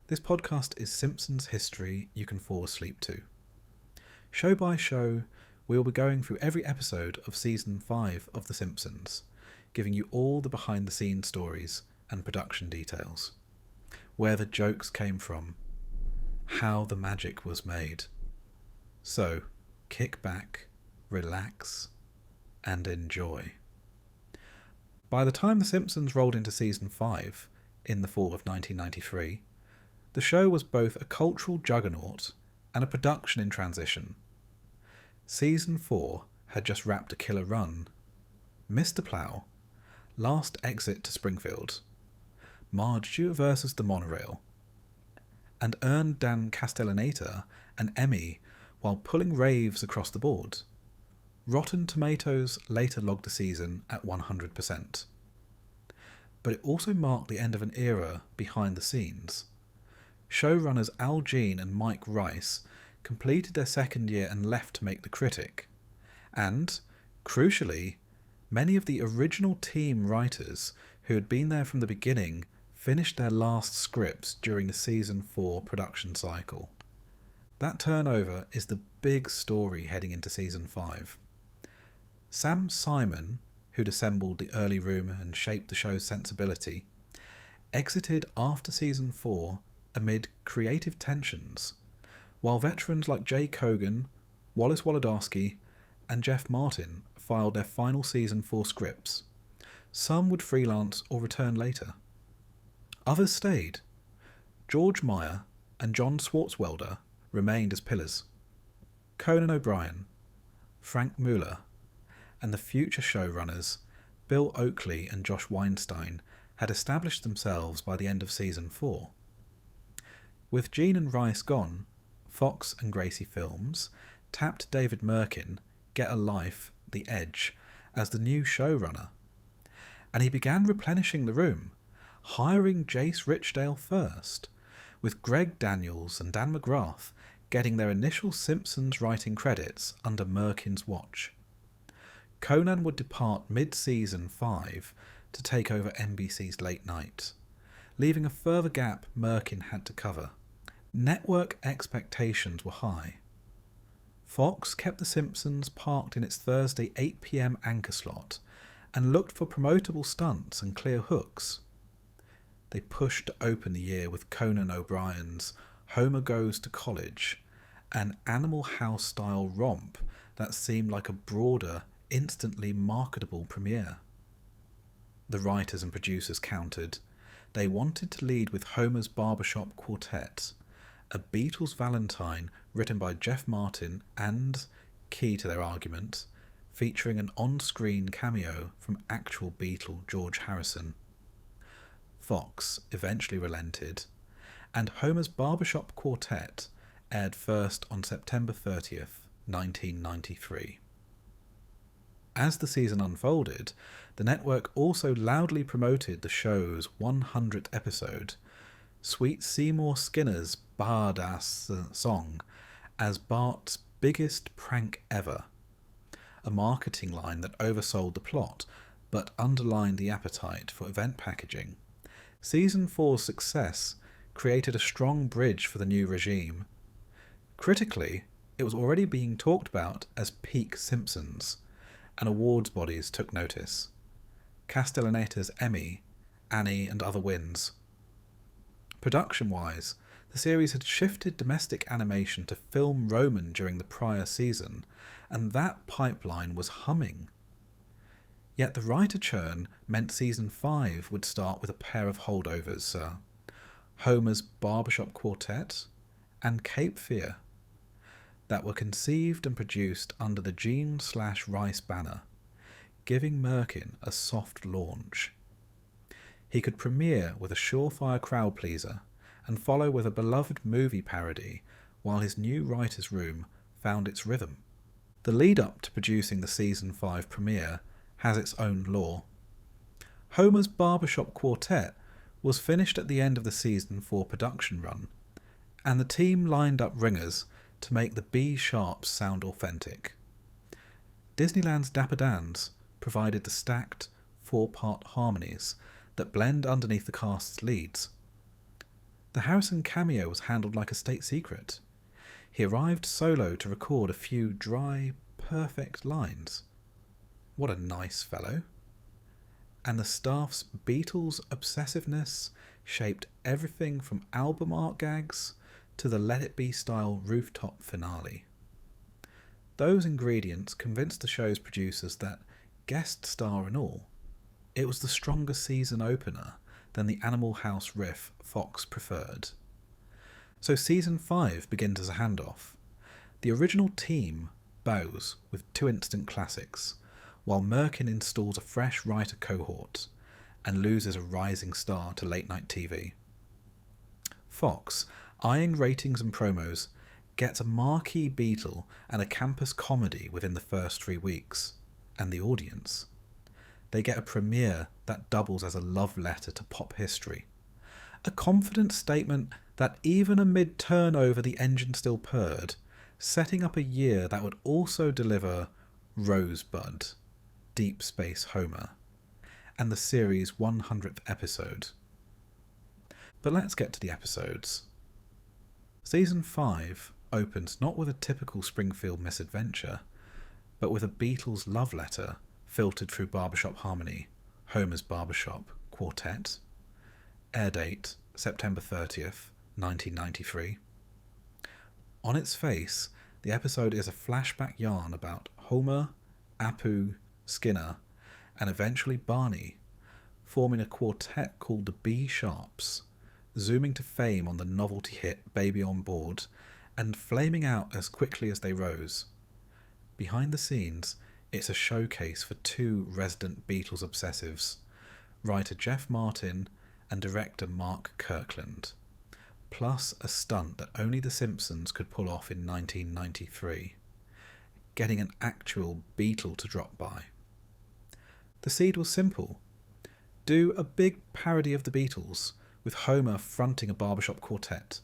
This podcast is Simpsons history you can fall asleep to. Show by show, we will be going through every episode of Season 5 of The Simpsons, giving you all the behind-the-scenes stories and production details, where the jokes came from, how the magic was made. So, kick back, relax, and enjoy. By the time The Simpsons rolled into Season 5, in the fall of 1993, the show was both a cultural juggernaut and a production in transition. Season 4 had just wrapped a killer run. Mr. Plow, Last Exit to Springfield, Marge versus the Monorail, and earned Dan Castellaneta an Emmy while pulling raves across the board. Rotten Tomatoes later logged the season at 100%. But it also marked the end of an era behind the scenes. Showrunners Al Jean and Mike Rice completed their second year and left to make The Critic. And, crucially, many of the original team writers who had been there from the beginning finished their last scripts during the Season 4 production cycle. That turnover is the big story heading into Season 5. Sam Simon, who'd assembled the early room and shaped the show's sensibility, exited after Season 4 amid creative tensions, while veterans like Jay Kogan, Wallace Wolodarski, and Jeff Martin filed their final Season 4 scripts. Some would freelance or return later. Others stayed. George Meyer and John Swartzwelder remained as pillars. Conan O'Brien, Frank Mueller, and the future showrunners Bill Oakley and Josh Weinstein had established themselves by the end of Season 4. With Gene and Rice gone, Fox and Gracie Films tapped David Merkin, Get a Life, The Edge, as the new showrunner, and he began replenishing the room, hiring Jace Richdale first, with Greg Daniels and Dan McGrath getting their initial Simpsons writing credits under Merkin's watch. Conan would depart mid-Season 5 to take over NBC's Late Night, leaving a further gap Merkin had to cover. Network expectations were high. Fox kept The Simpsons parked in its Thursday 8 p.m. anchor slot and looked for promotable stunts and clear hooks. They pushed to open the year with Conan O'Brien's Homer Goes to College, an Animal House-style romp that seemed like a broader, instantly marketable premiere. The writers and producers countered. They wanted to lead with Homer's Barbershop Quartet, a Beatles Valentine written by Jeff Martin and, key to their argument, featuring an on-screen cameo from actual Beatle George Harrison. Fox eventually relented, and Homer's Barbershop Quartet aired first on September 30th, 1993. As the season unfolded, the network also loudly promoted the show's 100th episode, Sweet Seymour Skinner's Baadasssss song, as Bart's biggest prank ever, a marketing line that oversold the plot but underlined the appetite for event packaging. Season 4's success created a strong bridge for the new regime. Critically, it was already being talked about as peak Simpsons, and awards bodies took notice. Castellaneta's Emmy, Annie and other wins. Production-wise, the series had shifted domestic animation to film Roman during the prior season, and that pipeline was humming. Yet the writer churn meant Season 5 would start with a pair of holdovers, Homer's Barbershop Quartet and Cape Fear, that were conceived and produced under the Gene/Rice banner, giving Merkin a soft launch. He could premiere with a surefire crowd pleaser and follow with a beloved movie parody while his new writer's room found its rhythm. The lead-up to producing the Season 5 premiere has its own lore. Homer's Barbershop Quartet was finished at the end of the Season 4 production run, and the team lined up ringers to make the B-sharps sound authentic. Disneyland's Dapper Dans provided the stacked, four-part harmonies that blend underneath the cast's leads. The Harrison cameo was handled like a state secret. He arrived solo to record a few dry, perfect lines. What a nice fellow. And the staff's Beatles obsessiveness shaped everything from album art gags to the Let It Be style rooftop finale. Those ingredients convinced the show's producers that, guest star and all, it was the stronger season opener than the Animal House riff Fox preferred. So season 5 begins as a handoff. The original team bows with 2 instant classics, while Merkin installs a fresh writer cohort and loses a rising star to late night TV. Fox, eyeing ratings and promos, gets a marquee Beatle and a campus comedy within the first 3 weeks. And the audience? They get a premiere that doubles as a love letter to pop history. A confident statement that even amid turnover the engine still purred, setting up a year that would also deliver Rosebud, Deep Space Homer, and the series' 100th episode. But let's get to the episodes. Season 5 opens not with a typical Springfield misadventure, but with a Beatles love letter filtered through Barbershop Harmony, Homer's Barbershop, Quartet. Air date September 30th, 1993. On its face, the episode is a flashback yarn about Homer, Apu, Skinner, and eventually Barney, forming a quartet called the B Sharps, zooming to fame on the novelty hit Baby on Board, and flaming out as quickly as they rose. Behind the scenes, it's a showcase for 2 resident Beatles obsessives, writer Jeff Martin and director Mark Kirkland, plus a stunt that only The Simpsons could pull off in 1993, getting an actual Beatle to drop by. The seed was simple. Do a big parody of the Beatles, with Homer fronting a barbershop quartet.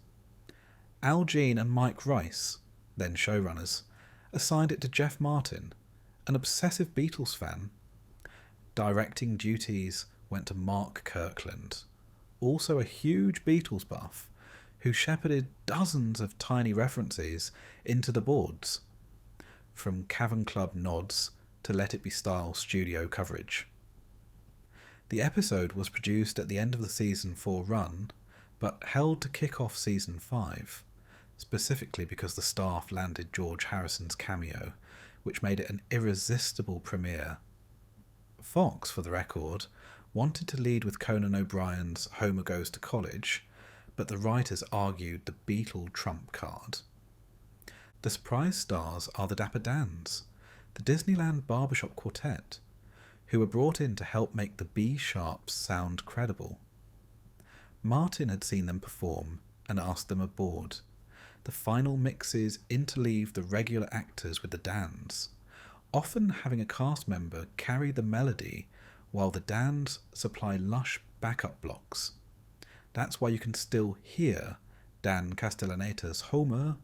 Al Jean and Mike Rice, then showrunners, assigned it to Jeff Martin, an obsessive Beatles fan. Directing duties went to Mark Kirkland, also a huge Beatles buff, who shepherded dozens of tiny references into the boards, from Cavern Club nods to Let It Be style studio coverage. The episode was produced at the end of the season 4 run, but held to kick off season 5, specifically because the staff landed George Harrison's cameo, which made it an irresistible premiere. Fox, for the record, wanted to lead with Conan O'Brien's Homer Goes to College, but the writers argued the Beatle trump card. The surprise stars are the Dapper Dans, the Disneyland Barbershop Quartet, who were brought in to help make the B Sharps sound credible. Martin had seen them perform and asked them aboard. The final mixes interleave the regular actors with the Dans, often having a cast member carry the melody while the Dans supply lush backup blocks. That's why you can still hear Dan Castellaneta's Homer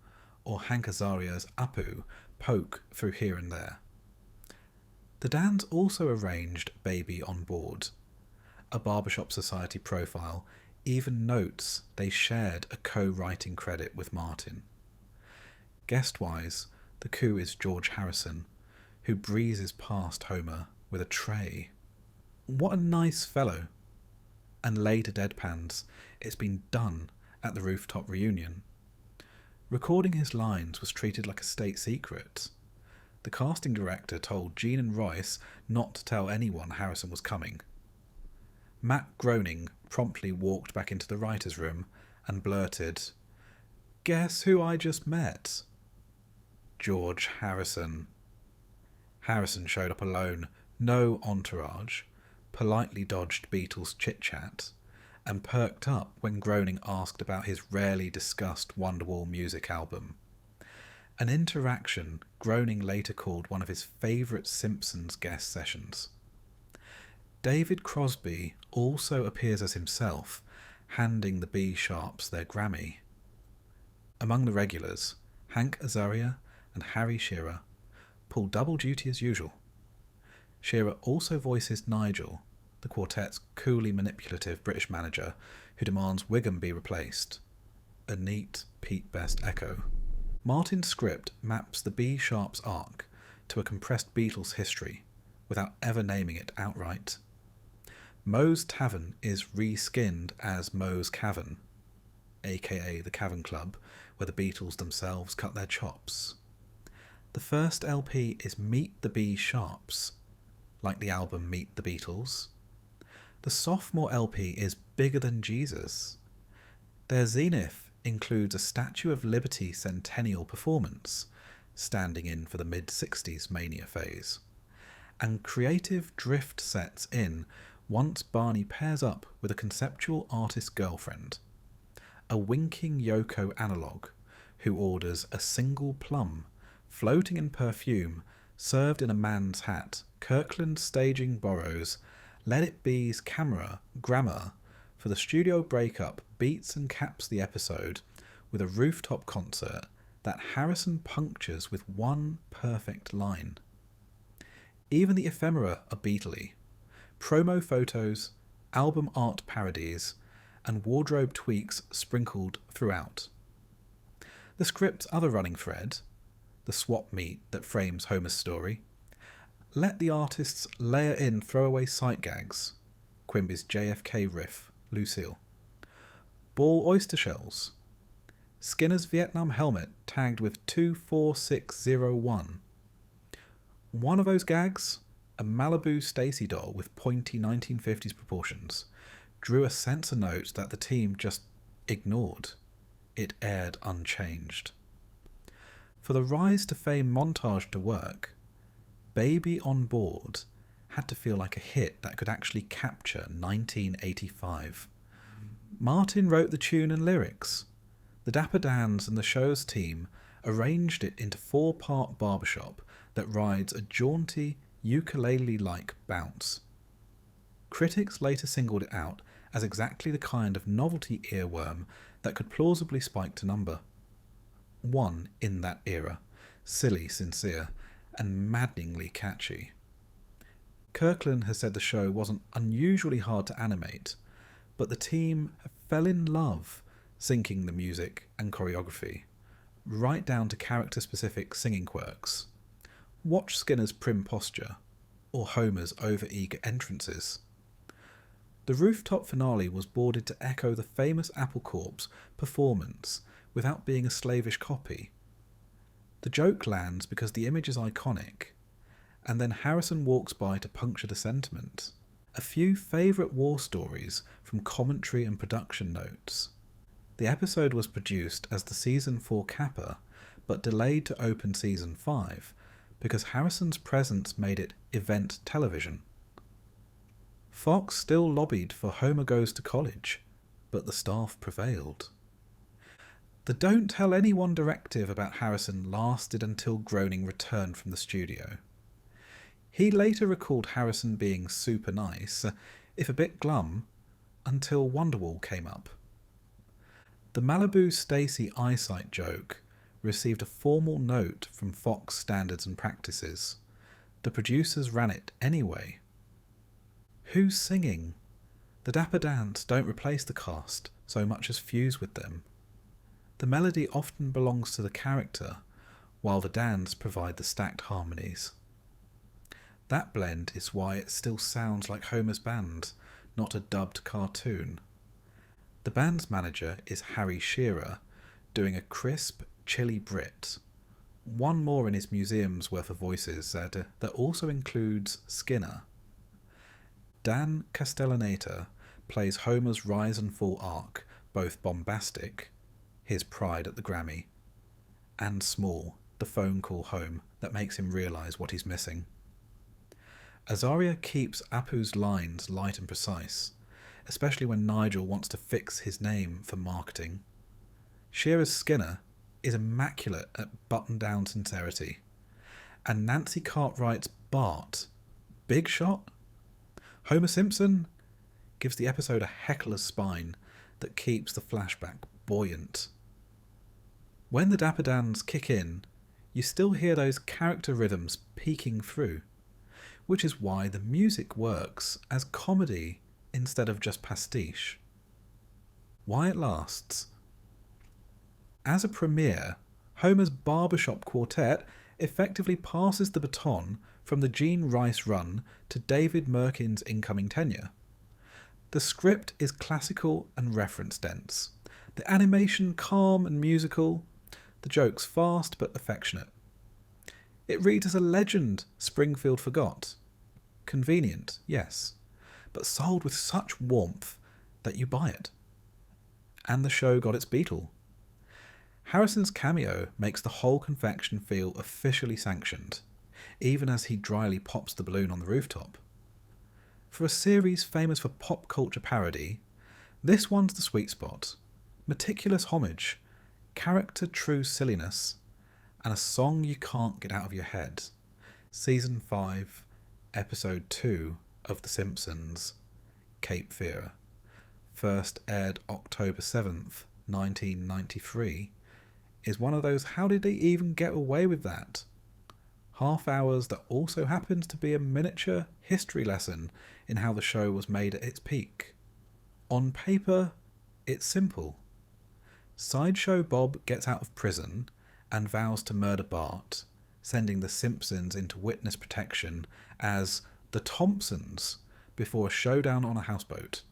or Hank Azaria's Apu poke through here and there. The Dans also arranged Baby on Board. A Barbershop Society profile even notes they shared a co-writing credit with Martin. Guest-wise, the coup is George Harrison, who breezes past Homer with a tray. What a nice fellow. And later deadpans, it's been done at the rooftop reunion. Recording his lines was treated like a state secret. The casting director told Gene and Royce not to tell anyone Harrison was coming. Matt Groening promptly walked back into the writer's room and blurted, "Guess who I just met?" George Harrison. Harrison showed up alone, no entourage, politely dodged Beatles chit-chat, and perked up when Groening asked about his rarely discussed Wonderwall music album. An interaction Groening later called one of his favourite Simpsons guest sessions. David Crosby also appears as himself, handing the B Sharps their Grammy. Among the regulars, Hank Azaria and Harry Shearer pull double duty as usual. Shearer also voices Nigel, the Quartet's coolly manipulative British manager who demands Wiggum be replaced. A neat Pete Best echo. Martin's script maps the B-sharp's arc to a compressed Beatles history without ever naming it outright. Moe's Tavern is re-skinned as Moe's Cavern, aka the Cavern Club, where the Beatles themselves cut their chops. The first LP is Meet the B-Sharps, like the album Meet the Beatles. The sophomore LP is Bigger Than Jesus. Their zenith includes a Statue of Liberty centennial performance, standing in for the mid-60s mania phase, and creative drift sets in once Barney pairs up with a conceptual artist girlfriend, a winking Yoko analog who orders a single plum floating in perfume served in a man's hat. Kirkland staging borrows Let It Be's grammar for the studio breakup, beats and caps the episode with a rooftop concert that Harrison punctures with one perfect line. Even the ephemera are Beatley. Promo photos, album art parodies, and wardrobe tweaks sprinkled throughout. The script's other running thread, the swap meet that frames Homer's story, let the artists layer in throwaway sight gags, Quimby's JFK riff, Lucille, ball oyster shells, Skinner's Vietnam helmet tagged with 24601. One of those gags, a Malibu Stacy doll with pointy 1950s proportions, drew a censor note that the team just ignored. It aired unchanged. For the Rise to Fame montage to work, Baby on Board had to feel like a hit that could actually capture 1985. Martin wrote the tune and lyrics. The Dapper Dans and the show's team arranged it into 4-part Barbershop that rides a jaunty, ukulele-like bounce. Critics later singled it out as exactly the kind of novelty earworm that could plausibly spike to number 1 in that era, silly, sincere, and maddeningly catchy. Kirkland has said the show wasn't unusually hard to animate, but the team fell in love syncing the music and choreography, right down to character-specific singing quirks. Watch Skinner's prim posture, or Homer's over-eager entrances. The rooftop finale was boarded to echo the famous Apple Corps performance without being a slavish copy. The joke lands because the image is iconic, and then Harrison walks by to puncture the sentiment. A few favourite war stories from commentary and production notes. The episode was produced as the Season 4 capper, but delayed to open Season 5 because Harrison's presence made it event television. Fox still lobbied for Homer Goes to College, but the staff prevailed. The Don't Tell Anyone directive about Harrison lasted until Groening returned from the studio. He later recalled Harrison being super nice, if a bit glum, until Wonderwall came up. The Malibu Stacy eyesight joke received a formal note from Fox Standards and Practices. The producers ran it anyway. Who's singing? The Dapper Dans don't replace the cast so much as fuse with them. The melody often belongs to the character, while the Dans provide the stacked harmonies. That blend is why it still sounds like Homer's band, not a dubbed cartoon. The band's manager is Harry Shearer, doing a crisp, chilly Brit. One more in his museum's worth of voices that also includes Skinner. Dan Castellaneta plays Homer's rise and fall arc, both bombastic, his pride at the Grammy, and small, the phone call home that makes him realise what he's missing. Azaria keeps Apu's lines light and precise, especially when Nigel wants to fix his name for marketing. Shearer's Skinner is immaculate at button-down sincerity, and Nancy Cartwright's Bart, big shot. Homer Simpson gives the episode a heckler's spine that keeps the flashback buoyant. When the Dapper Dans kick in, you still hear those character rhythms peeking through. which is why the music works as comedy instead of just pastiche. Why it lasts. As a premiere, Homer's Barbershop Quartet effectively passes the baton from the Gene Rice run to David Merkin's incoming tenure. The script is classical and reference-dense, the animation calm and musical, the jokes fast but affectionate. It reads as a legend Springfield forgot. Convenient, yes, but sold with such warmth that you buy it. And the show got its Beatle. Harrison's cameo makes the whole confection feel officially sanctioned, even as he dryly pops the balloon on the rooftop. For a series famous for pop culture parody, this one's the sweet spot. Meticulous homage, character true silliness, and a song you can't get out of your head. Season 5, Episode 2 of The Simpsons, Cape Fear, first aired October 7th, 1993, is one of those how did they even get away with that? Half hours that also happens to be a miniature history lesson in how the show was made at its peak. On paper, it's simple. Sideshow Bob gets out of prison and vows to murder Bart, sending the Simpsons into witness protection as the Thompsons before a showdown on a houseboat.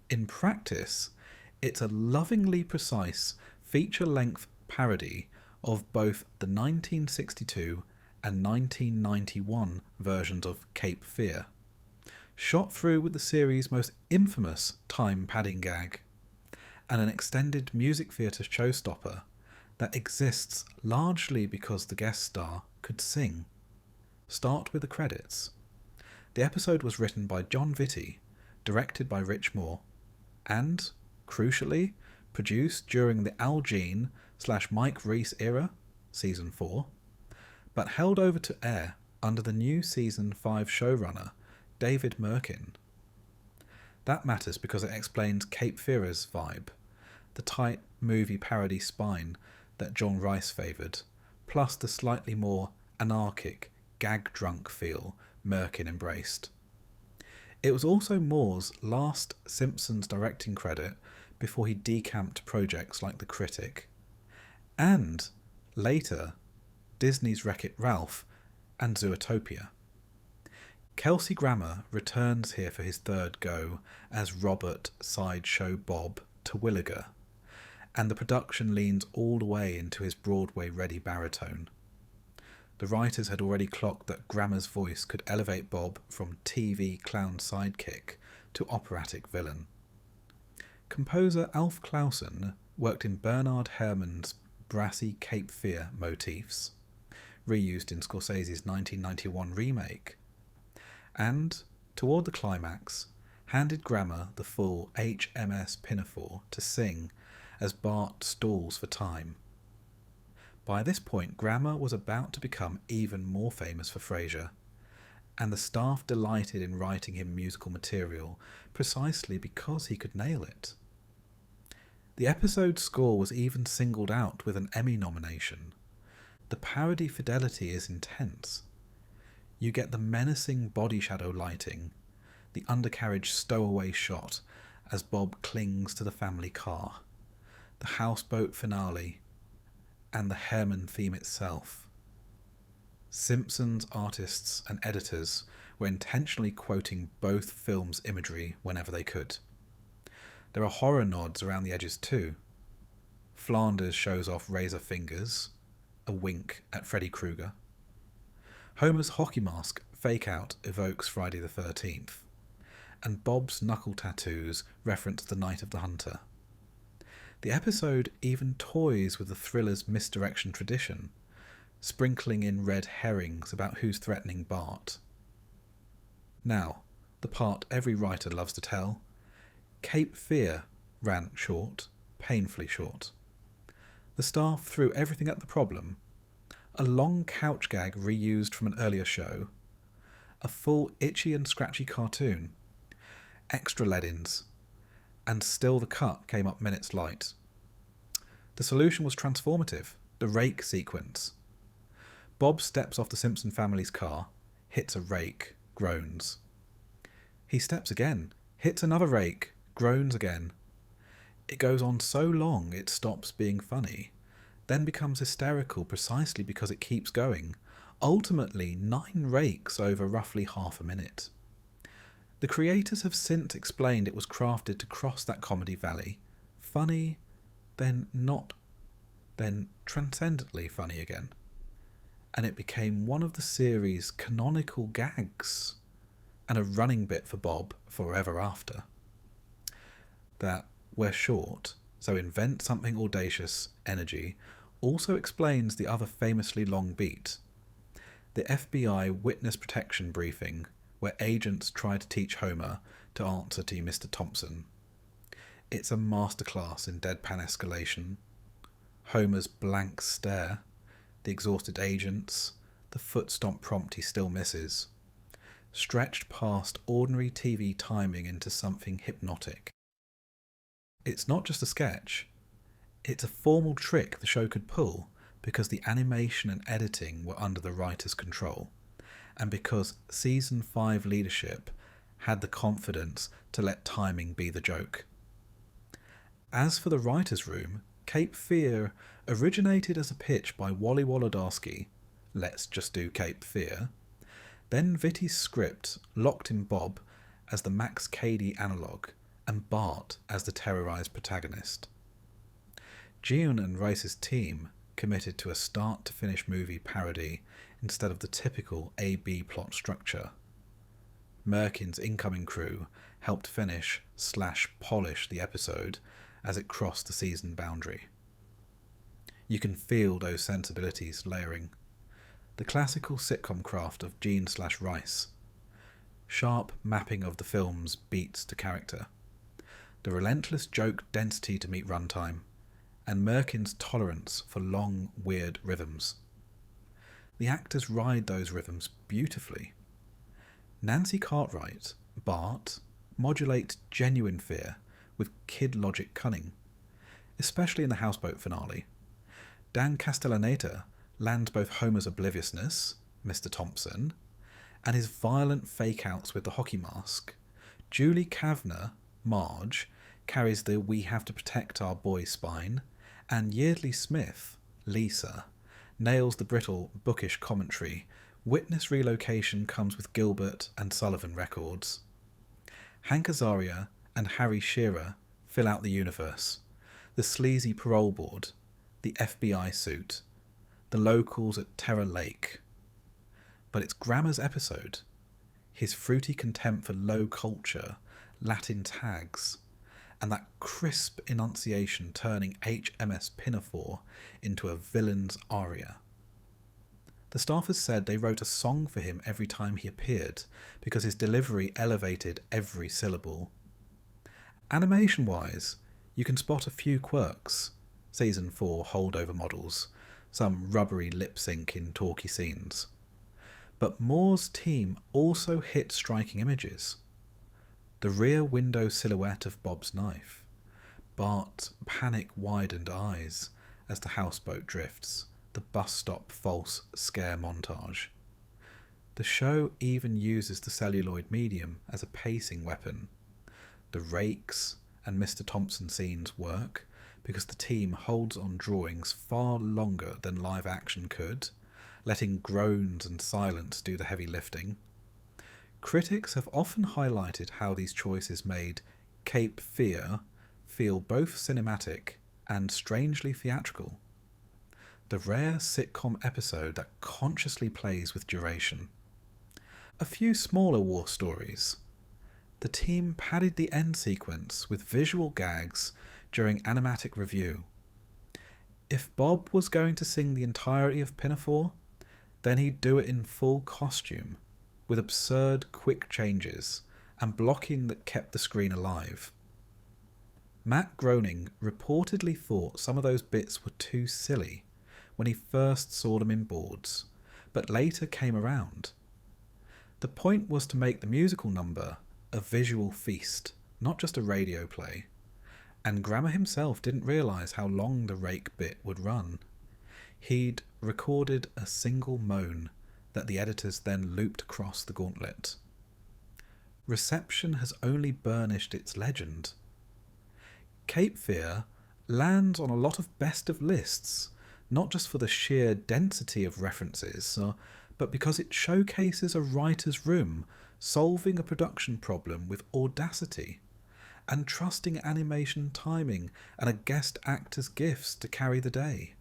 In practice, it's a lovingly precise feature-length parody of both the 1962 and 1991 versions of Cape Fear, shot through with the series' most infamous time-padding gag, and an extended music theatre showstopper that exists largely because the guest star could sing. Start with the credits. The episode was written by John Vitti, directed by Rich Moore, and, crucially, produced during the Al Jean/Mike Reiss era, Season 4, but held over to air under the new Season 5 showrunner, David Merkin. That matters because it explains Cape Fear's vibe, the tight movie parody spine that John Rice favoured, plus the slightly more anarchic, gag-drunk feel Merkin embraced. It was also Moore's last Simpsons directing credit before he decamped projects like The Critic, and, later, Disney's Wreck-It Ralph and Zootopia. Kelsey Grammer returns here for his third go as Robert Sideshow Bob Terwilliger, and the production leans all the way into his Broadway-ready baritone. The writers had already clocked that Grammer's voice could elevate Bob from TV clown sidekick to operatic villain. Composer Alf Clausen worked in Bernard Herrmann's brassy Cape Fear motifs, reused in Scorsese's 1991 remake, and, toward the climax, handed Grammer the full HMS Pinafore to sing as Bart stalls for time. By this point, Grammer was about to become even more famous for Frasier, and the staff delighted in writing him musical material precisely because he could nail it. The episode's score was even singled out with an Emmy nomination. The parody fidelity is intense. You get the menacing body shadow lighting, the undercarriage stowaway shot as Bob clings to the family car, the houseboat finale, and the Herrmann theme itself. Simpsons artists and editors were intentionally quoting both films' imagery whenever they could. There are horror nods around the edges too. Flanders shows off razor fingers, a wink at Freddy Krueger. Homer's hockey mask fake-out evokes Friday the 13th, and Bob's knuckle tattoos reference the Night of the Hunter. The episode even toys with the thriller's misdirection tradition, sprinkling in red herrings about who's threatening Bart. Now, the part every writer loves to tell. Cape Fear ran short, painfully short. The staff threw everything at the problem. A long couch gag reused from an earlier show. A full itchy and scratchy cartoon. Extra lead-ins. And still the cut came up minutes light. The solution was transformative. The rake sequence. Bob steps off the Simpson family's car, hits a rake, groans. He steps again, hits another rake, groans again. It goes on so long it stops being funny, then becomes hysterical precisely because it keeps going, ultimately 9 rakes over roughly half a minute. The creators have since explained it was crafted to cross that comedy valley, funny, then not, then transcendently funny again. And it became one of the series' canonical gags, and a running bit for Bob forever after. That we're short, so invent something audacious energy also explains the other famously long beat. The FBI witness protection briefing, where agents try to teach Homer to answer to Mr. Thompson. It's a masterclass in deadpan escalation. Homer's blank stare, the exhausted agents, the foot stomp prompt he still misses, stretched past ordinary TV timing into something hypnotic. It's not just a sketch, it's a formal trick the show could pull because the animation and editing were under the writer's control, and because Season 5 leadership had the confidence to let timing be the joke. As for the writer's room, Cape Fear originated as a pitch by Wally Wolodarski, let's just do Cape Fear. Then Vitti's script locked in Bob as the Max Cady analogue and Bart as the terrorised protagonist. Gion and Rice's team committed to a start-to-finish movie parody instead of the typical A-B plot structure. Merkin's incoming crew helped finish/polish the episode as it crossed the season boundary. You can feel those sensibilities layering. The classical sitcom craft of Gene/Rice. Sharp mapping of the film's beats to character. The relentless joke density to meet runtime, and Merkin's tolerance for long, weird rhythms. The actors ride those rhythms beautifully. Nancy Cartwright, Bart, modulate genuine fear with kid logic cunning, especially in the houseboat finale. Dan Castellaneta lands both Homer's obliviousness, Mr. Thompson, and his violent fake-outs with the hockey mask. Julie Kavner, Marge, carries the we have to protect our boy spine, and Yeardley Smith, Lisa, nails the brittle, bookish commentary. Witness relocation comes with Gilbert and Sullivan records. Hank Azaria and Harry Shearer fill out the universe. The sleazy parole board, the FBI suit, the locals at Terror Lake. But it's Grammer's episode. His fruity contempt for low culture, Latin tags, and that crisp enunciation turning HMS Pinafore into a villain's aria. The staffers said they wrote a song for him every time he appeared because his delivery elevated every syllable. Animation-wise, you can spot a few quirks. Season 4 holdover models, some rubbery lip sync in talky scenes. But Moore's team also hit striking images. The rear window silhouette of Bob's knife, Bart's panic-widened eyes as the houseboat drifts, the bus stop false scare montage. The show even uses the celluloid medium as a pacing weapon. The rakes and Mr. Thompson scenes work because the team holds on drawings far longer than live action could, letting groans and silence do the heavy lifting. Critics have often highlighted how these choices made Cape Fear feel both cinematic and strangely theatrical. The rare sitcom episode that consciously plays with duration. A few smaller war stories. The team padded the end sequence with visual gags during animatic review. If Bob was going to sing the entirety of Pinafore, then he'd do it in full costume, with absurd quick changes and blocking that kept the screen alive. Matt Groening reportedly thought some of those bits were too silly when he first saw them in boards, but later came around. The point was to make the musical number a visual feast, not just a radio play, and Grammer himself didn't realise how long the rake bit would run. He'd recorded a single moan that the editors then looped across the gauntlet. Reception has only burnished its legend. Cape Fear lands on a lot of best of lists, not just for the sheer density of references, but because it showcases a writer's room solving a production problem with audacity and trusting animation timing and a guest actor's gifts to carry the day.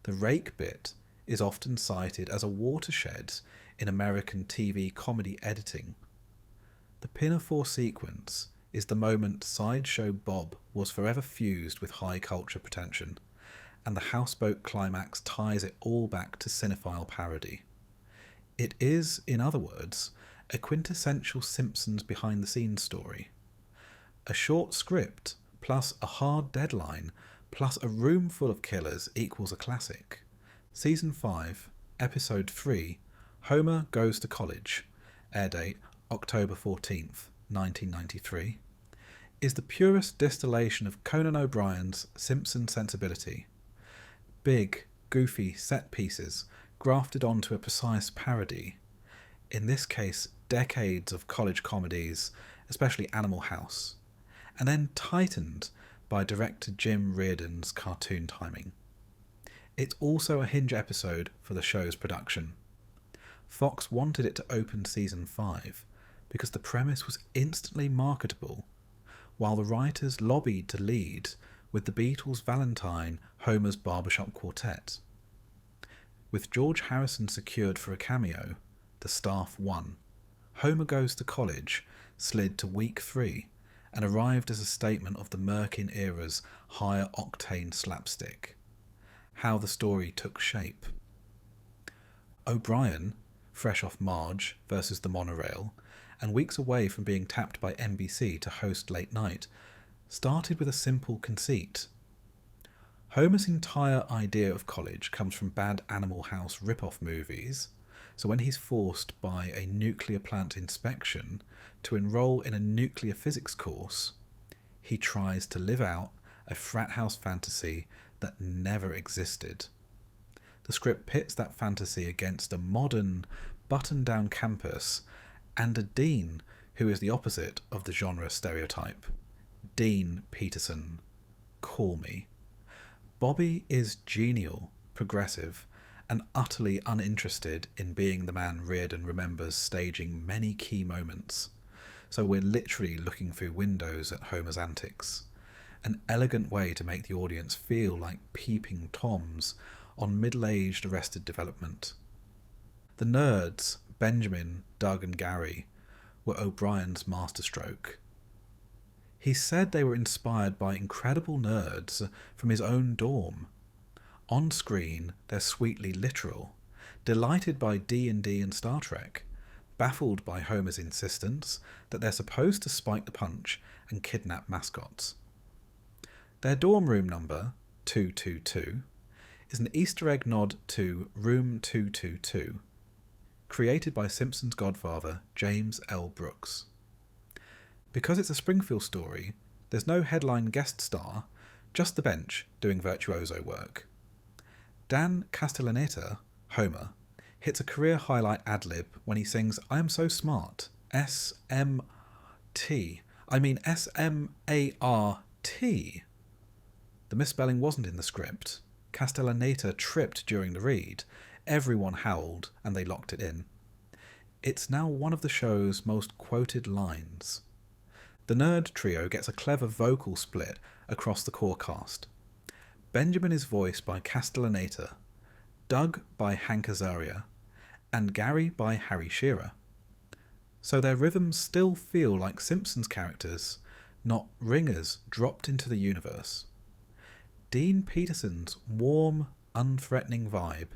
The rake bit is often cited as a watershed in American TV comedy editing. The pinafore sequence is the moment Sideshow Bob was forever fused with high culture pretension, and the houseboat climax ties it all back to cinephile parody. It is, in other words, a quintessential Simpsons behind-the-scenes story. A short script, plus a hard deadline, plus a room full of killers equals a classic. Season 5, Episode 3, Homer Goes to College, air date October 14th, 1993, is the purest distillation of Conan O'Brien's Simpson sensibility. Big, goofy set pieces grafted onto a precise parody. In this case, decades of college comedies, especially Animal House, and then tightened by director Jim Reardon's cartoon timing. It's also a hinge episode for the show's production. Fox wanted it to open season 5 because the premise was instantly marketable, while the writers lobbied to lead with the Beatles' Valentine, Homer's Barbershop Quartet. With George Harrison secured for a cameo, the staff won. Homer Goes to College slid to week 3 and arrived as a statement of the Merkin era's higher octane slapstick. How the story took shape. O'Brien, fresh off Marge versus the Monorail, and weeks away from being tapped by NBC to host Late Night, started with a simple conceit. Homer's entire idea of college comes from bad Animal House rip-off movies, so when he's forced by a nuclear plant inspection to enrol in a nuclear physics course, he tries to live out a frat house fantasy that never existed. The script pits that fantasy against a modern, button-down campus and a dean who is the opposite of the genre stereotype. Dean Peterson. Call me. Bobby is genial, progressive, and utterly uninterested in being the man Reardon remembers staging many key moments. So we're literally looking through windows at Homer's antics. An elegant way to make the audience feel like peeping toms on middle-aged Arrested Development. The nerds, Benjamin, Doug and Gary, were O'Brien's masterstroke. He said they were inspired by incredible nerds from his own dorm. On screen, they're sweetly literal, delighted by D&D and Star Trek, baffled by Homer's insistence that they're supposed to spike the punch and kidnap mascots. Their dorm room number, 222, is an Easter egg nod to Room 222, created by Simpsons godfather James L. Brooks. Because it's a Springfield story, there's no headline guest star, just the bench doing virtuoso work. Dan Castellaneta, Homer, hits a career highlight ad-lib when he sings I Am So Smart, S-M-T. I mean S-M-A-R-T. The misspelling wasn't in the script. Castellaneta tripped during the read. Everyone howled, and they locked it in. It's now one of the show's most quoted lines. The nerd trio gets a clever vocal split across the core cast. Benjamin is voiced by Castellaneta, Doug by Hank Azaria, and Gary by Harry Shearer. So their rhythms still feel like Simpsons characters, not ringers dropped into the universe. Dean Peterson's warm, unthreatening vibe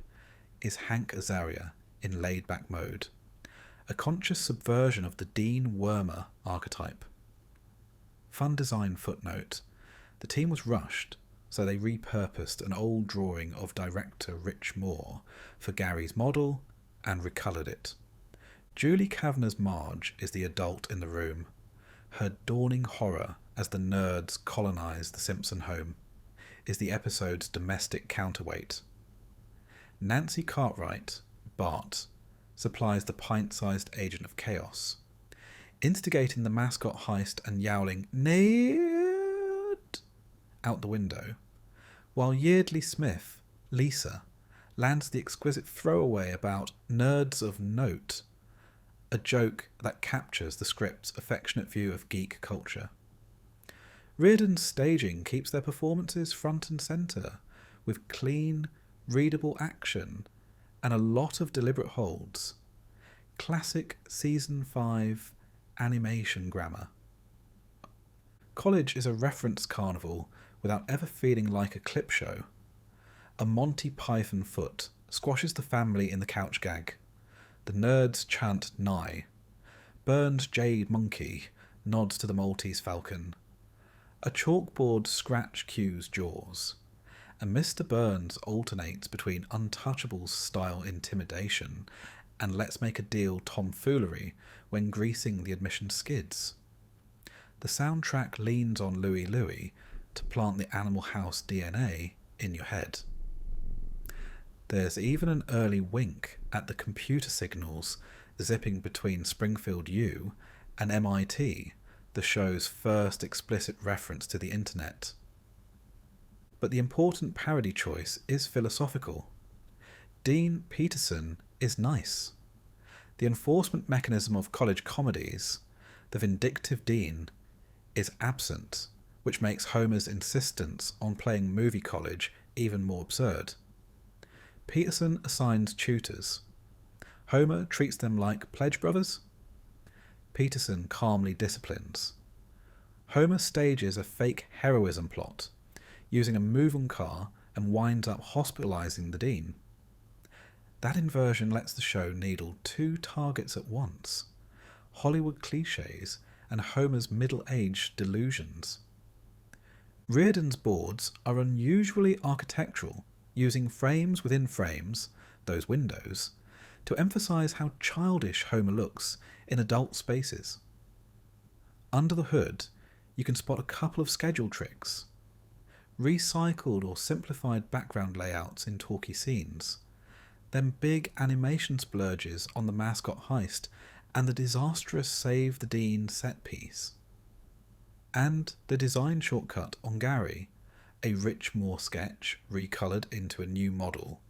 is Hank Azaria in laid-back mode, a conscious subversion of the Dean Wormer archetype. Fun design footnote: the team was rushed, so they repurposed an old drawing of director Rich Moore for Gary's model and recoloured it. Julie Kavanagh's Marge is the adult in the room, her dawning horror as the nerds colonise the Simpson home is the episode's domestic counterweight. Nancy Cartwright, Bart, supplies the pint-sized agent of chaos, instigating the mascot heist and yowling "Nerd" out the window, while Yeardley Smith, Lisa, lands the exquisite throwaway about nerds of note, a joke that captures the script's affectionate view of geek culture. Reardon's staging keeps their performances front and centre, with clean, readable action and a lot of deliberate holds. Classic Season 5 animation grammar. College is a reference carnival without ever feeling like a clip show. A Monty Python foot squashes the family in the couch gag. The nerds chant "Nye." Burns' jade monkey nods to the Maltese falcon. A chalkboard scratch cues Jaws. And Mr. Burns alternates between Untouchables style intimidation and let's make a deal tomfoolery when greasing the admission skids. The soundtrack leans on Louie Louie to plant the Animal House DNA in your head. There's even an early wink at the computer signals zipping between Springfield U and MIT, the show's first explicit reference to the internet. But the important parody choice is philosophical. Dean Peterson is nice. The enforcement mechanism of college comedies, the vindictive dean, is absent, which makes Homer's insistence on playing movie college even more absurd. Peterson assigns tutors. Homer treats them like pledge brothers. Peterson calmly disciplines. Homer stages a fake heroism plot, using a moving car and winds up hospitalising the dean. That inversion lets the show needle two targets at once: Hollywood cliches and Homer's middle-aged delusions. Reardon's boards are unusually architectural, using frames within frames, those windows, to emphasise how childish Homer looks in adult spaces. Under the hood, you can spot a couple of schedule tricks. Recycled or simplified background layouts in talky scenes, then big animation splurges on the mascot heist and the disastrous Save the Dean set piece. And the design shortcut on Gary, a Rich Moore sketch recoloured into a new model,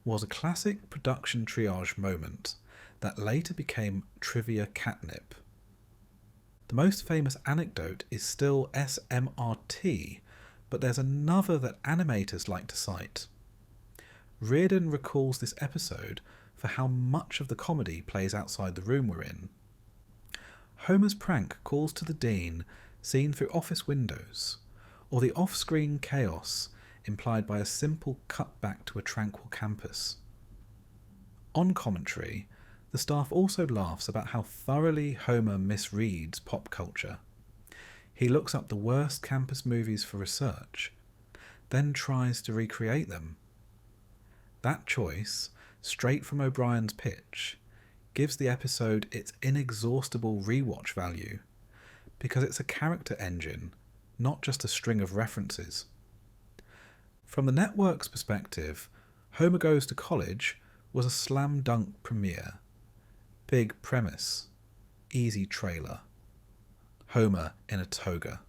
was a classic production triage moment that later became trivia catnip. The most famous anecdote is still SMRT, but there's another that animators like to cite. Reardon recalls this episode for how much of the comedy plays outside the room we're in. Homer's prank calls to the dean seen through office windows, or the off-screen chaos implied by a simple cutback to a tranquil campus. On commentary, the staff also laughs about how thoroughly Homer misreads pop culture. He looks up the worst campus movies for research, then tries to recreate them. That choice, straight from O'Brien's pitch, gives the episode its inexhaustible rewatch value, because it's a character engine, not just a string of references. From the network's perspective, Homer Goes to College was a slam dunk premiere. Big premise, easy trailer. Homer in a toga.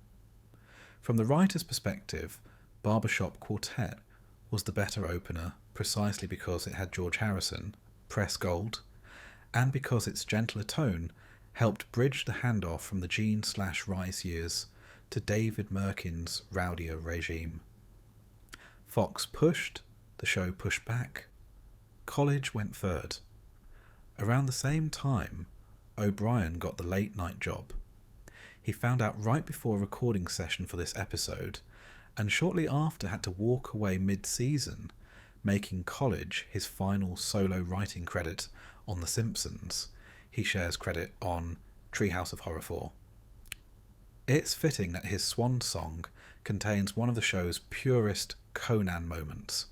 From the writer's perspective, Barbershop Quartet was the better opener precisely because it had George Harrison, press gold, and because its gentler tone helped bridge the handoff from the Gene/Rice years to David Merkin's rowdier regime. Fox pushed, the show pushed back. College went third. Around the same time, O'Brien got the late night job. He found out right before a recording session for this episode, and shortly after had to walk away mid-season, making College his final solo writing credit on The Simpsons. He shares credit on Treehouse of Horror 4. It's fitting that his swan song contains one of the show's purest Conan moments,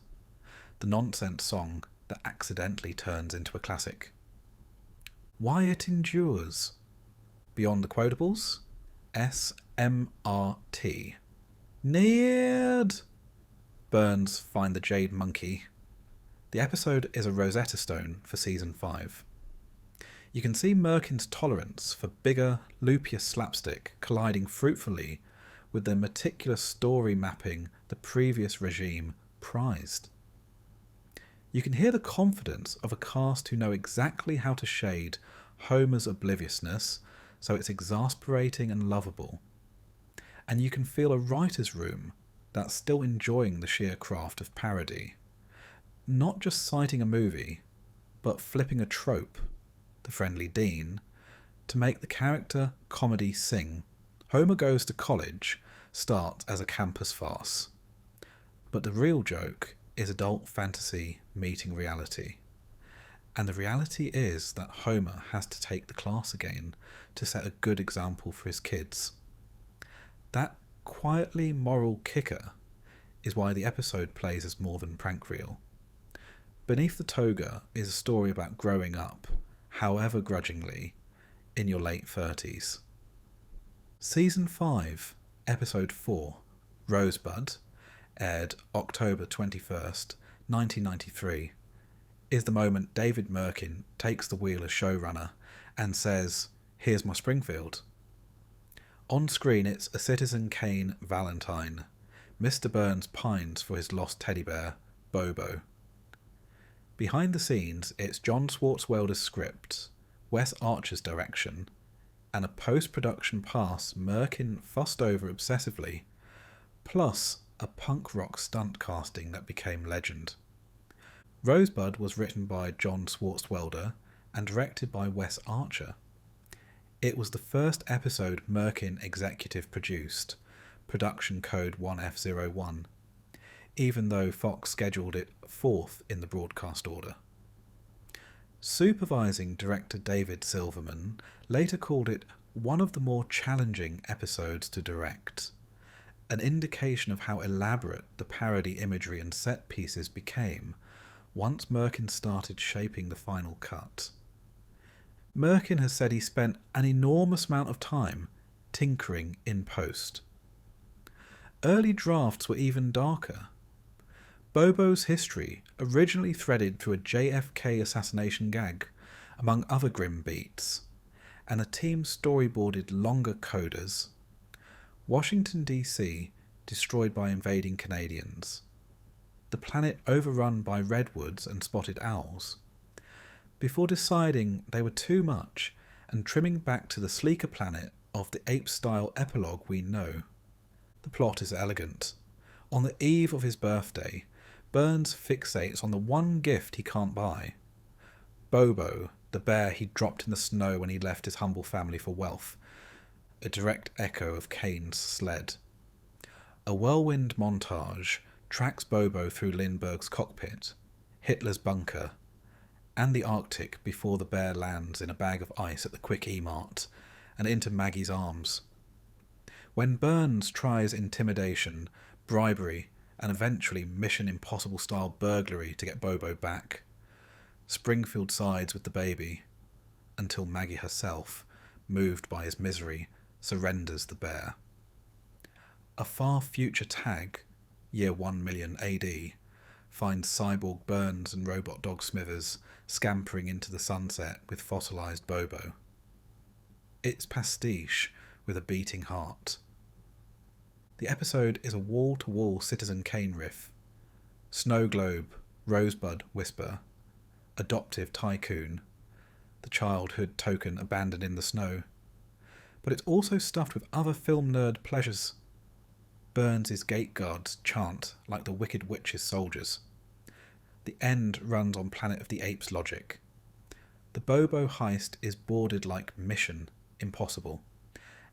the nonsense song that accidentally turns into a classic. Why it endures. Beyond the quotables, SMRT. Nerd! Burns find the jade monkey. The episode is a Rosetta Stone for Season 5. You can see Merkin's tolerance for bigger, loopier slapstick colliding fruitfully with the meticulous story mapping the previous regime prized. You can hear the confidence of a cast who know exactly how to shade Homer's obliviousness so it's exasperating and lovable. And you can feel a writer's room that's still enjoying the sheer craft of parody. Not just citing a movie, but flipping a trope, the friendly dean, to make the character comedy sing. Homer Goes to College starts as a campus farce, but the real joke is adult fantasy meeting reality. And the reality is that Homer has to take the class again to set a good example for his kids. That quietly moral kicker is why the episode plays as more than prank reel. Beneath the Toga is a story about growing up, however grudgingly, in your late 30s. Season 5, Episode 4, Rosebud, aired October 21st, 1993, is the moment David Merkin takes the wheel as showrunner and says, "Here's my Springfield." On screen it's a Citizen Kane Valentine. Mr. Burns pines for his lost teddy bear, Bobo. Behind the scenes it's John Swartzwelder's script, Wes Archer's direction, and a post-production pass Merkin fussed over obsessively, plus a punk rock stunt casting that became legend. Rosebud was written by John Swartzwelder and directed by Wes Archer. It was the first episode Merkin executive produced, production code 1F01, even though Fox scheduled it fourth in the broadcast order. Supervising director David Silverman later called it one of the more challenging episodes to direct, an indication of how elaborate the parody imagery and set pieces became once Merkin started shaping the final cut. Merkin has said he spent an enormous amount of time tinkering in post. Early drafts were even darker. Bobo's history originally threaded through a JFK assassination gag, among other grim beats, and the team storyboarded longer codas. Washington, D.C. destroyed by invading Canadians. The planet overrun by redwoods and spotted owls. Before deciding they were too much and trimming back to the sleeker planet of the ape-style epilogue we know. The plot is elegant. On the eve of his birthday, Burns fixates on the one gift he can't buy. Bobo, the bear he dropped in the snow when he left his humble family for wealth, a direct echo of Kane's sled. A whirlwind montage tracks Bobo through Lindbergh's cockpit, Hitler's bunker, and the Arctic before the bear lands in a bag of ice at the Quick E-Mart and into Maggie's arms. When Burns tries intimidation, bribery, and eventually Mission Impossible-style burglary to get Bobo back, Springfield sides with the baby, until Maggie herself, moved by his misery, surrenders the bear. A far future tag, year 1 million AD, finds cyborg Burns and robot dog Smithers scampering into the sunset with fossilised Bobo. It's pastiche with a beating heart. The episode is a wall-to-wall Citizen Kane riff. Snow globe, rosebud whisper, adoptive tycoon, the childhood token abandoned in the snow. But it's also stuffed with other film nerd pleasures. Burns' gate guards chant like the Wicked Witch's soldiers. The end runs on Planet of the Apes logic. The Bobo heist is boarded like Mission Impossible,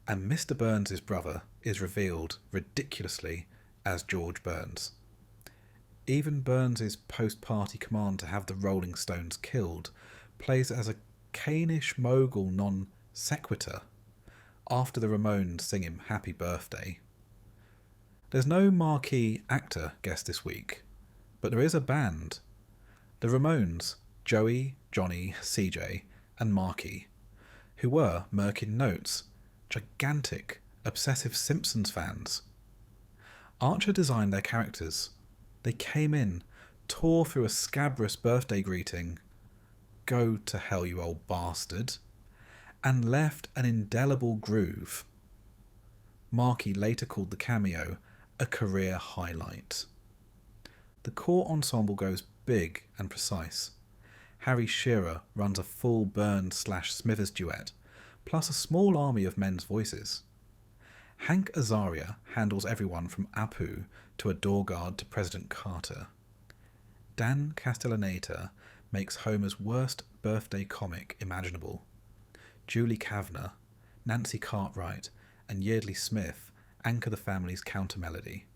and Mr. Burns' brother is revealed ridiculously as George Burns. Even Burns' post-party command to have the Rolling Stones killed plays as a Kane-ish mogul non sequitur after the Ramones sing him happy birthday. There's no marquee actor guest this week, but there is a band. The Ramones, Joey, Johnny, CJ, and Marky, who were, Merkin notes, gigantic, obsessive Simpsons fans. Archer designed their characters. They came in, tore through a scabrous birthday greeting, "Go to hell, you old bastard," and left an indelible groove. Markey later called the cameo a career highlight. The core ensemble goes big and precise. Harry Shearer runs a full Burns/Smithers duet, plus a small army of men's voices. Hank Azaria handles everyone from Apu to a door guard to President Carter. Dan Castellaneta makes Homer's worst birthday comic imaginable. Julie Kavner, Nancy Cartwright, and Yeardley Smith anchor the family's counter-melody.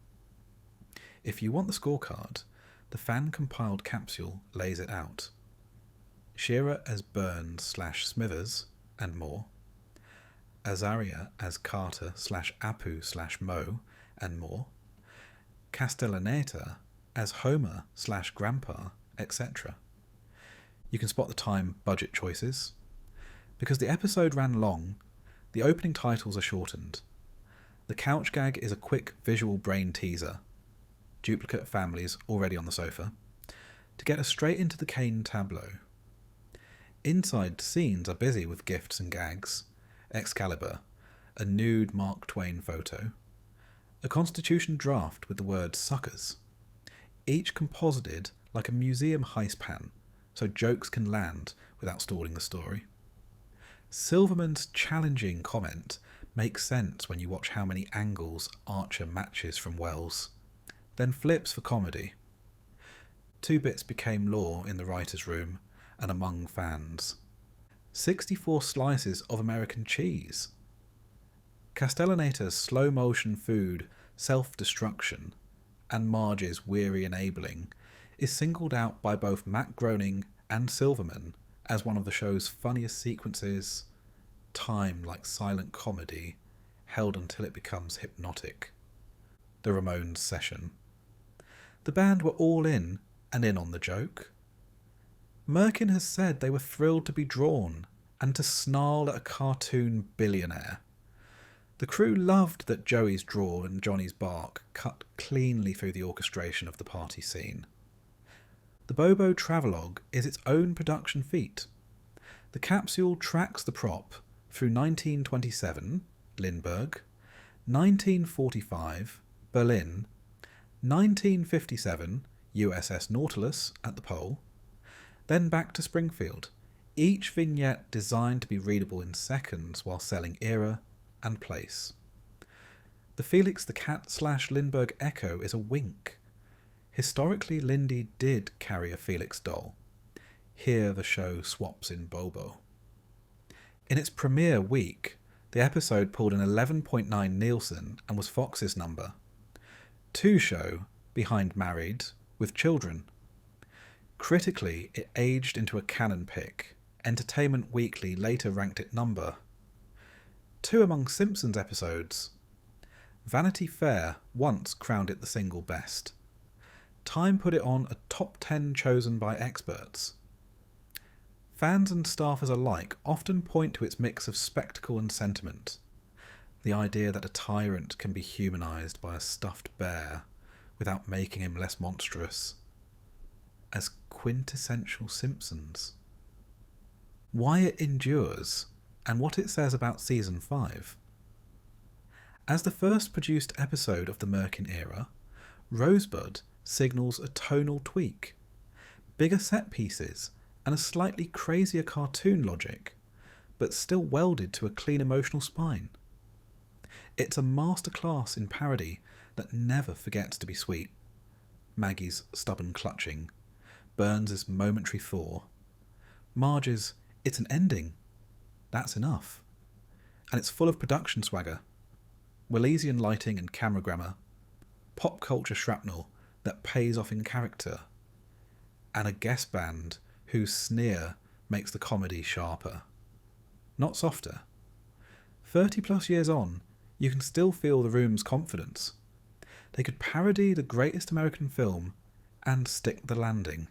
If you want the scorecard, the fan-compiled capsule lays it out. Shearer as Burns/Smithers and more. Azaria as Carter/Apu/Mo and more. Castellaneta as Homer/Grandpa, etc. You can spot the time budget choices. Because the episode ran long, the opening titles are shortened. The couch gag is a quick visual brain teaser. Duplicate families already on the sofa. To get us straight into the Kane tableau. Inside scenes are busy with gifts and gags. Excalibur, a nude Mark Twain photo. A Constitution draft with the word suckers. Each composited like a museum heist pan, so jokes can land without stalling the story. Silverman's challenging comment makes sense when you watch how many angles Archer matches from Wells, then flips for comedy. Two bits became law in the writer's room and among fans. 64 slices of American cheese. Castellaneta's slow-motion food self-destruction and Marge's weary enabling is singled out by both Matt Groening and Silverman as one of the show's funniest sequences, time like silent comedy, held until it becomes hypnotic. The Ramones session. The band were all in, and in on the joke. Merkin has said they were thrilled to be drawn, and to snarl at a cartoon billionaire. The crew loved that Joey's drawl and Johnny's bark cut cleanly through the orchestration of the party scene. The Bobo travelogue is its own production feat. The capsule tracks the prop through 1927, Lindbergh, 1945, Berlin, 1957, USS Nautilus at the pole, then back to Springfield, each vignette designed to be readable in seconds while selling era and place. The Felix the Cat/Lindbergh echo is a wink. Historically, Lindy did carry a Felix doll. Here the show swaps in Bobo. In its premiere week, the episode pulled an 11.9 Nielsen and was Fox's number. 2 show behind Married with Children. Critically, it aged into a canon pick. Entertainment Weekly later ranked it number 2 among Simpsons episodes. Vanity Fair once crowned it the single best. Time put it on a top 10 chosen by experts. Fans and staffers alike often point to its mix of spectacle and sentiment. The idea that a tyrant can be humanised by a stuffed bear without making him less monstrous. As quintessential Simpsons. Why it endures, and what it says about Season 5. As the first produced episode of the Merkin era, Rosebud signals a tonal tweak, bigger set pieces, and a slightly crazier cartoon logic, but still welded to a clean emotional spine. It's a masterclass in parody that never forgets to be sweet. Maggie's stubborn clutching, Burns' momentary thaw, Marge's "it's an ending, that's enough," and it's full of production swagger, Wellesian lighting and camera grammar, pop culture shrapnel that pays off in character, and a guest band whose sneer makes the comedy sharper, not softer. 30 plus years on, you can still feel the room's confidence. They could parody the greatest American film and stick the landing,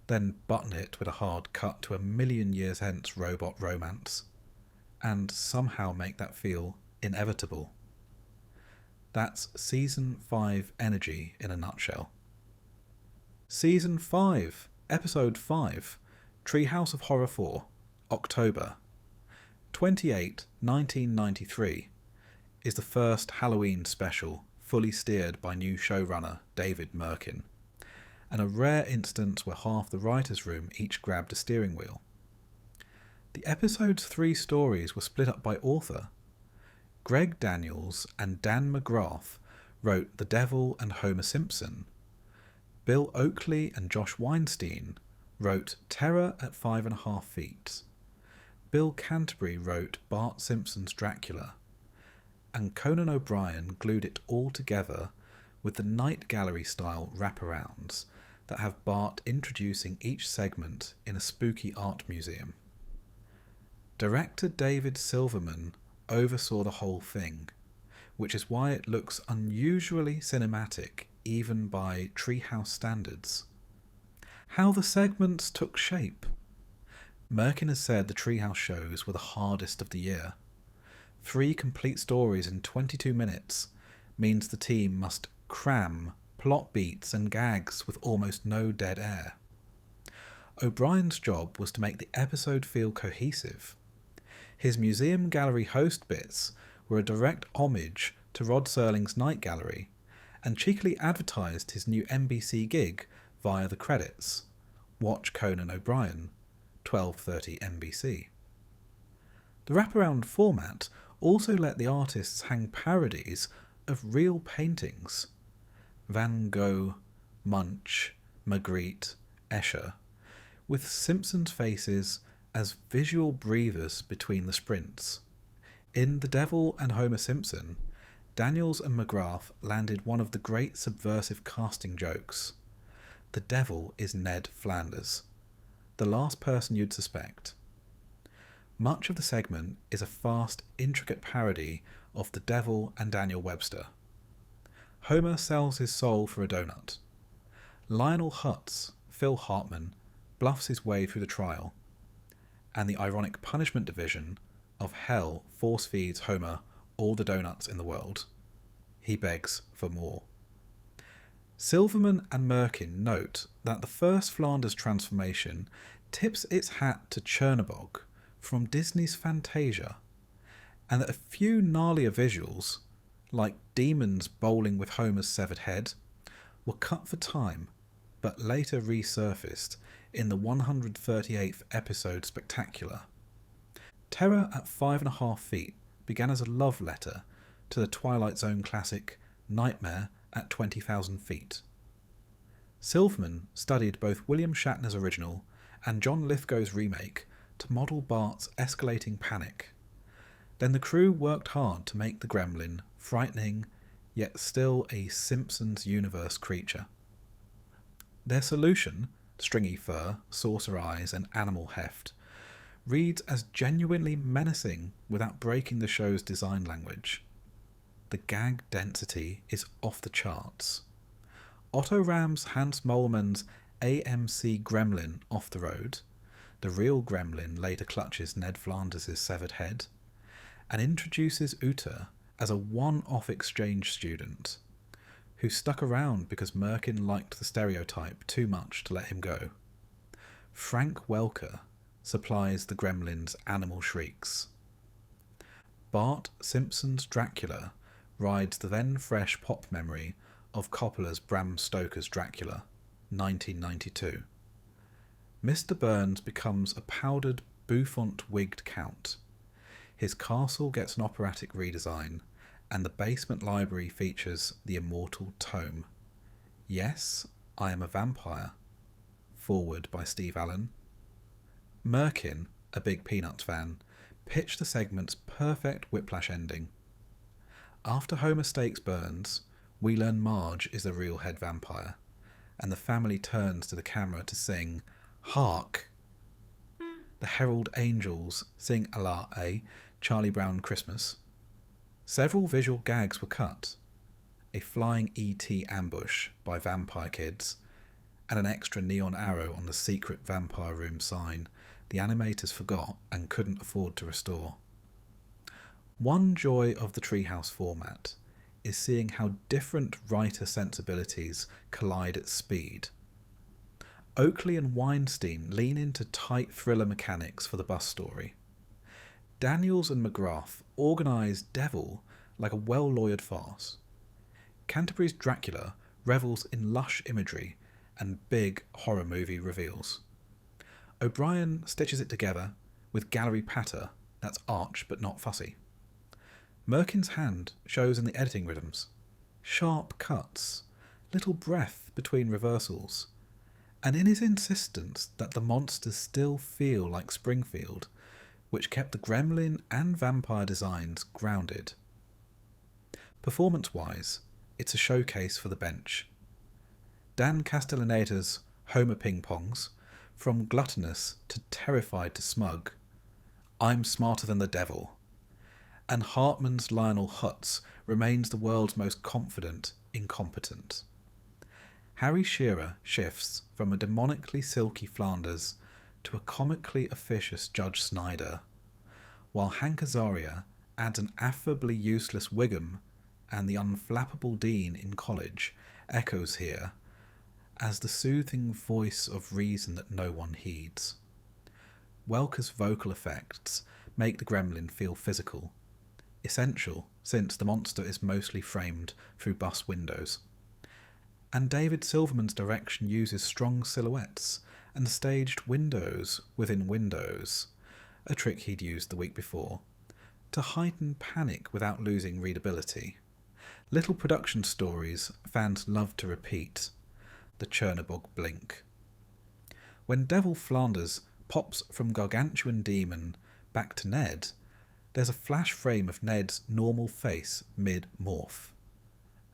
then button it with a hard cut to a million years hence robot romance, and somehow make that feel inevitable. That's Season 5 energy in a nutshell. Season 5, Episode 5, Treehouse of Horror 4, October 28, 1993, is the first Halloween special fully steered by new showrunner David Merkin, and a rare instance where half the writers' room each grabbed a steering wheel. The episode's 3 stories were split up by author. Greg Daniels and Dan McGrath wrote The Devil and Homer Simpson. Bill Oakley and Josh Weinstein wrote Terror at 5.5 Feet. Bill Canterbury wrote Bart Simpson's Dracula. And Conan O'Brien glued it all together with the night gallery style wraparounds that have Bart introducing each segment in a spooky art museum. Director David Silverman oversaw the whole thing, which is why it looks unusually cinematic even by Treehouse standards. How the segments took shape. Merkin has said the Treehouse shows were the hardest of the year. 3 complete stories in 22 minutes means the team must cram plot beats and gags with almost no dead air. O'Brien's job was to make the episode feel cohesive. His museum gallery host bits were a direct homage to Rod Serling's Night Gallery, and cheekily advertised his new NBC gig via the credits. Watch Conan O'Brien, 12:30 NBC. The wraparound format also let the artists hang parodies of real paintings. Van Gogh, Munch, Magritte, Escher, with Simpsons faces as visual breathers between the sprints. In The Devil and Homer Simpson, Daniels and McGrath landed one of the great subversive casting jokes. The devil is Ned Flanders, the last person you'd suspect. Much of the segment is a fast, intricate parody of The Devil and Daniel Webster. Homer sells his soul for a donut. Lionel Hutz, Phil Hartman, bluffs his way through the trial, and the ironic punishment division of hell force feeds Homer all the donuts in the world. He begs for more. Silverman and Merkin note that the first Flanders transformation tips its hat to Chernabog from Disney's Fantasia, and that a few gnarlier visuals, like demons bowling with Homer's severed head, were cut for time, but later resurfaced in the 138th episode Spectacular. Terror at 5.5 Feet began as a love letter to the Twilight Zone classic Nightmare at 20,000 Feet. Silverman studied both William Shatner's original and John Lithgow's remake to model Bart's escalating panic. Then the crew worked hard to make the gremlin frightening, yet still a Simpsons universe creature. Their solution, stringy fur, saucer eyes, and animal heft, reads as genuinely menacing without breaking the show's design language. The gag density is off the charts. Otto rams Hans Moleman's AMC Gremlin off the road. The real Gremlin later clutches Ned Flanders' severed head, and introduces Uta as a one-off exchange student who stuck around because Merkin liked the stereotype too much to let him go. Frank Welker supplies the Gremlin's animal shrieks. Bart Simpson's Dracula rides the then-fresh pop memory of Coppola's Bram Stoker's Dracula, 1992. Mr. Burns becomes a powdered, bouffant-wigged count. His castle gets an operatic redesign, and the basement library features the immortal tome, Yes, I Am a Vampire, foreword by Steve Allen. Merkin, a big Peanuts fan, pitched the segment's perfect whiplash ending. After Homer stakes Burns, we learn Marge is the real head vampire, and the family turns to the camera to sing Hark! The Herald Angels sing a la a Charlie Brown Christmas. Several visual gags were cut. A flying E.T. ambush by vampire kids, and an extra neon arrow on the secret vampire room sign the animators forgot and couldn't afford to restore. One joy of the Treehouse format is seeing how different writer sensibilities collide at speed. Oakley and Weinstein lean into tight thriller mechanics for the bus story. Daniels and McGrath organise Devil like a well-lawyered farce. Canterbury's Dracula revels in lush imagery and big horror movie reveals. O'Brien stitches it together with gallery patter that's arch but not fussy. Merkin's hand shows in the editing rhythms. Sharp cuts, little breath between reversals, and in his insistence that the monsters still feel like Springfield, which kept the gremlin and vampire designs grounded. Performance-wise, it's a showcase for the bench. Dan Castellaneta's Homer Ping-Pongs, from gluttonous to terrified to smug, I'm smarter than the devil, and Hartman's Lionel Hutz remains the world's most confident incompetent. Harry Shearer shifts from a demonically silky Flanders to a comically officious Judge Snyder, while Hank Azaria adds an affably useless Wiggum, and the unflappable Dean in college echoes here as the soothing voice of reason that no one heeds. Welker's vocal effects make the gremlin feel physical, essential since the monster is mostly framed through bus windows. And David Silverman's direction uses strong silhouettes and staged windows within windows, a trick he'd used the week before, to heighten panic without losing readability. Little production stories fans love to repeat, the Chernobog blink. When Devil Flanders pops from gargantuan demon back to Ned, there's a flash frame of Ned's normal face mid-morph,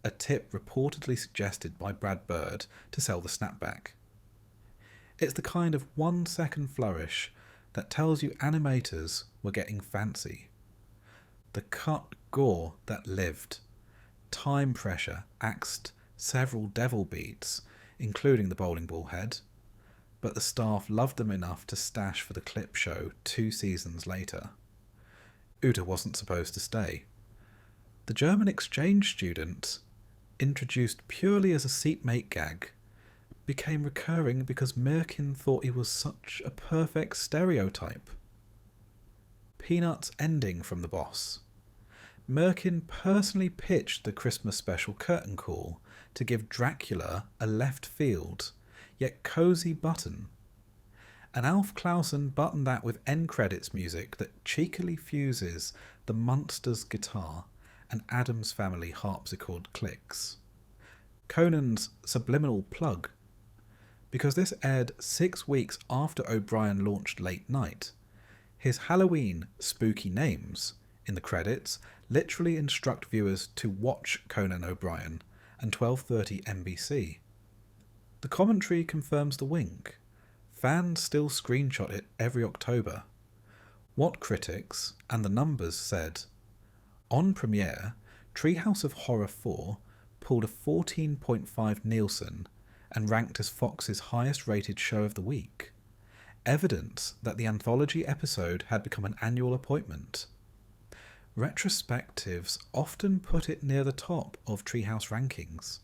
a tip reportedly suggested by Brad Bird to sell the snapback. It's the kind of 1 second flourish that tells you animators were getting fancy. The cut gore that lived. Time pressure axed several devil beats, including the bowling ball head, but the staff loved them enough to stash for the clip show 2 seasons later. Uta wasn't supposed to stay. The German exchange student, introduced purely as a seatmate gag, became recurring because Merkin thought he was such a perfect stereotype. Peanuts ending from the boss. Merkin personally pitched the Christmas special curtain call to give Dracula a left field, yet cosy button. And Alf Clausen buttoned that with end credits music that cheekily fuses the Munsters guitar and Addams Family harpsichord clicks. Conan's subliminal plug, because this aired 6 weeks after O'Brien launched Late Night. His Halloween spooky names in the credits literally instruct viewers to watch Conan O'Brien and 12:30 NBC. The commentary confirms the wink. Fans still screenshot it every October. What critics and the numbers said. On premiere, Treehouse of Horror 4 pulled a 14.5 Nielsen and ranked as Fox's highest rated show of the week. Evidence that the anthology episode had become an annual appointment. Retrospectives often put it near the top of Treehouse rankings.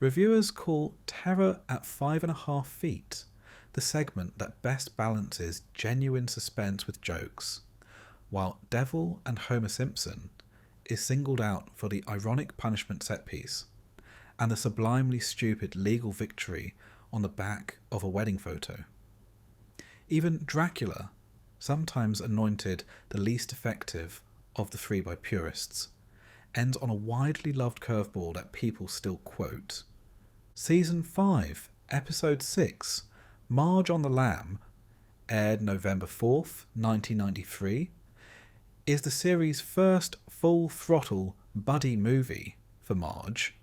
Reviewers call Terror at 5.5 Feet the segment that best balances genuine suspense with jokes, while Devil and Homer Simpson is singled out for the ironic punishment set piece and the sublimely stupid legal victory on the back of a wedding photo. Even Dracula, sometimes anointed the least effective of the 3 by purists, ends on a widely loved curveball that people still quote. Season 5, Episode 6, Marge on the Lam, aired November 4th, 1993, is the series' first full-throttle buddy movie for Marge,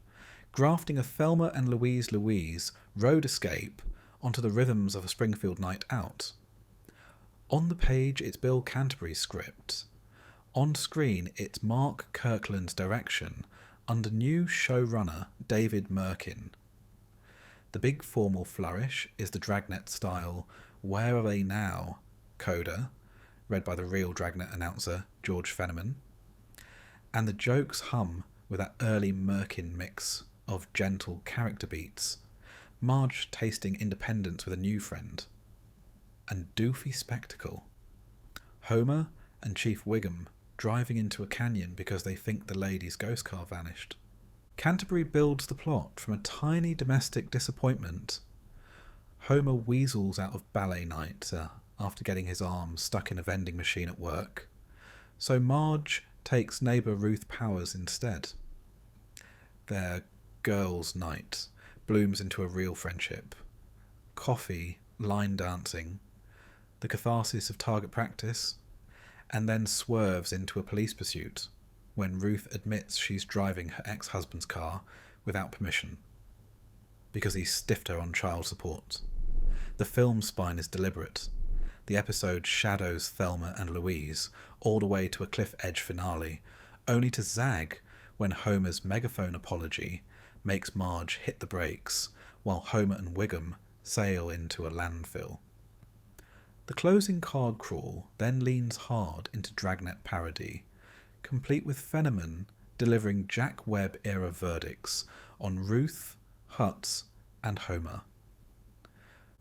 grafting a Thelma and Louise road escape onto the rhythms of a Springfield night out. On the page, it's Bill Canterbury's script. On screen, it's Mark Kirkland's direction under new showrunner David Merkin. The big formal flourish is the Dragnet-style Where Are They Now coda, read by the real Dragnet announcer George Fenneman, and the jokes hum with that early Merkin mix of gentle character beats, Marge tasting independence with a new friend, and doofy spectacle. Homer and Chief Wiggum driving into a canyon because they think the lady's ghost car vanished. Canterbury builds the plot from a tiny domestic disappointment. Homer weasels out of ballet night after getting his arm stuck in a vending machine at work, so Marge takes neighbour Ruth Powers instead. Their girls' night blooms into a real friendship. Coffee, line dancing, the catharsis of target practice, and then swerves into a police pursuit when Ruth admits she's driving her ex-husband's car without permission because he stiffed her on child support. The film spine is deliberate. The episode shadows Thelma and Louise all the way to a cliff-edge finale, only to zag when Homer's megaphone apology makes Marge hit the brakes while Homer and Wiggum sail into a landfill. The closing card crawl then leans hard into Dragnet parody, complete with Fenneman delivering Jack Webb-era verdicts on Ruth, Hutz, and Homer.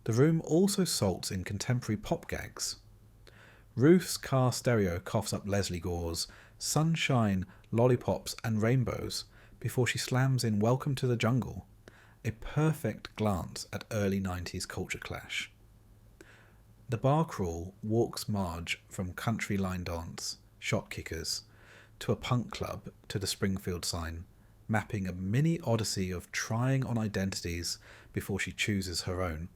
The room also salts in contemporary pop gags. Ruth's car stereo coughs up Leslie Gore's Sunshine, Lollipops and Rainbows before she slams in Welcome to the Jungle, a perfect glance at early 90s culture clash. The bar crawl walks Marge from country line dance, shot kickers, to a punk club to the Springfield sign, mapping a mini odyssey of trying on identities before she chooses her own.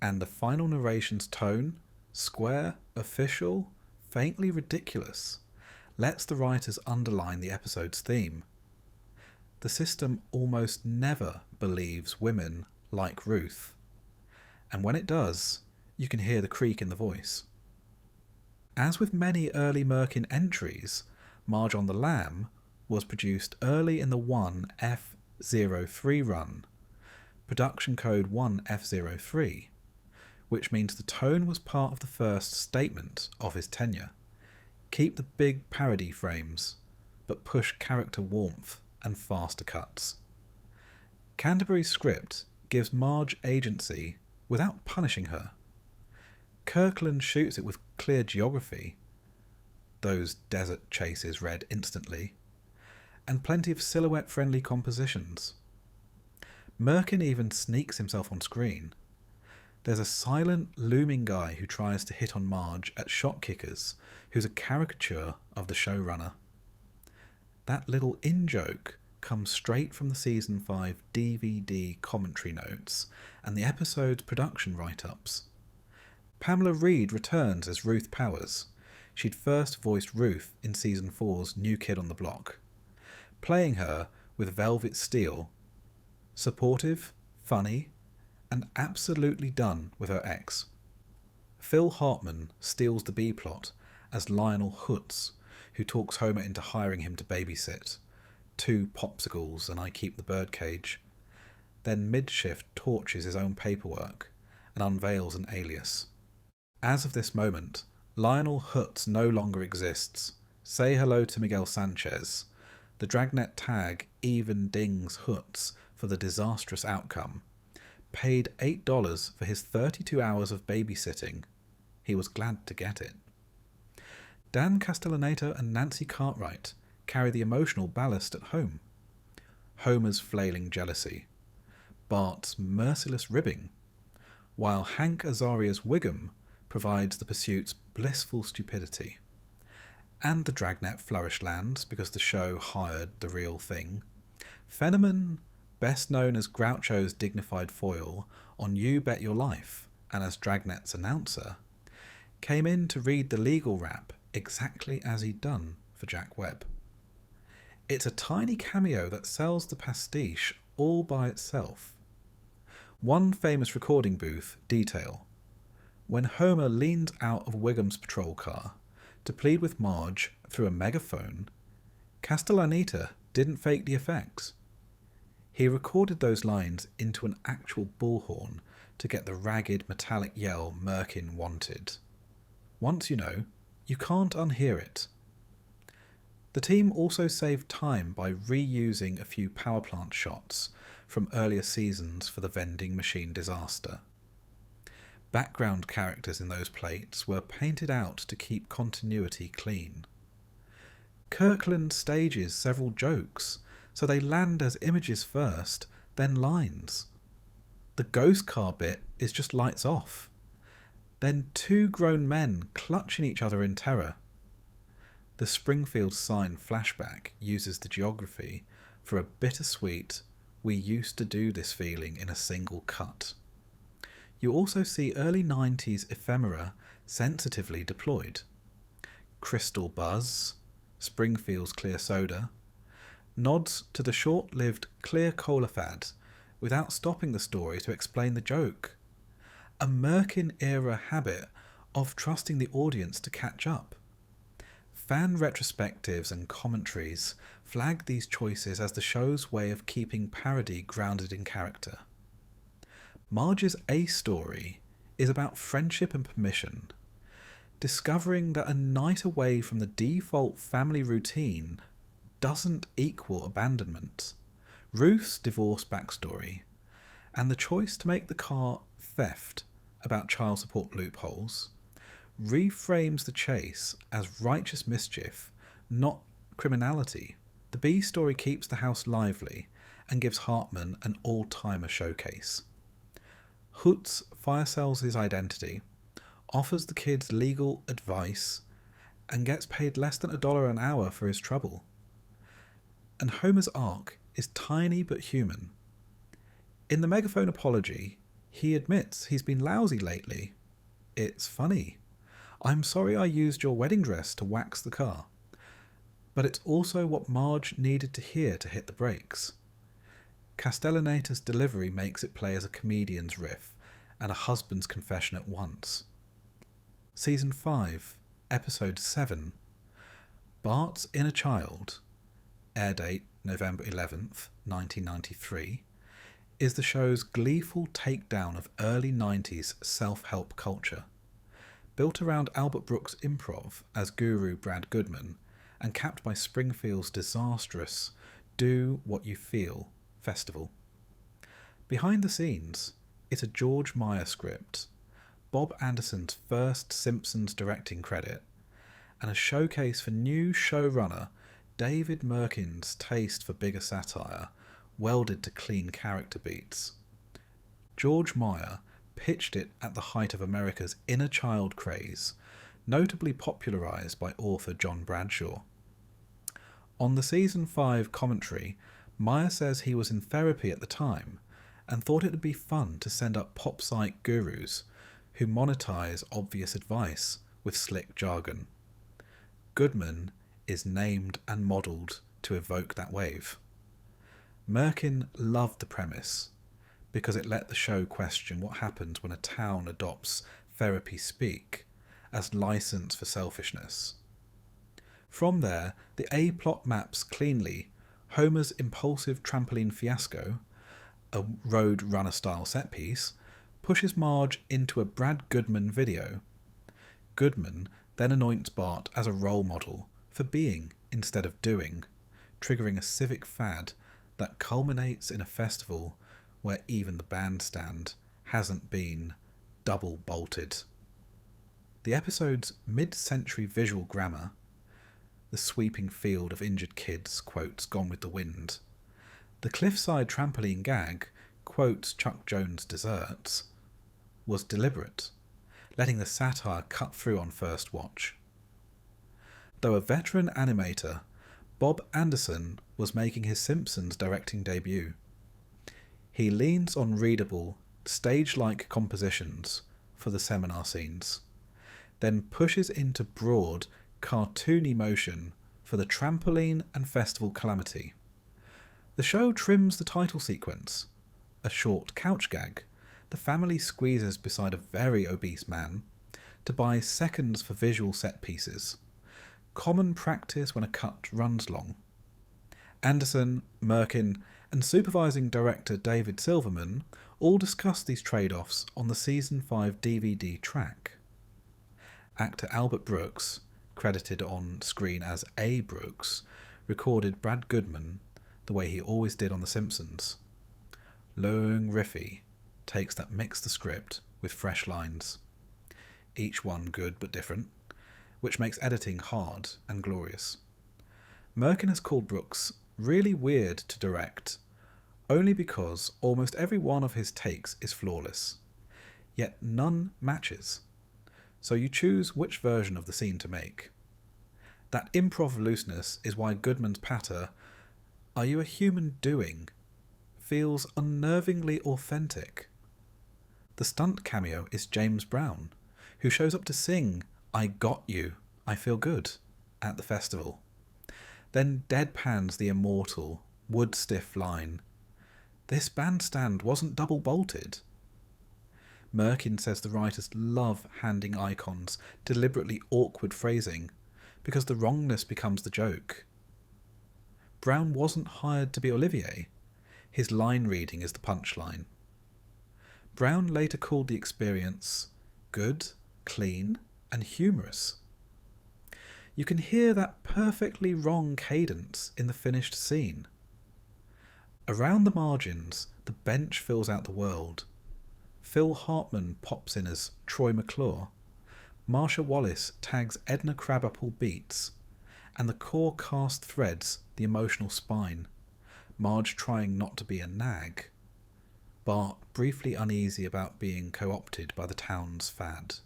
And the final narration's tone, square, official, faintly ridiculous, lets the writers underline the episode's theme. The system almost never believes women like Ruth, and when it does, you can hear the creak in the voice. As with many early Merkin entries, Marge on the Lam was produced early in the 1F03 run, production code 1F03, which means the tone was part of the first statement of his tenure. Keep the big parody frames, but push character warmth and faster cuts. Canterbury's script gives Marge agency without punishing her. Kirkland shoots it with clear geography, those desert chases read instantly, and plenty of silhouette-friendly compositions. Merkin even sneaks himself on screen. There's a silent, looming guy who tries to hit on Marge at shot kickers, who's a caricature of the showrunner. That little in-joke comes straight from the Season 5 DVD commentary notes and the episode's production write-ups. Pamela Reed returns as Ruth Powers. She'd first voiced Ruth in Season 4's New Kid on the Block. Playing her with velvet steel, supportive, funny, and absolutely done with her ex. Phil Hartman steals the B-plot as Lionel Hutz, who talks Homer into hiring him to babysit. 2 popsicles and I keep the birdcage. Then mid-shift torches his own paperwork and unveils an alias. As of this moment, Lionel Hutz no longer exists. Say hello to Miguel Sanchez. The Dragnet tag even dings Hutz for the disastrous outcome. Paid $8 for his 32 hours of babysitting. He was glad to get it. Dan Castellaneta and Nancy Cartwright carry the emotional ballast at home. Homer's flailing jealousy. Bart's merciless ribbing. While Hank Azaria's Wiggum provides the pursuit's blissful stupidity. And the Dragnet flourish lands because the show hired the real thing. Fenneman, best known as Groucho's dignified foil on You Bet Your Life and as Dragnet's announcer, came in to read the legal rap exactly as he'd done for Jack Webb. It's a tiny cameo that sells the pastiche all by itself. One famous recording booth detail. When Homer leans out of Wiggum's patrol car to plead with Marge through a megaphone, Castellaneta didn't fake the effects. He recorded those lines into an actual bullhorn to get the ragged metallic yell Merkin wanted. Once you know, you can't unhear it. The team also saved time by reusing a few power plant shots from earlier seasons for the vending machine disaster. Background characters in those plates were painted out to keep continuity clean. Kirkland stages several jokes, so they land as images first, then lines. The ghost car bit is just lights off. Then two grown men clutching each other in terror. The Springfield sign flashback uses the geography for a bittersweet, we used to do this feeling in a single cut. You also see early 90s ephemera sensitively deployed. Crystal Buzz, Springfield's clear soda, nods to the short-lived clear cola fad without stopping the story to explain the joke. A Merkin-era habit of trusting the audience to catch up. Fan retrospectives and commentaries flag these choices as the show's way of keeping parody grounded in character. Marge's A story is about friendship and permission, discovering that a night away from the default family routine doesn't equal abandonment. Ruth's divorce backstory, and the choice to make the car theft about child support loopholes, reframes the chase as righteous mischief, not criminality. The B story keeps the house lively and gives Hartman an all-timer showcase. Hutz fire sells his identity, offers the kids legal advice, and gets paid less than $1 an hour for his trouble. And Homer's arc is tiny but human. In the megaphone apology, he admits he's been lousy lately. It's funny. I'm sorry I used your wedding dress to wax the car. But it's also what Marge needed to hear to hit the brakes. Castellaneta's delivery makes it play as a comedian's riff and a husband's confession at once. Season 5, Episode 7, Bart's Inner Child, air date November 11th, 1993, is the show's gleeful takedown of early 90s self-help culture. Built around Albert Brooks' improv as guru Brad Goodman and capped by Springfield's disastrous Do What You Feel festival. Behind the scenes, it's a George Meyer script, Bob Anderson's first Simpsons directing credit, and a showcase for new showrunner David Merkin's taste for bigger satire, welded to clean character beats. George Meyer pitched it at the height of America's inner child craze, notably popularised by author John Bradshaw. On the Season 5 commentary, Meyer says he was in therapy at the time and thought it would be fun to send up pop-psych gurus who monetize obvious advice with slick jargon. Goodman is named and modelled to evoke that wave. Merkin loved the premise because it let the show question what happens when a town adopts therapy speak as license for selfishness. From there, the A-plot maps cleanly Homer's impulsive trampoline fiasco, a Road Runner-style set-piece, pushes Marge into a Brad Goodman video. Goodman then anoints Bart as a role model for being instead of doing, triggering a civic fad that culminates in a festival where even the bandstand hasn't been double-bolted. The episode's mid-century visual grammar, the sweeping field of injured kids quotes Gone with the Wind, the cliffside trampoline gag quotes Chuck Jones' Desserts, was deliberate, letting the satire cut through on first watch. Though a veteran animator, Bob Anderson was making his Simpsons directing debut. He leans on readable, stage-like compositions for the seminar scenes, then pushes into broad, cartoony motion for the trampoline and festival calamity. The show trims the title sequence, a short couch gag. The family squeezes beside a very obese man to buy seconds for visual set pieces, common practice when a cut runs long. Anderson, Merkin, and supervising director David Silverman all discuss these trade-offs on the Season 5 DVD track. Actor Albert Brooks, credited on screen as A. Brooks, recorded Brad Goodman the way he always did on The Simpsons. lowing riffy takes that mix the script with fresh lines, each one good but different, which makes editing hard and glorious. Merkin has called Brooks really weird to direct, only because almost every one of his takes is flawless, yet none matches, so you choose which version of the scene to make. That improv looseness is why Goodman's patter, "Are you a human doing?" feels unnervingly authentic. The stunt cameo is James Brown, who shows up to sing "I Got You, I Feel Good" at the festival, then deadpans the immortal, wood-stiff line, "This bandstand wasn't double-bolted." Merkin says the writers love handing icons deliberately awkward phrasing, because the wrongness becomes the joke. Brown wasn't hired to be Olivier. His line reading is the punchline. Brown later called the experience good, clean, and humorous. You can hear that perfectly wrong cadence in the finished scene. Around the margins, the bench fills out the world. Phil Hartman pops in as Troy McClure. Marsha Wallace tags Edna Crabapple beats, and the core cast threads the emotional spine. Marge trying not to be a nag. Bart briefly uneasy about being co-opted by the town's fad.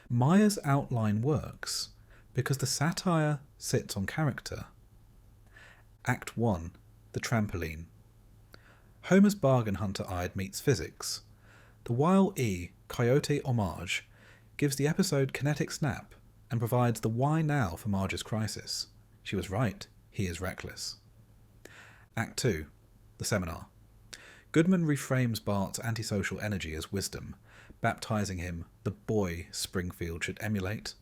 Meyer's outline works because the satire sits on character. Act 1, the trampoline. Homer's bargain hunter-eyed meets physics. The Wile E. Coyote homage gives the episode kinetic snap and provides the why now for Marge's crisis. She was right, he is reckless. Act 2, the seminar. Goodman reframes Bart's antisocial energy as wisdom, baptizing him the boy Springfield should emulate.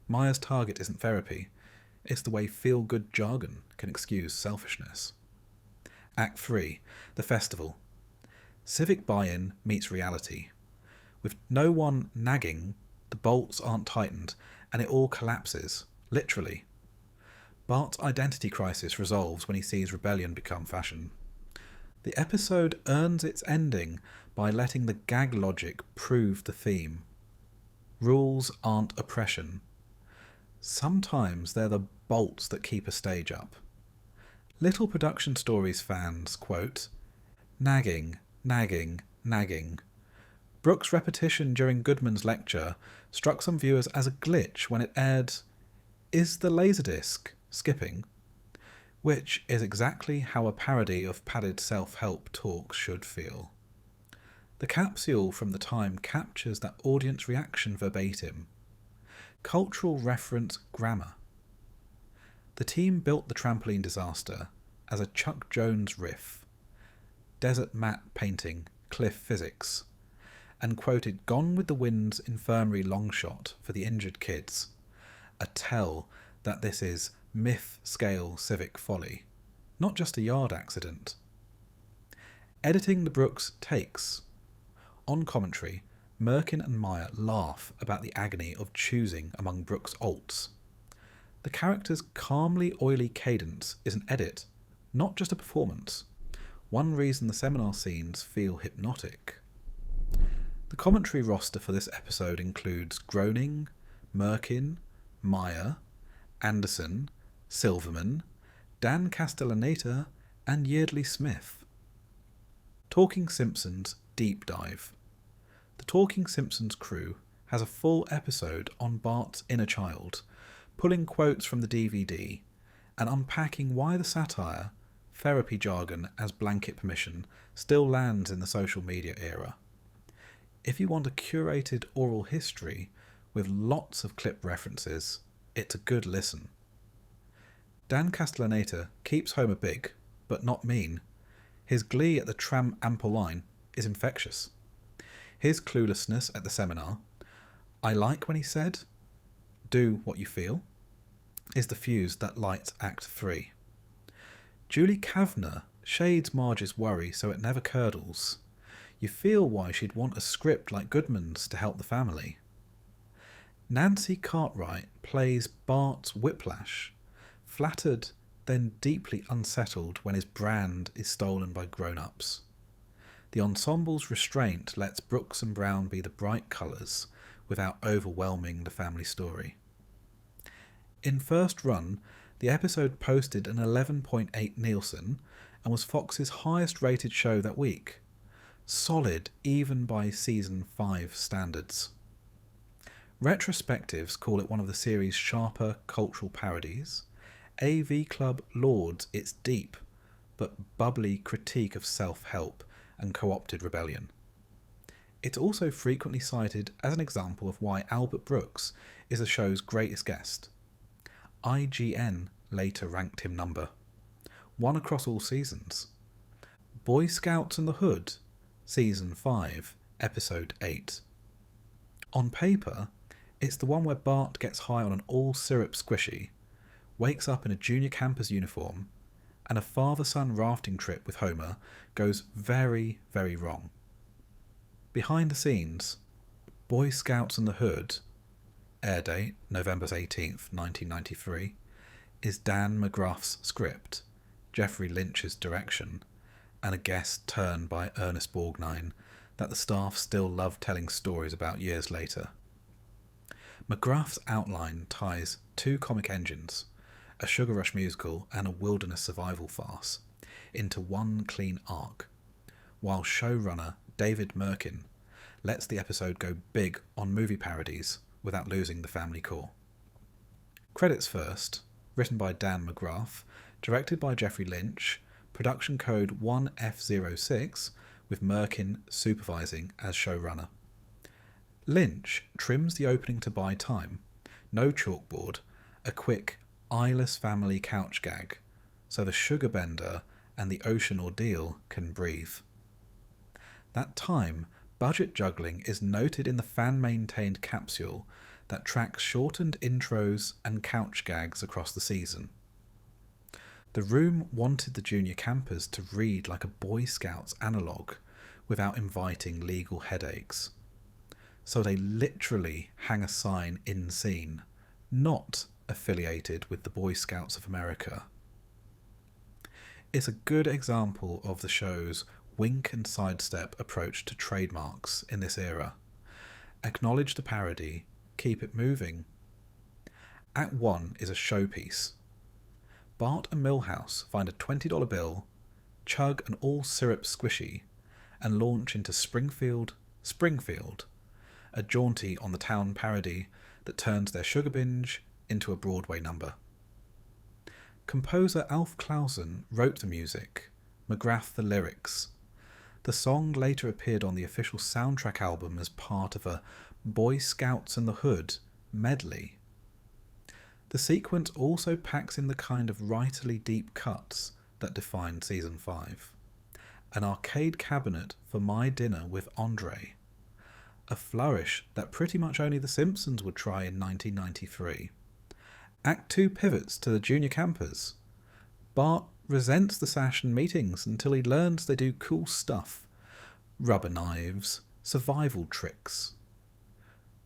Meyer's target isn't therapy, it's the way feel-good jargon can excuse selfishness. Act 3, the festival. Civic buy-in meets reality. With no one nagging, the bolts aren't tightened, and it all collapses, literally. Bart's identity crisis resolves when he sees rebellion become fashion. The episode earns its ending by letting the gag logic prove the theme. Rules aren't oppression. Sometimes they're the bolts that keep a stage up. Little Production Stories fans quote, "Nagging, nagging, nagging." Brooks' repetition during Goodman's lecture struck some viewers as a glitch when it aired, "Is the Laserdisc skipping?" which is exactly how a parody of padded self-help talk should feel. The capsule from the time captures that audience reaction verbatim. Cultural reference grammar. The team built the trampoline disaster as a Chuck Jones riff, desert matte painting, cliff physics, and quoted Gone with the Wind's infirmary longshot for the injured kids, a tell that this is myth-scale civic folly, not just a yard accident. Editing the Brooks takes. On commentary, Merkin and Meyer laugh about the agony of choosing among Brooks' alts. The character's calmly oily cadence is an edit, not just a performance. One reason the seminar scenes feel hypnotic. The commentary roster for this episode includes Groening, Merkin, Meyer, Anderson, Silverman, Dan Castellaneta, and Yeardley Smith. Talking Simpsons Deep Dive. The Talking Simpsons crew has a full episode on Bart's inner child, pulling quotes from the DVD and unpacking why the satire, therapy jargon as blanket permission, still lands in the social media era. If you want a curated oral history with lots of clip references, it's a good listen. Dan Castellaneta keeps Homer big, but not mean. His glee at the tram ample line is infectious. His cluelessness at the seminar, "I like when he said, 'Do what you feel,' is the fuse that lights Act 3. Julie Kavner shades Marge's worry so it never curdles. You feel why she'd want a script like Goodman's to help the family. Nancy Cartwright plays Bart's whiplash, flattered then deeply unsettled when his brand is stolen by grown-ups. The ensemble's restraint lets Brooks and Brown be the bright colours without overwhelming the family story. In first run, the episode posted an 11.8 Nielsen and was Fox's highest rated show that week. Solid even by season 5 standards. Retrospectives call it one of the series' sharper cultural parodies. AV Club lauds its deep but bubbly critique of self-help and co-opted rebellion. It's also frequently cited as an example of why Albert Brooks is the show's greatest guest. IGN later ranked him number 1 across all seasons. Boy Scouts and the Hood, Season 5, Episode 8. On paper, it's the one where Bart gets high on an all-syrup squishy, wakes up in a junior campers uniform, and a father-son rafting trip with Homer goes very, very wrong. Behind the scenes, Boy Scouts and the Hood, air date November 18th, 1993, is Dan McGrath's script, Jeffrey Lynch's direction, and a guest turn by Ernest Borgnine that the staff still love telling stories about years later. McGrath's outline ties 2 comic engines, a Sugar Rush musical and a wilderness survival farce, into one clean arc, while showrunner David Merkin lets the episode go big on movie parodies without losing the family core. Credits first, written by Dan McGrath, directed by Jeffrey Lynch, production code 1F06, with Merkin supervising as showrunner. Lynch trims the opening to buy time, no chalkboard, a quick, eyeless family couch gag, so the sugar bender and the ocean ordeal can breathe. That time, budget juggling is noted in the fan-maintained capsule that tracks shortened intros and couch gags across the season. The room wanted the junior campers to read like a Boy Scouts analogue without inviting legal headaches. So they literally hang a sign in scene, not affiliated with the Boy Scouts of America. It's a good example of the show's wink and sidestep approach to trademarks in this era. Acknowledge the parody, keep it moving. Act 1 is a showpiece. Bart and Milhouse find a $20 bill, chug an all-syrup squishy, and launch into Springfield, a jaunty on the town parody that turns their sugar binge into a Broadway number. Composer Alf Clausen wrote the music, McGrath the lyrics. The song later appeared on the official soundtrack album as part of a Boy Scouts and the Hood medley. The sequence also packs in the kind of writerly deep cuts that defined Season 5. An arcade cabinet for My Dinner with Andre. A flourish that pretty much only The Simpsons would try in 1993. Act 2 pivots to the junior campers. Bart resents the Sash and meetings until he learns they do cool stuff. Rubber knives, survival tricks.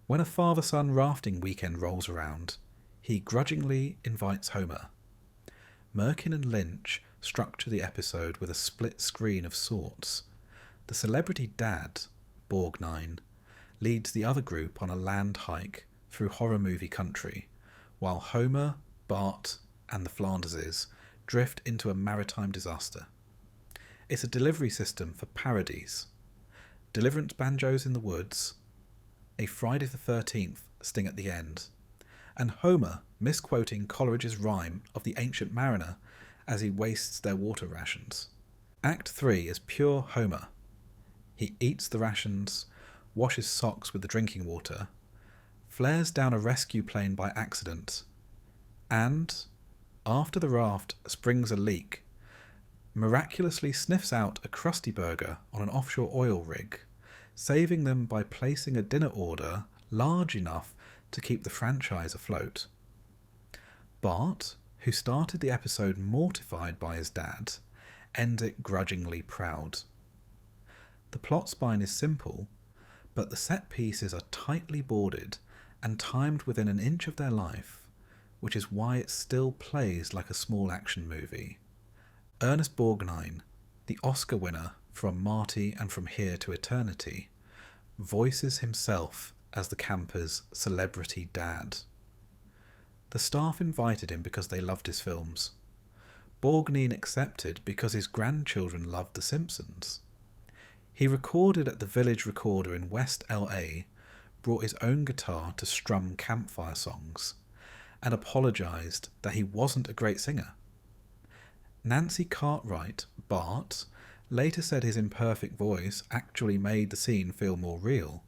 When a father-son rafting weekend rolls around, he grudgingly invites Homer. Merkin and Lynch structure the episode with a split screen of sorts. The celebrity dad, Borgnine, leads the other group on a land hike through horror movie country, while Homer, Bart, and the Flanderses drift into a maritime disaster. It's a delivery system for parodies. Deliverance banjos in the woods, a Friday the 13th sting at the end, and Homer misquoting Coleridge's rhyme of the Ancient Mariner as he wastes their water rations. Act 3 is pure Homer. He eats the rations, washes socks with the drinking water, flares down a rescue plane by accident, and, after the raft springs a leak, miraculously sniffs out a Krusty Burger on an offshore oil rig, saving them by placing a dinner order large enough to keep the franchise afloat. Bart, who started the episode mortified by his dad, ends it grudgingly proud. The plot spine is simple, but the set pieces are tightly boarded and timed within an inch of their life, which is why it still plays like a small action movie. Ernest Borgnine, the Oscar winner from Marty and From Here to Eternity, voices himself as the camper's celebrity dad. The staff invited him because they loved his films. Borgnine accepted because his grandchildren loved The Simpsons. He recorded at the Village Recorder in West LA, brought his own guitar to strum campfire songs, and apologised that he wasn't a great singer. Nancy Cartwright, Bart, later said his imperfect voice actually made the scene feel more real.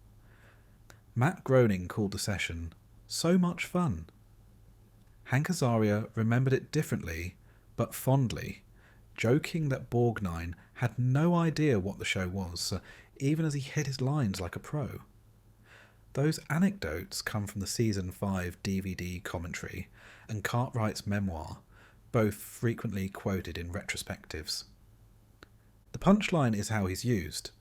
Matt Groening called the session so much fun. Hank Azaria remembered it differently, but fondly, joking that Borgnine had no idea what the show was, even as he hit his lines like a pro. Those anecdotes come from the Season 5 DVD commentary and Cartwright's memoir, both frequently quoted in retrospectives. The punchline is how he's used.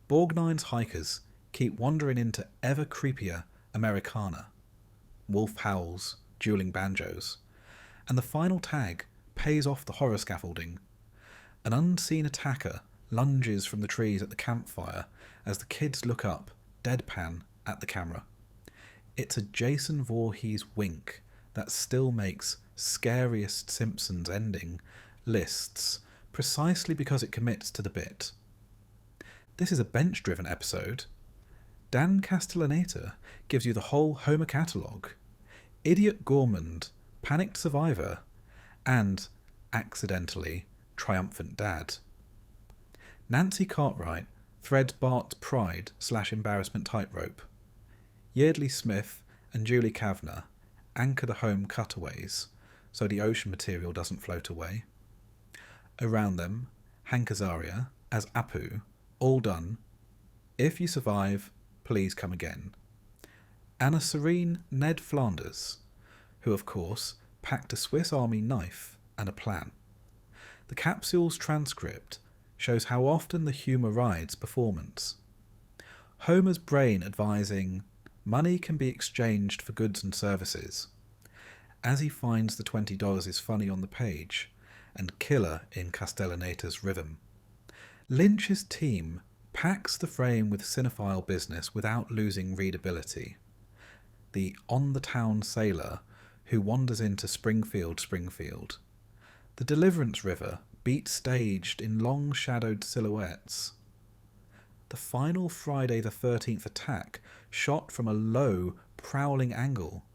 Borgnine's hikers keep wandering into ever creepier Americana, wolf howls, dueling banjos, and the final tag pays off the horror scaffolding. An unseen attacker lunges from the trees at the campfire as the kids look up, deadpan, at the camera. It's a Jason Voorhees wink that still makes Scariest Simpsons ending lists precisely because it commits to the bit. This is a bench-driven episode. Dan Castellaneta gives you the whole Homer catalogue, Idiot Gourmand, Panicked Survivor, and, accidentally, Triumphant Dad. Nancy Cartwright threads Bart's pride/embarrassment tightrope. Yeardley Smith and Julie Kavner anchor the home cutaways so the ocean material doesn't float away. Around them, Hank Azaria as Apu, all done. If you survive, please come again. And a serene Ned Flanders, who of course packed a Swiss Army knife and a plan. The capsule's transcript shows how often the humour rides performance. Homer's brain advising money can be exchanged for goods and services, as he finds the $20 is funny on the page and killer in Castellaneta's rhythm. Lynch's team packs the frame with cinephile business without losing readability. The on-the-town sailor who wanders into Springfield. The Deliverance River beat staged in long-shadowed silhouettes. The final Friday the 13th attack shot from a low, prowling angle.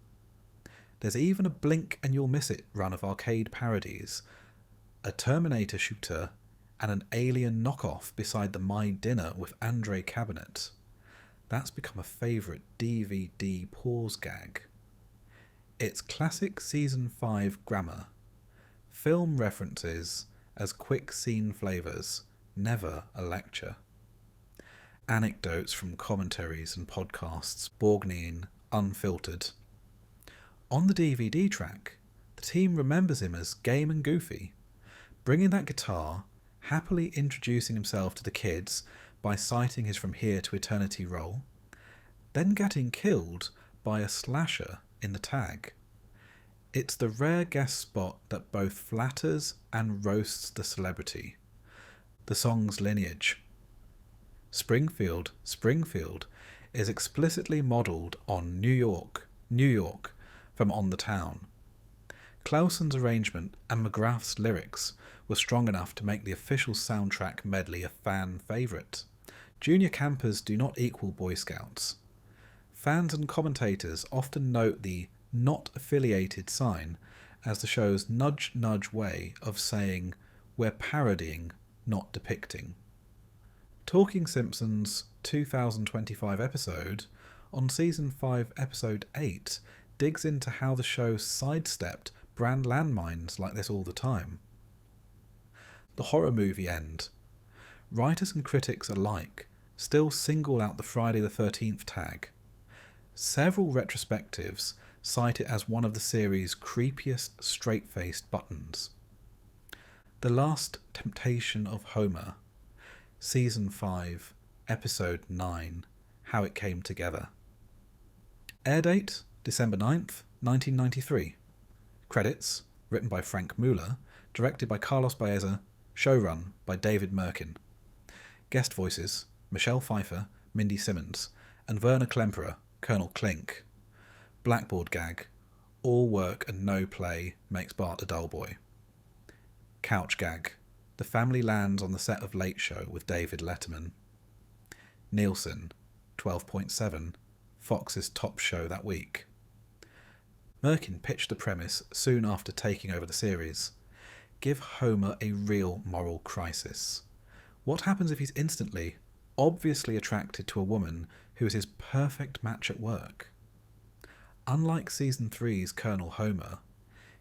There's even a blink and you'll miss it run of arcade parodies, a Terminator shooter, and an Alien knockoff beside the My Dinner with Andre cabinet. That's become a favourite DVD pause gag. It's classic Season 5 grammar. Film references as quick scene flavours, never a lecture. Anecdotes from commentaries and podcasts, Borgnine, unfiltered. On the DVD track, the team remembers him as game and goofy, bringing that guitar, happily introducing himself to the kids by citing his From Here to Eternity role, then getting killed by a slasher in the tag. It's the rare guest spot that both flatters and roasts the celebrity. The song's lineage. Springfield is explicitly modelled on New York from On the Town. Clausen's arrangement and McGrath's lyrics were strong enough to make the official soundtrack medley a fan favourite. Junior campers do not equal Boy Scouts. Fans and commentators often note the not affiliated sign as the show's nudge way of saying we're parodying, not depicting. Talking Simpsons 2025 episode on Season 5 Episode 8 digs into how the show sidestepped brand landmines like this all the time. The horror movie end. Writers and critics alike still single out the Friday the 13th tag. Several retrospectives cite it as one of the series' creepiest straight-faced buttons. The Last Temptation of Homer, Season 5, Episode 9, How It Came Together. Air date, December 9th, 1993. Credits, written by Frank Muller, directed by Carlos Baeza, showrun by David Merkin. Guest voices, Michelle Pfeiffer, Mindy Simmons, and Werner Klemperer, Colonel Klink. Blackboard gag, all work and no play makes Bart a dull boy. Couch gag, the family lands on the set of Late Show with David Letterman. Nielsen, 12.7, Fox's top show that week. Merkin pitched the premise soon after taking over the series. Give Homer a real moral crisis. What happens if he's instantly, obviously attracted to a woman who is his perfect match at work? Unlike Season 3's Colonel Homer,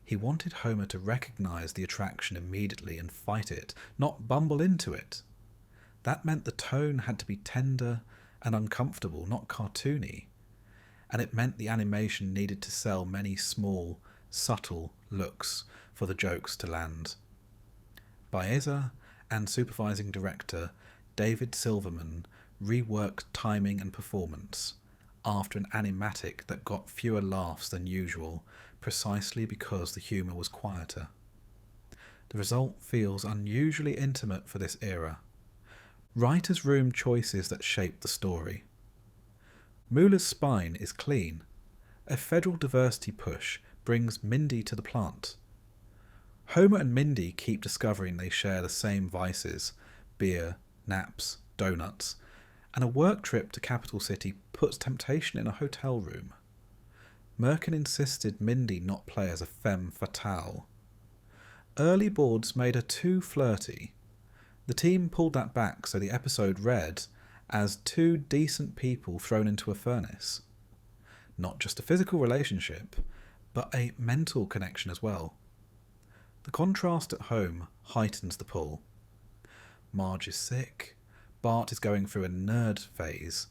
he wanted Homer to recognise the attraction immediately and fight it, not bumble into it. That meant the tone had to be tender and uncomfortable, not cartoony. And it meant the animation needed to sell many small, subtle looks for the jokes to land. Baeza and supervising director David Silverman reworked timing and performance after an animatic that got fewer laughs than usual precisely because the humour was quieter. The result feels unusually intimate for this era. Writer's room choices that shape the story. Muller's spine is clean. A federal diversity push brings Mindy to the plant. Homer and Mindy keep discovering they share the same vices, beer, naps, donuts, and a work trip to Capital City puts temptation in a hotel room. Merkin insisted Mindy not play as a femme fatale. Early boards made her too flirty. The team pulled that back so the episode read as two decent people thrown into a furnace. Not just a physical relationship, but a mental connection as well. The contrast at home heightens the pull. Marge is sick, Bart is going through a nerd phase,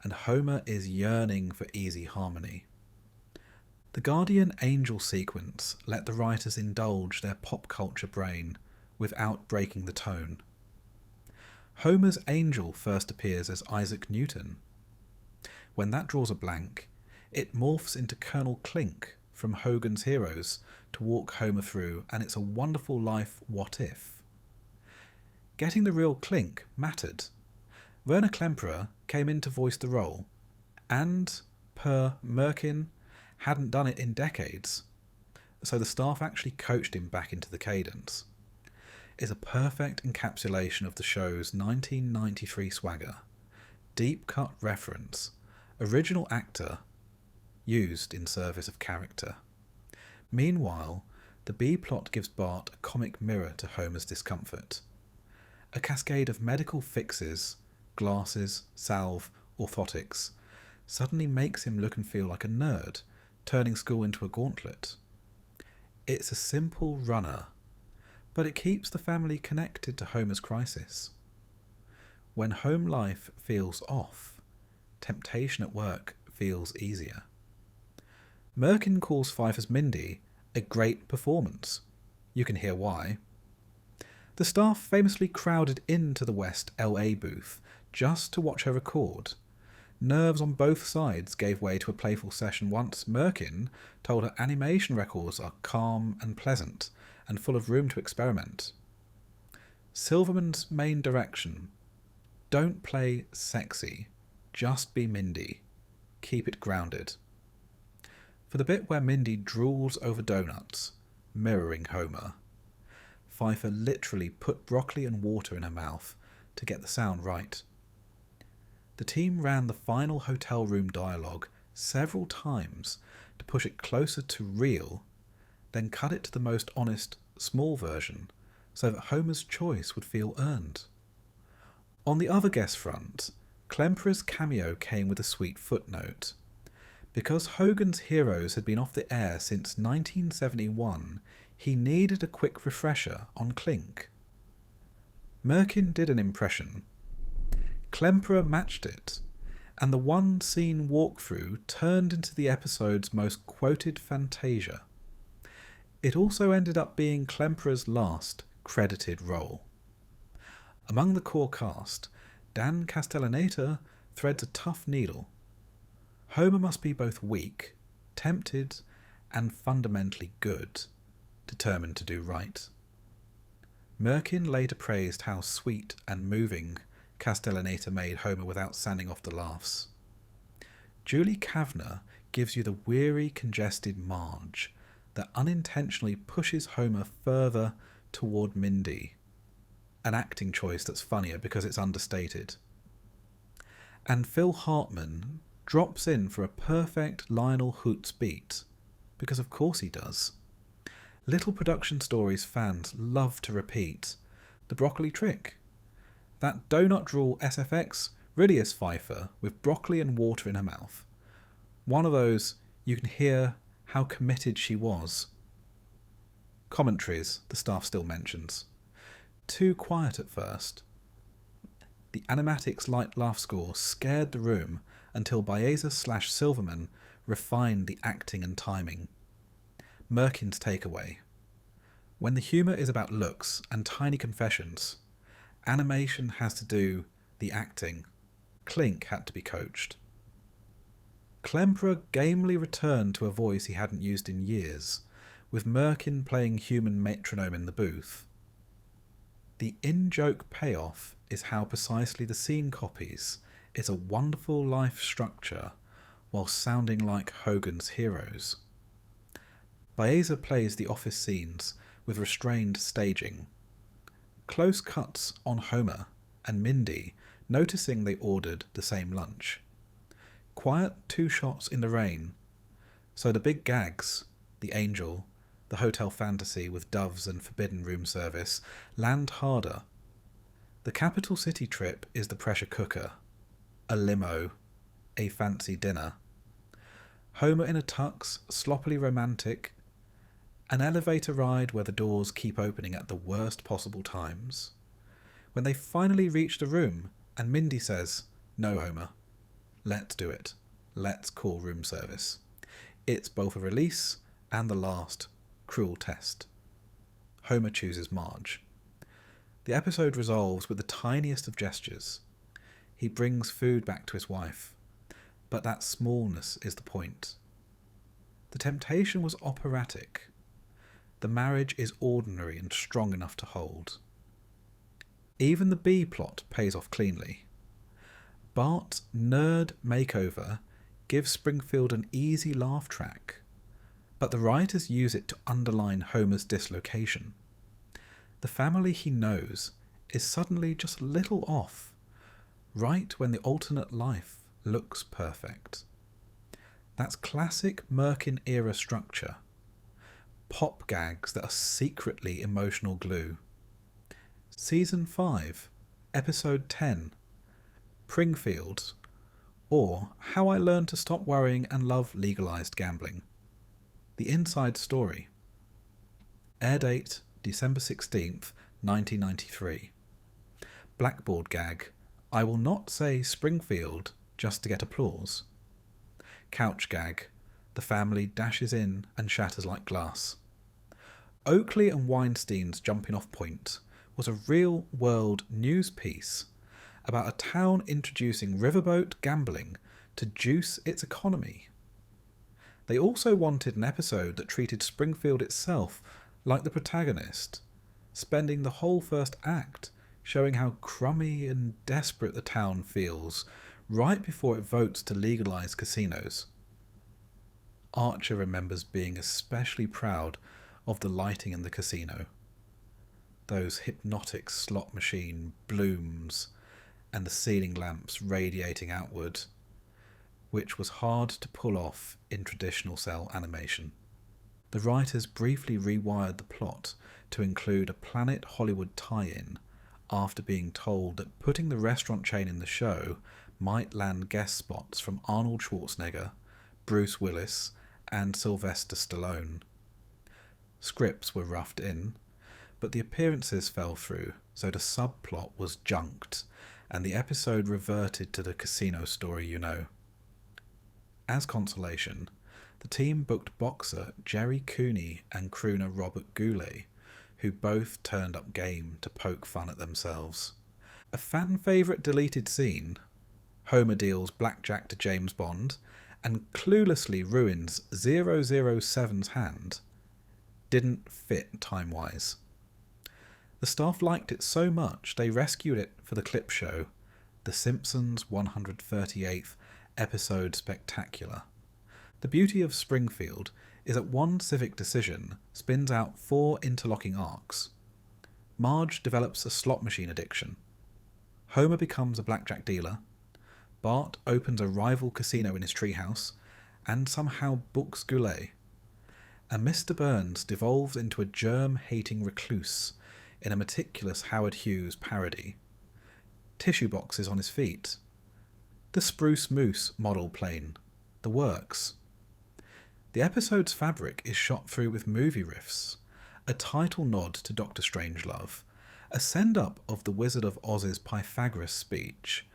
and Homer is yearning for easy harmony. The Guardian Angel sequence let the writers indulge their pop culture brain without breaking the tone. Homer's angel first appears as Isaac Newton. When that draws a blank, it morphs into Colonel Klink from Hogan's Heroes to walk Homer through, and it's a wonderful life what if. Getting the real Klink mattered. Werner Klemperer came in to voice the role, and, per Merkin, hadn't done it in decades, so the staff actually coached him back into the cadence. It's a perfect encapsulation of the show's 1993 swagger, deep-cut reference, original actor, used in service of character. Meanwhile, the B-plot gives Bart a comic mirror to Homer's discomfort. A cascade of medical fixes, glasses, salve, orthotics, suddenly makes him look and feel like a nerd, turning school into a gauntlet. It's a simple runner, but it keeps the family connected to Homer's crisis. When home life feels off, temptation at work feels easier. Merkin calls Pfeiffer's Mindy a great performance. You can hear why. The staff famously crowded into the West LA booth just to watch her record. Nerves on both sides gave way to a playful session once Merkin told her animation records are calm and pleasant and full of room to experiment. Silverman's main direction: don't play sexy, just be Mindy. Keep it grounded. For the bit where Mindy drools over donuts, mirroring Homer, Pfeiffer literally put broccoli and water in her mouth to get the sound right. The team ran the final hotel room dialogue several times to push it closer to real, then cut it to the most honest, small version so that Homer's choice would feel earned. On the other guest front, Klemperer's cameo came with a sweet footnote. Because Hogan's Heroes had been off the air since 1971, he needed a quick refresher on Klink. Merkin did an impression. Klemperer matched it, and the one-scene walkthrough turned into the episode's most quoted fantasia. It also ended up being Klemperer's last credited role. Among the core cast, Dan Castellaneta threads a tough needle. Homer must be both weak, tempted, and fundamentally good, determined to do right. Merkin later praised how sweet and moving Castellaneta made Homer without sanding off the laughs. Julie Kavner gives you the weary, congested Marge that unintentionally pushes Homer further toward Mindy, an acting choice that's funnier because it's understated. And Phil Hartman drops in for a perfect Lionel Hoots beat, because of course he does. Little Production Stories fans love to repeat the broccoli trick. That donut drawl SFX really is Pfeiffer with broccoli and water in her mouth. One of those you can hear how committed she was. Commentaries the staff still mentions. Too quiet at first. The animatics light laugh score scared the room until Baadasssss/Silverman refined the acting and timing. Merkin's takeaway. When the humour is about looks and tiny confessions, animation has to do the acting. Klink had to be coached. Klemperer gamely returned to a voice he hadn't used in years, with Merkin playing human metronome in the booth. The in-joke payoff is how precisely the scene copies is a wonderful life structure while sounding like Hogan's Heroes. Baeza plays the office scenes with restrained staging. Close cuts on Homer and Mindy noticing they ordered the same lunch. Quiet 2 shots in the rain, so the big gags, the angel, the hotel fantasy with doves and forbidden room service, land harder. The capital city trip is the pressure cooker, a limo, a fancy dinner. Homer in a tux, sloppily romantic, an elevator ride where the doors keep opening at the worst possible times. When they finally reach the room and Mindy says, "No, Homer, let's do it. Let's call room service." It's both a release and the last cruel test. Homer chooses Marge. The episode resolves with the tiniest of gestures. He brings food back to his wife, but that smallness is the point. The temptation was operatic. The marriage is ordinary and strong enough to hold. Even the B plot pays off cleanly. Bart's nerd makeover gives Springfield an easy laugh track, but the writers use it to underline Homer's dislocation. The family he knows is suddenly just a little off, right when the alternate life looks perfect. That's classic Merkin-era structure. Pop gags that are secretly emotional glue. Season 5, Episode 10, Pringfield, or How I Learned to Stop Worrying and Love Legalized Gambling. The Inside Story. Air date December 16th, 1993. Blackboard gag. I will not say Springfield just to get applause. Couch gag. The family dashes in and shatters like glass. Oakley and Weinstein's jumping off point was a real-world news piece about a town introducing riverboat gambling to juice its economy. They also wanted an episode that treated Springfield itself like the protagonist, spending the whole first act showing how crummy and desperate the town feels right before it votes to legalize casinos. Archer remembers being especially proud of the lighting in the casino. Those hypnotic slot machine blooms and the ceiling lamps radiating outward, which was hard to pull off in traditional cell animation. The writers briefly rewired the plot to include a Planet Hollywood tie-in after being told that putting the restaurant chain in the show might land guest spots from Arnold Schwarzenegger, Bruce Willis, and Sylvester Stallone. Scripts were roughed in, but the appearances fell through, so the subplot was junked, and the episode reverted to the casino story you know. As consolation, the team booked boxer Jerry Cooney and crooner Robert Goulet, who both turned up game to poke fun at themselves. A fan favourite deleted scene, Homer deals blackjack to James Bond, and cluelessly ruins 007's hand didn't fit time-wise. The staff liked it so much they rescued it for the clip show, The Simpsons 138th Episode Spectacular. The beauty of Springfield is that one civic decision spins out 4 interlocking arcs. Marge develops a slot machine addiction. Homer becomes a blackjack dealer. Bart opens a rival casino in his treehouse and somehow books Goulet. And Mr. Burns devolves into a germ-hating recluse in a meticulous Howard Hughes parody. Tissue boxes on his feet. The Spruce Moose model plane. The works. The episode's fabric is shot through with movie riffs, a title nod to Dr. Strangelove, a send-up of the Wizard of Oz's Pythagoras speech,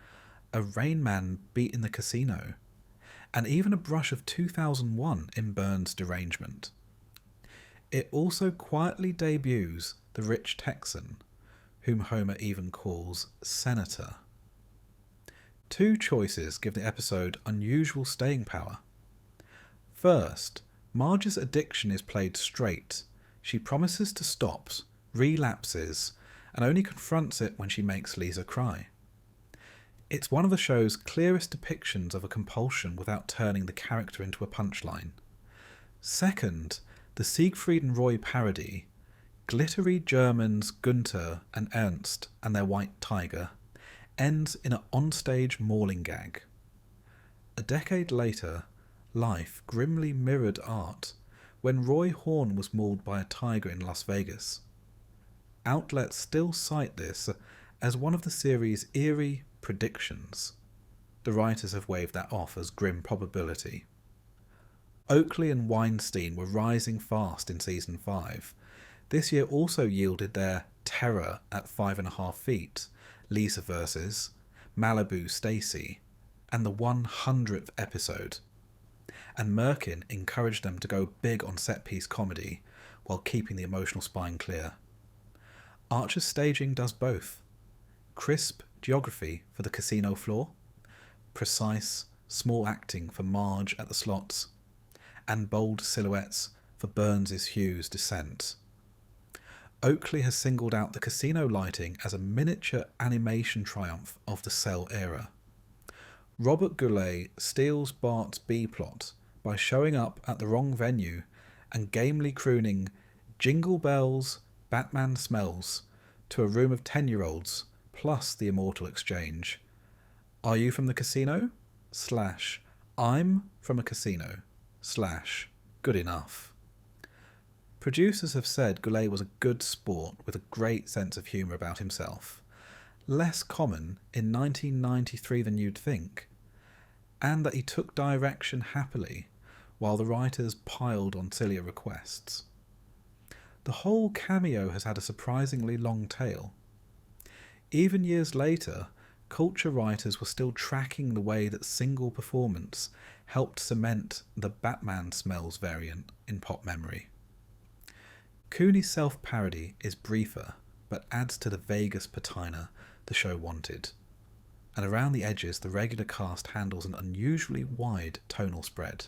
a Rain Man beat in the casino, and even a brush of 2001 in Burns' derangement. It also quietly debuts the rich Texan, whom Homer even calls Senator. 2 choices give the episode unusual staying power. First, Marge's addiction is played straight. She promises to stop, relapses, and only confronts it when she makes Lisa cry. It's one of the show's clearest depictions of a compulsion without turning the character into a punchline. Second, the Siegfried and Roy parody, glittery Germans Gunther and Ernst and their white tiger, ends in an onstage mauling gag. A decade later, life grimly mirrored art when Roy Horn was mauled by a tiger in Las Vegas. Outlets still cite this as one of the series' eerie predictions. The writers have waved that off as grim probability. Oakley and Weinstein were rising fast in season 5. This year also yielded their Terror at 5.5 feet, Lisa vs. Malibu Stacy, and the 100th episode. And Merkin encouraged them to go big on set-piece comedy while keeping the emotional spine clear. Archer's staging does both. Crisp geography for the casino floor, precise, small acting for Marge at the slots, and bold silhouettes for Burns' Hughes' descent. Oakley has singled out the casino lighting as a miniature animation triumph of the cell era. Robert Goulet steals Bart's B-plot by showing up at the wrong venue and gamely crooning Jingle Bells, Batman Smells to a room of 10-year-olds, plus the immortal exchange. Are you from the casino? / I'm from a casino. / good enough. Producers have said Goulet was a good sport with a great sense of humour about himself. Less common in 1993 than you'd think. And that he took direction happily while the writers piled on sillier requests. The whole cameo has had a surprisingly long tail. Even years later, culture writers were still tracking the way that single performance helped cement the Batman Smells variant in pop memory. Cooney's self-parody is briefer, but adds to the Vegas patina the show wanted. And around the edges, the regular cast handles an unusually wide tonal spread.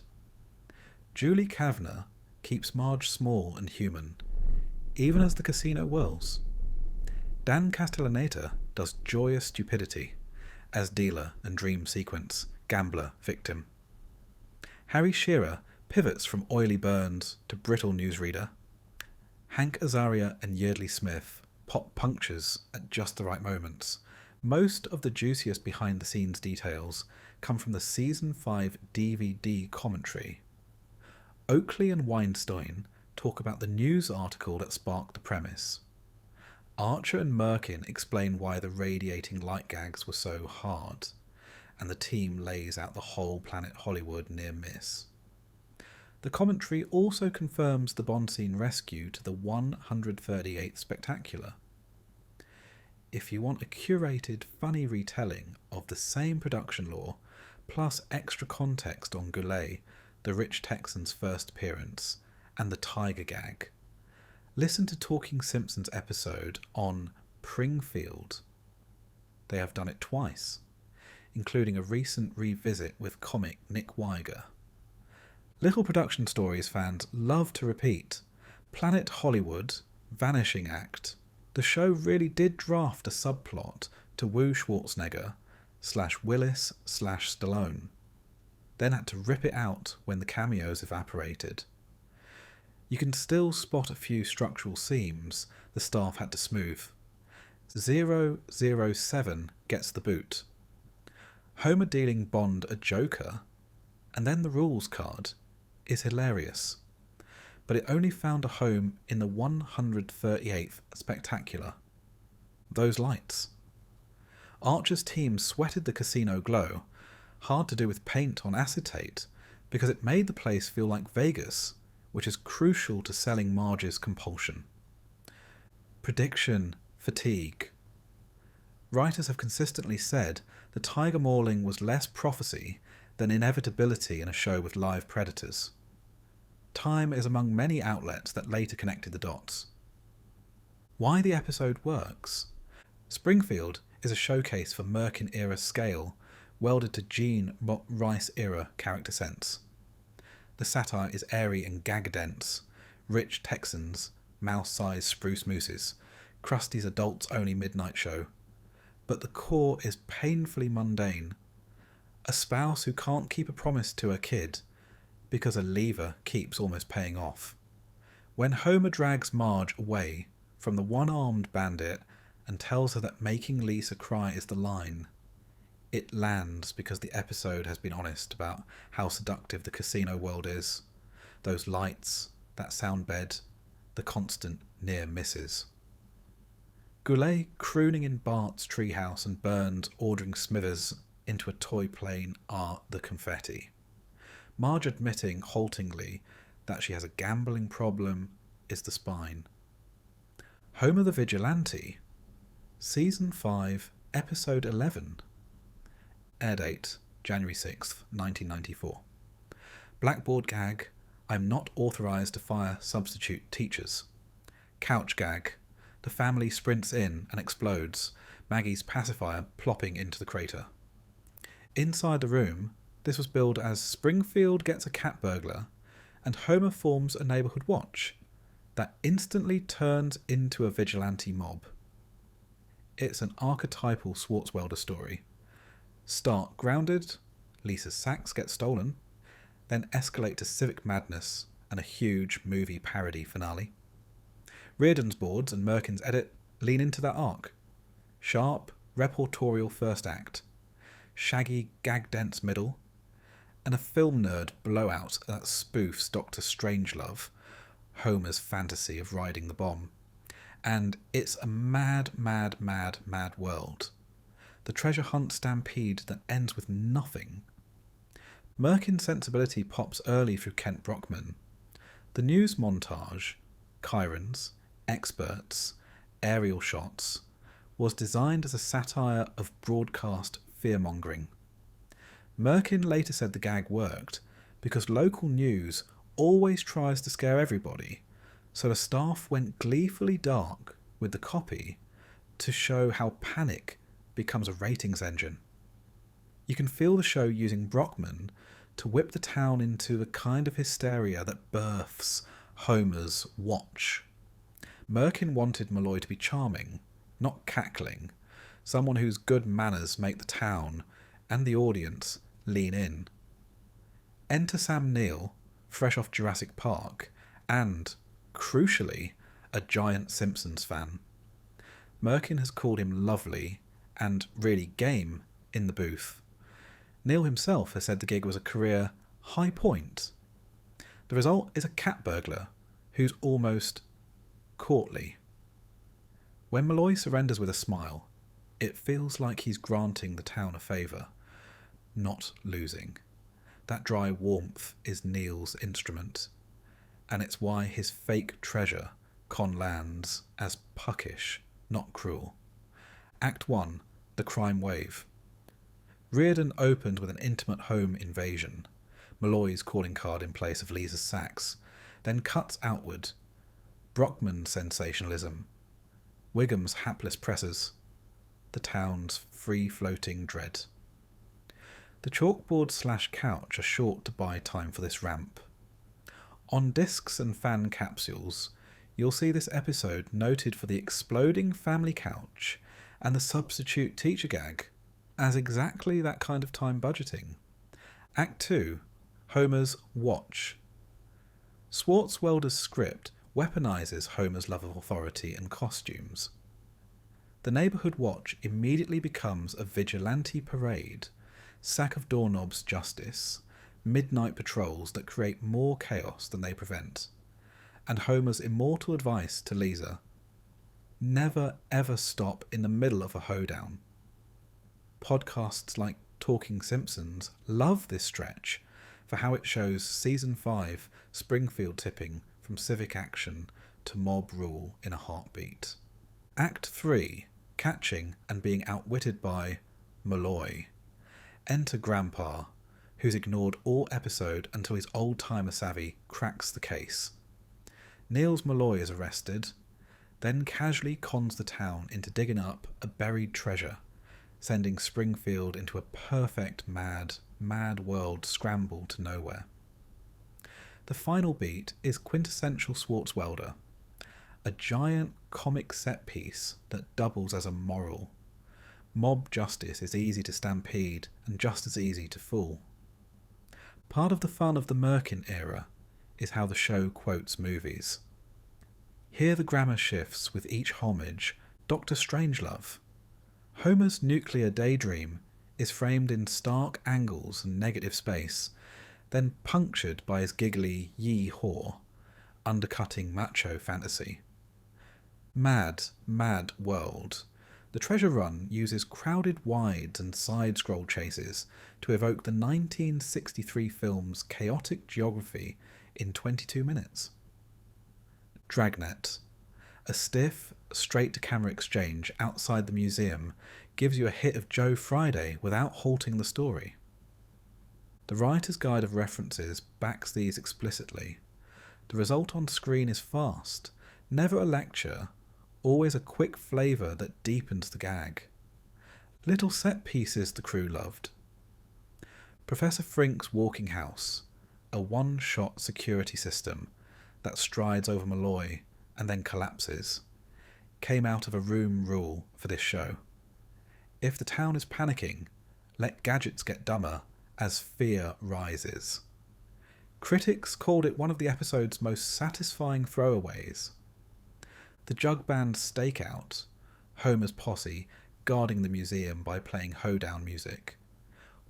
Julie Kavner keeps Marge small and human, even as the casino whirls. Dan Castellaneta does joyous stupidity, as dealer and dream sequence, gambler, victim. Harry Shearer pivots from oily Burns to brittle newsreader. Hank Azaria and Yeardley Smith pop punctures at just the right moments. Most of the juiciest behind-the-scenes details come from the Season 5 DVD commentary. Oakley and Weinstein talk about the news article that sparked the premise. Archer and Merkin explain why the radiating light gags were so hard, and the team lays out the whole Planet Hollywood near miss. The commentary also confirms the Bond scene rescue to the 138th Spectacular. If you want a curated, funny retelling of the same production lore, plus extra context on Goulet, the rich Texan's first appearance, and the tiger gag, listen to Talking Simpsons episode on Pringfield. They have done it twice. including a recent revisit with comic Nick Weiger. Little production stories fans love to repeat. Planet Hollywood, Vanishing Act. The show really did draft a subplot to woo Schwarzenegger / Willis / Stallone, then had to rip it out when the cameos evaporated. You can still spot a few structural seams the staff had to smooth. 007 gets the boot. Homer dealing Bond a joker, and then the rules card, is hilarious. But it only found a home in the 138th Spectacular. Those lights. Archer's team sweated the casino glow, hard to do with paint on acetate, because it made the place feel like Vegas, which is crucial to selling Marge's compulsion. Prediction fatigue. Writers have consistently said the tiger mauling was less prophecy than inevitability in a show with live predators. Time is among many outlets that later connected the dots. Why the episode works. Springfield is a showcase for Merkin-era scale, welded to Gene Rice-era character sense. The satire is airy and gag-dense, rich Texans, mouse-sized spruce mooses, Krusty's adults-only midnight show. But the core is painfully mundane. A spouse who can't keep a promise to her kid because a lever keeps almost paying off. When Homer drags Marge away from the one-armed bandit and tells her that making Lisa cry is the line, it lands because the episode has been honest about how seductive the casino world is. Those lights, that sound bed, the constant near misses. Goulet crooning in Bart's treehouse and Burns ordering Smithers into a toy plane are the confetti. Marge admitting haltingly that she has a gambling problem is the spine. Homer the Vigilante, Season 5, Episode 11. Air date, January 6th, 1994. Blackboard gag, I'm not authorised to fire substitute teachers. Couch gag, the family sprints in and explodes, Maggie's pacifier plopping into the crater. Inside the room, this was billed as Springfield gets a cat burglar, and Homer forms a neighbourhood watch that instantly turns into a vigilante mob. It's an archetypal Swartzwelder story. Start grounded, Lisa's sax get stolen, then escalate to civic madness and a huge movie parody finale. Reardon's boards and Merkin's edit lean into that arc. Sharp, reportorial first act, shaggy, gag-dense middle, and a film nerd blowout that spoofs Dr. Strangelove, Homer's fantasy of riding the bomb. And it's a mad, mad, mad, mad world. The treasure hunt stampede that ends with nothing. Merkin's sensibility pops early through Kent Brockman. The news montage, chirons, experts, aerial shots, was designed as a satire of broadcast fear-mongering. Merkin later said the gag worked because local news always tries to scare everybody, so the staff went gleefully dark with the copy to show how panic becomes a ratings engine. You can feel the show using Brockman to whip the town into the kind of hysteria that births Homer's watch. Merkin wanted Malloy to be charming, not cackling, someone whose good manners make the town and the audience lean in. Enter Sam Neill, fresh off Jurassic Park, and, crucially, a giant Simpsons fan. Merkin has called him lovely and really game in the booth. Neill himself has said the gig was a career high point. The result is a cat burglar who's almost courtly. When Malloy surrenders with a smile, it feels like he's granting the town a favour, not losing. That dry warmth is Neil's instrument, and it's why his fake treasure lands as puckish, not cruel. Act 1, The Crime Wave. Reardon opened with an intimate home invasion, Malloy's calling card in place of Lisa's sax, then cuts outward. Brockman's sensationalism, Wiggum's hapless pressers, the town's free-floating dread. The chalkboard/couch are short to buy time for this ramp. On discs and fan capsules, you'll see this episode noted for the exploding family couch and the substitute teacher gag as exactly that kind of time budgeting. Act 2, Homer's Watch. Swartzwelder's script weaponizes Homer's love of authority and costumes. The neighborhood watch immediately becomes a vigilante parade, sack of doorknobs justice, midnight patrols that create more chaos than they prevent, and Homer's immortal advice to Lisa: never ever stop in the middle of a hoedown. Podcasts like Talking Simpsons love this stretch for how it shows Season 5 Springfield tipping from civic action to mob rule in a heartbeat. Act 3, Catching and being outwitted by Malloy. Enter Grandpa, who's ignored all episode until his old-timer savvy cracks the case. Niels Malloy is arrested, then casually cons the town into digging up a buried treasure, sending Springfield into a perfect mad world scramble to nowhere. The final beat is quintessential Swartzwelder, a giant comic set piece that doubles as a moral. Mob justice is easy to stampede and just as easy to fool. Part of the fun of the Merkin era is how the show quotes movies. Here the grammar shifts with each homage. Dr. Strangelove. Homer's nuclear daydream is framed in stark angles and negative space, then punctured by his giggly yee-haw, undercutting macho fantasy. Mad world. The treasure run uses crowded wides and side-scroll chases to evoke the 1963 film's chaotic geography in 22 minutes. Dragnet. A stiff, straight-to-camera exchange outside the museum gives you a hit of Joe Friday without halting the story. The writer's guide of references backs these explicitly. The result on screen is fast, never a lecture, always a quick flavour that deepens the gag. Little set pieces the crew loved. Professor Frink's walking house, a one-shot security system that strides over Malloy and then collapses, came out of a room rule for this show. If the town is panicking, let gadgets get dumber as fear rises. Critics called it one of the episode's most satisfying throwaways. The jug band Stakeout, Homer's posse guarding the museum by playing hoedown music,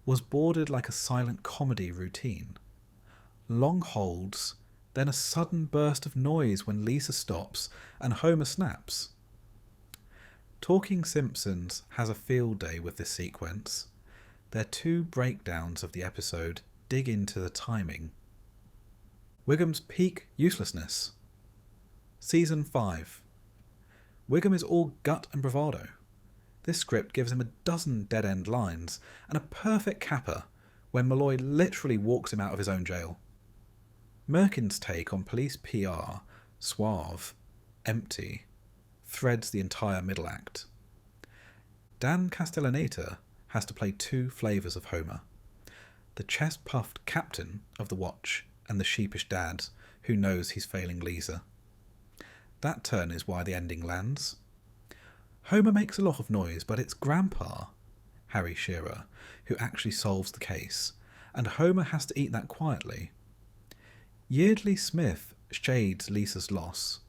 was bordered like a silent comedy routine. Long holds, then a sudden burst of noise when Lisa stops and Homer snaps. Talking Simpsons has a field day with this sequence. Their two breakdowns of the episode dig into the timing. Wiggum's peak uselessness. Season 5. Wiggum is all gut and bravado. This script gives him a dozen dead-end lines and a perfect capper when Malloy literally walks him out of his own jail. Merkin's take on police PR, suave, empty, threads the entire middle act. Dan Castellaneta has to play two flavours of Homer: the chest-puffed captain of the watch and the sheepish dad who knows he's failing Lisa. That turn is why the ending lands. Homer makes a lot of noise, but it's Grandpa, Harry Shearer, who actually solves the case, and Homer has to eat that quietly. Yeardley Smith shades Lisa's loss.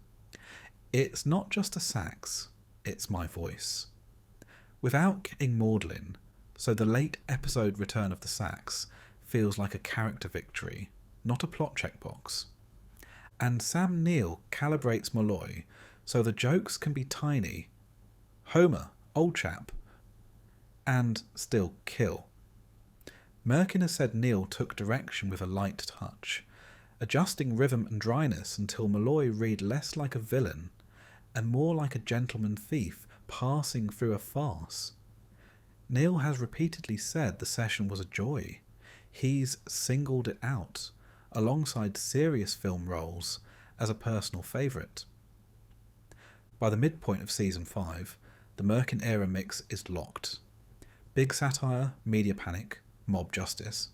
It's not just a sax, it's my voice. Without getting maudlin, so the late episode return of the sax feels like a character victory, not a plot checkbox. And Sam Neill calibrates Malloy so the jokes can be tiny. Homer, old chap, and still kill. Merkin has said Neill took direction with a light touch, adjusting rhythm and dryness until Malloy read less like a villain and more like a gentleman thief passing through a farce. Neill has repeatedly said the session was a joy. He's singled it out, alongside serious film roles, as a personal favourite. By the midpoint of Season 5, the Merkin era mix is locked. Big satire, media panic, Mob Justice,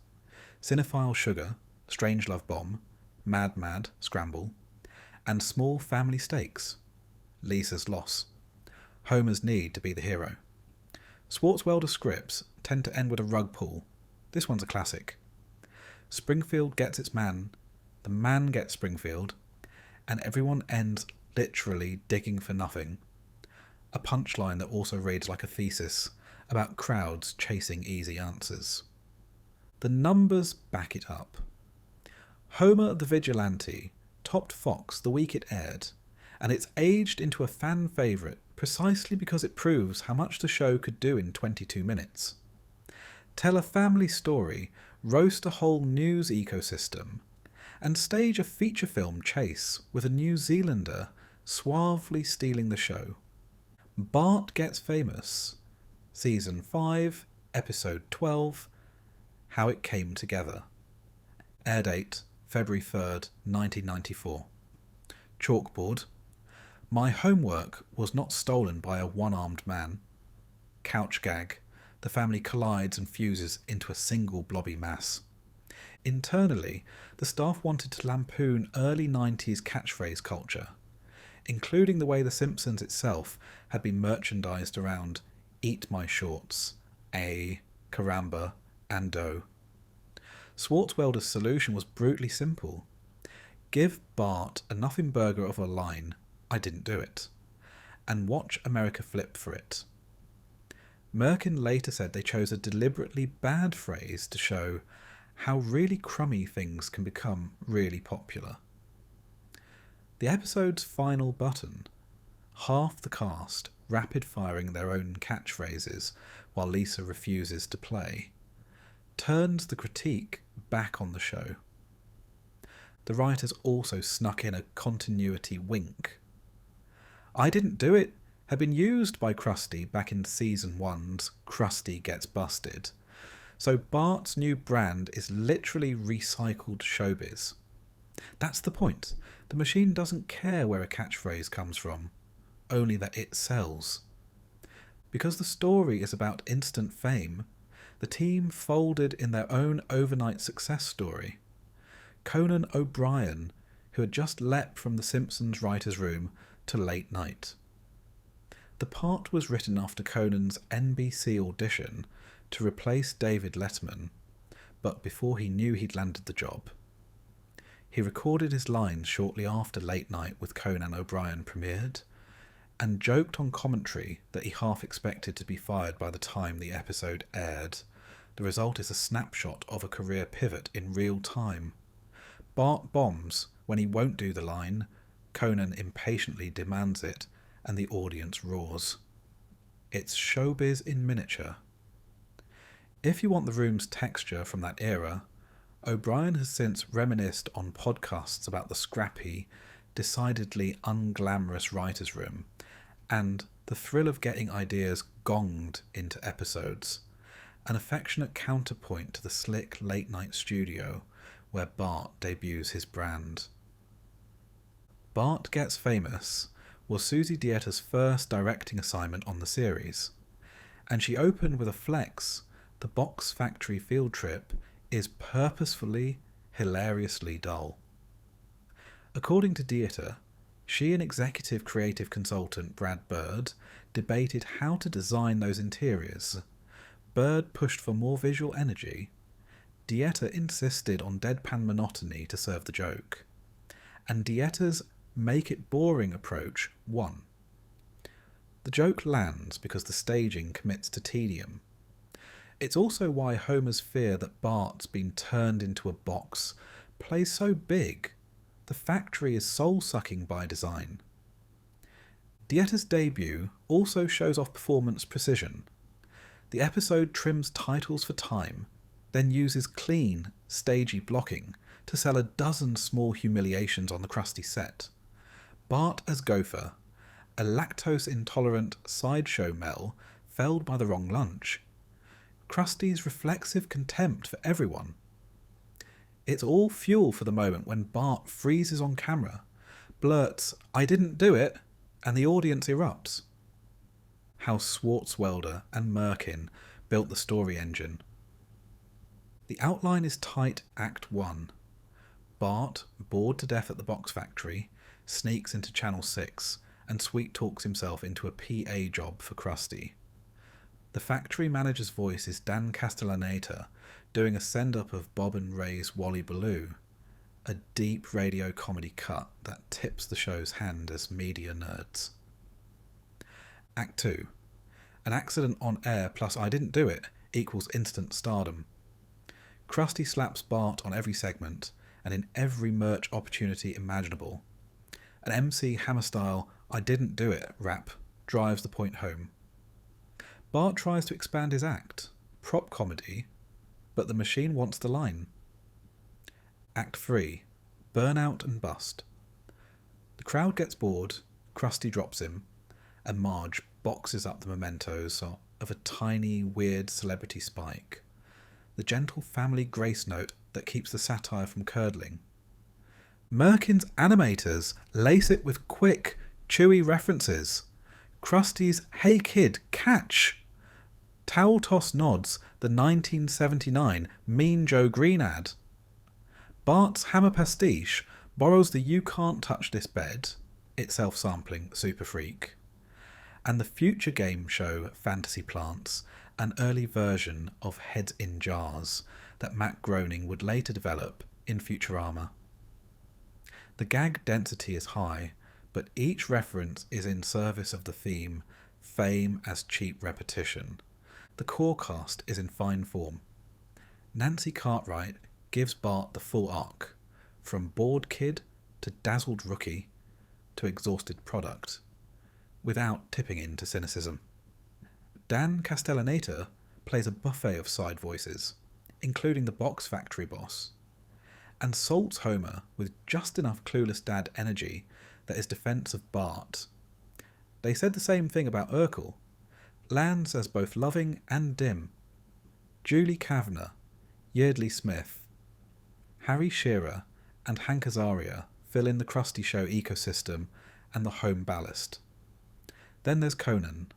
Cinephile Sugar, Strangelove Bomb, Mad Mad Scramble, and Small Family Stakes, Lisa's Loss, Homer's Need to be the Hero. Swartzwelder scripts tend to end with a rug pull. This one's a classic. Springfield gets its man, the man gets Springfield, and everyone ends literally digging for nothing. A punchline that also reads like a thesis about crowds chasing easy answers. The numbers back it up. Homer the Vigilante topped Fox the week it aired, and it's aged into a fan favourite precisely because it proves how much the show could do in 22 minutes. Tell a family story, roast a whole news ecosystem, and stage a feature film chase with a New Zealander suavely stealing the show. Bart Gets Famous, Season 5, Episode 12, How It Came Together. Air date, February 3rd, 1994. Chalkboard. My homework was not stolen by a one-armed man. Couch gag. The family collides and fuses into a single blobby mass. Internally, the staff wanted to lampoon early 90s catchphrase culture, including the way The Simpsons itself had been merchandised around Eat My Shorts, A, Caramba, and O. Swartzwelder's solution was brutally simple. Give Bart a nothing burger of a line, I didn't do it, and watch America flip for it. Merkin later said they chose a deliberately bad phrase to show how really crummy things can become really popular. The episode's final button, half the cast rapid-firing their own catchphrases while Lisa refuses to play, turns the critique back on the show. The writers also snuck in a continuity wink. I Didn't Do It had been used by Krusty back in Season 1's Krusty Gets Busted, so Bart's new brand is literally recycled showbiz. That's the point. The machine doesn't care where a catchphrase comes from, only that it sells. Because the story is about instant fame, the team folded in their own overnight success story. Conan O'Brien, who had just leapt from the Simpsons writer's room to late night. The part was written after Conan's NBC audition to replace David Letterman, but before he knew he'd landed the job. He recorded his lines shortly after Late Night with Conan O'Brien premiered, and joked on commentary that he half expected to be fired by the time the episode aired. The result is a snapshot of a career pivot in real time. Bart bombs when he won't do the line, Conan impatiently demands it, and the audience roars. It's showbiz in miniature. If you want the room's texture from that era, O'Brien has since reminisced on podcasts about the scrappy, decidedly unglamorous writer's room, and the thrill of getting ideas gonged into episodes, an affectionate counterpoint to the slick late-night studio where Bart debuts his brand. Bart Gets Famous was Susie Dieter's first directing assignment on the series, and she opened with a flex. The box factory field trip is purposefully, hilariously dull. According to Dieter, she and executive creative consultant Brad Bird debated how to design those interiors. Bird pushed for more visual energy. Dieter insisted on deadpan monotony to serve the joke, and Dieter's make it boring approach won. The joke lands because the staging commits to tedium. It's also why Homer's fear that Bart's been turned into a box plays so big. The factory is soul-sucking by design. Dieter's debut also shows off performance precision. The episode trims titles for time, then uses clean, stagey blocking to sell a dozen small humiliations on the Krusty set. Bart as Gopher, a lactose-intolerant sideshow Mel felled by the wrong lunch. Krusty's reflexive contempt for everyone. It's all fuel for the moment when Bart freezes on camera, blurts, "I didn't do it," and the audience erupts. How Swartzwelder and Merkin built the story engine. The outline is tight Act 1. Bart, bored to death at the box factory, sneaks into Channel 6 and sweet-talks himself into a PA job for Krusty. The factory manager's voice is Dan Castellaneta doing a send-up of Bob and Ray's Wally Ballou, a deep radio comedy cut that tips the show's hand as media nerds. Act 2. An accident on air plus I didn't do it equals instant stardom. Krusty slaps Bart on every segment and in every merch opportunity imaginable. An MC Hammer-style I didn't do it rap drives the point home. Bart tries to expand his act, prop comedy, but the machine wants the line. Act 3. Burnout and bust. The crowd gets bored, Krusty drops him, and Marge boxes up the mementos of a tiny, weird celebrity Spike. The gentle family grace note that keeps the satire from curdling. Merkin's animators lace it with quick, chewy references. Krusty's "Hey kid, catch!" Towel toss nods the 1979 Mean Joe Green ad. Bart's hammer pastiche borrows the "You Can't Touch This Bed," itself sampling Super Freak, and the future game show Fantasy Plants, an early version of Heads in Jars that Matt Groening would later develop in Futurama. The gag density is high, but each reference is in service of the theme, fame as cheap repetition. The core cast is in fine form. Nancy Cartwright gives Bart the full arc, from bored kid to dazzled rookie to exhausted product, without tipping into cynicism. Dan Castellaneta plays a buffet of side voices, including the box factory boss, and salts Homer with just enough clueless dad energy that is defense of Bart. They said the same thing about Urkel. Lands as both loving and dim. Julie Kavner, Yeardley Smith, Harry Shearer and Hank Azaria fill in the Krusty Show ecosystem and the home ballast. Then there's Conan.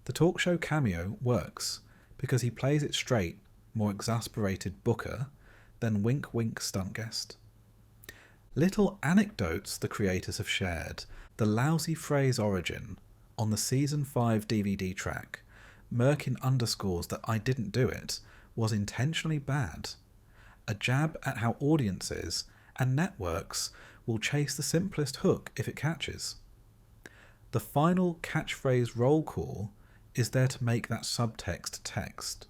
The talk show cameo works because he plays it straight, more exasperated booker than wink-wink stunt guest. Little anecdotes the creators have shared. The lousy phrase origin on the Season 5 DVD track, Merkin underscores that I didn't do it, was intentionally bad. A jab at how audiences and networks will chase the simplest hook if it catches. The final catchphrase roll call is there to make that subtext text.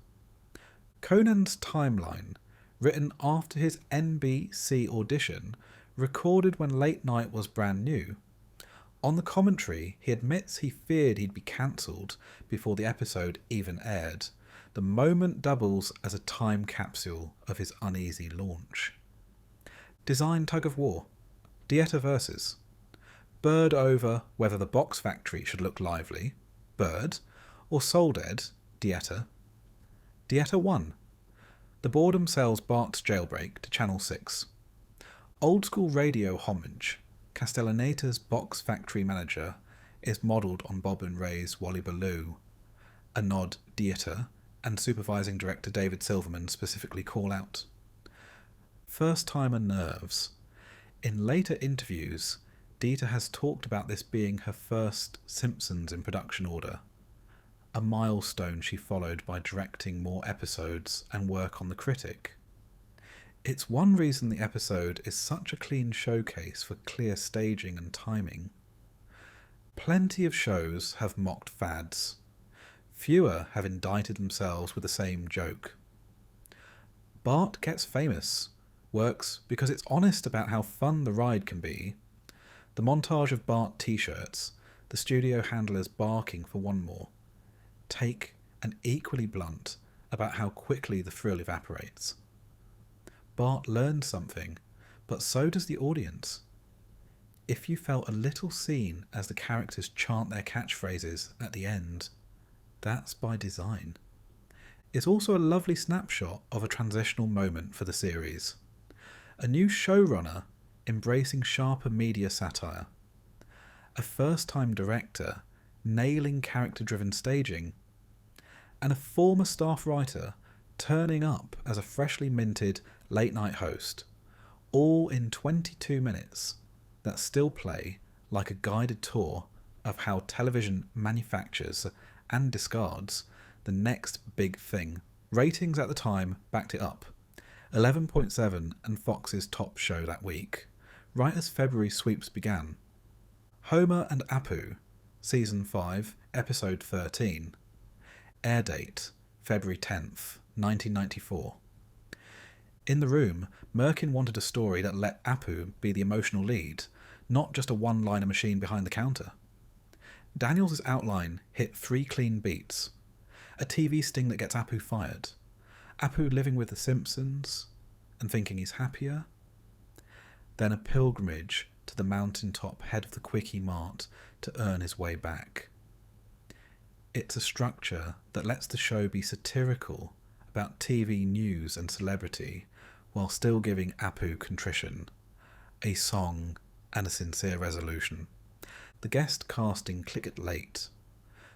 Conan's timeline, written after his NBC audition, recorded when late night was brand new. On the commentary, he admits he feared he'd be cancelled before the episode even aired. The moment doubles as a time capsule of his uneasy launch. Design tug of war. Dieta versus. Bird over whether the box factory should look lively, Bird, or Soul Dead, Dieta. Dieta 1. The boredom sells Bart's jailbreak to Channel 6. Old school radio homage. Castellaneta's box factory manager is modelled on Bob and Ray's Wally Ballou. A nod Dieta and supervising director David Silverman specifically call out. First-timer nerves. In later interviews, Dieta has talked about this being her first Simpsons in production order, a milestone she followed by directing more episodes and work on The Critic. It's one reason the episode is such a clean showcase for clear staging and timing. Plenty of shows have mocked fads. Fewer have indicted themselves with the same joke. Bart Gets Famous works because it's honest about how fun the ride can be. The montage of Bart t-shirts, the studio handlers barking for one more, take and equally blunt about how quickly the thrill evaporates. Bart learned something, but so does the audience. If you felt a little seen as the characters chant their catchphrases at the end, that's by design. It's also a lovely snapshot of a transitional moment for the series. A new showrunner embracing sharper media satire. A first-time director nailing character-driven staging. And a former staff writer turning up as a freshly minted late-night host, all in 22 minutes that still play like a guided tour of how television manufactures and discards the next big thing. Ratings at the time backed it up. 11.7 and Fox's top show that week, right as February sweeps began. Homer and Apu, Season 5, Episode 13. Air date, February 10th, 1994. In the room, Merkin wanted a story that let Apu be the emotional lead, not just a one-liner machine behind the counter. Daniels' outline hit 3 clean beats. A TV sting that gets Apu fired. Apu living with the Simpsons and thinking he's happier. Then a pilgrimage to the mountaintop head of the Quickie Mart to earn his way back. It's a structure that lets the show be satirical about TV news and celebrity while still giving Apu contrition, a song and a sincere resolution. The guest casting clicked late.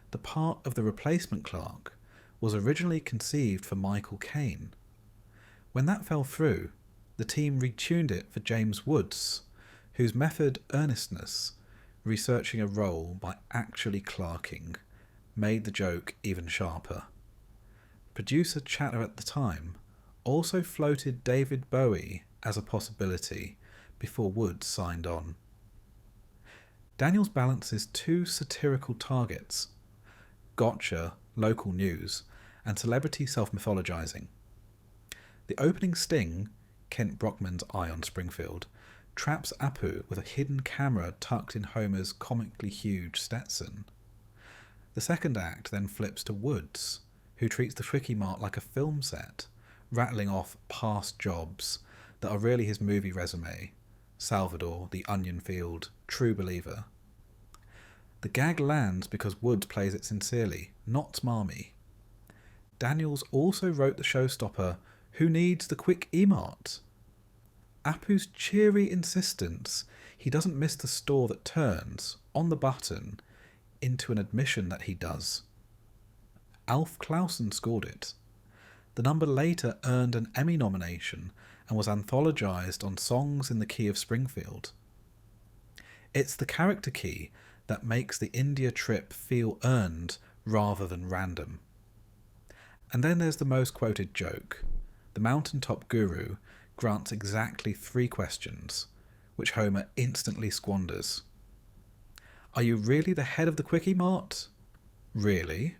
The part of the replacement clerk was originally conceived for Michael Kane. When that fell through, the team retuned it for James Woods, whose method earnestness, researching a role by actually clerking, made the joke even sharper. Producer chatter at the time also floated David Bowie as a possibility before Woods signed on. Daniels balances 2 satirical targets: gotcha, local news, and celebrity self-mythologizing. The opening sting, Kent Brockman's eye on Springfield, traps Apu with a hidden camera tucked in Homer's comically huge Stetson. The second act then flips to Woods, who treats the Quickie Mart like a film set, rattling off past jobs that are really his movie resume: Salvador, The Onion Field, True Believer. The gag lands because Woods plays it sincerely, not smarmy. Daniels also wrote the showstopper Who Needs the Quickie Mart? Apu's cheery insistence he doesn't miss the store that turns, on the button, into an admission that he does. Alf Clausen scored it. The number later earned an Emmy nomination and was anthologized on Songs in the Key of Springfield. It's the character key that makes the India trip feel earned rather than random. And then there's the most quoted joke. The mountaintop guru grants exactly 3 questions, which Homer instantly squanders. Are you really the head of the Quickie Mart? Really?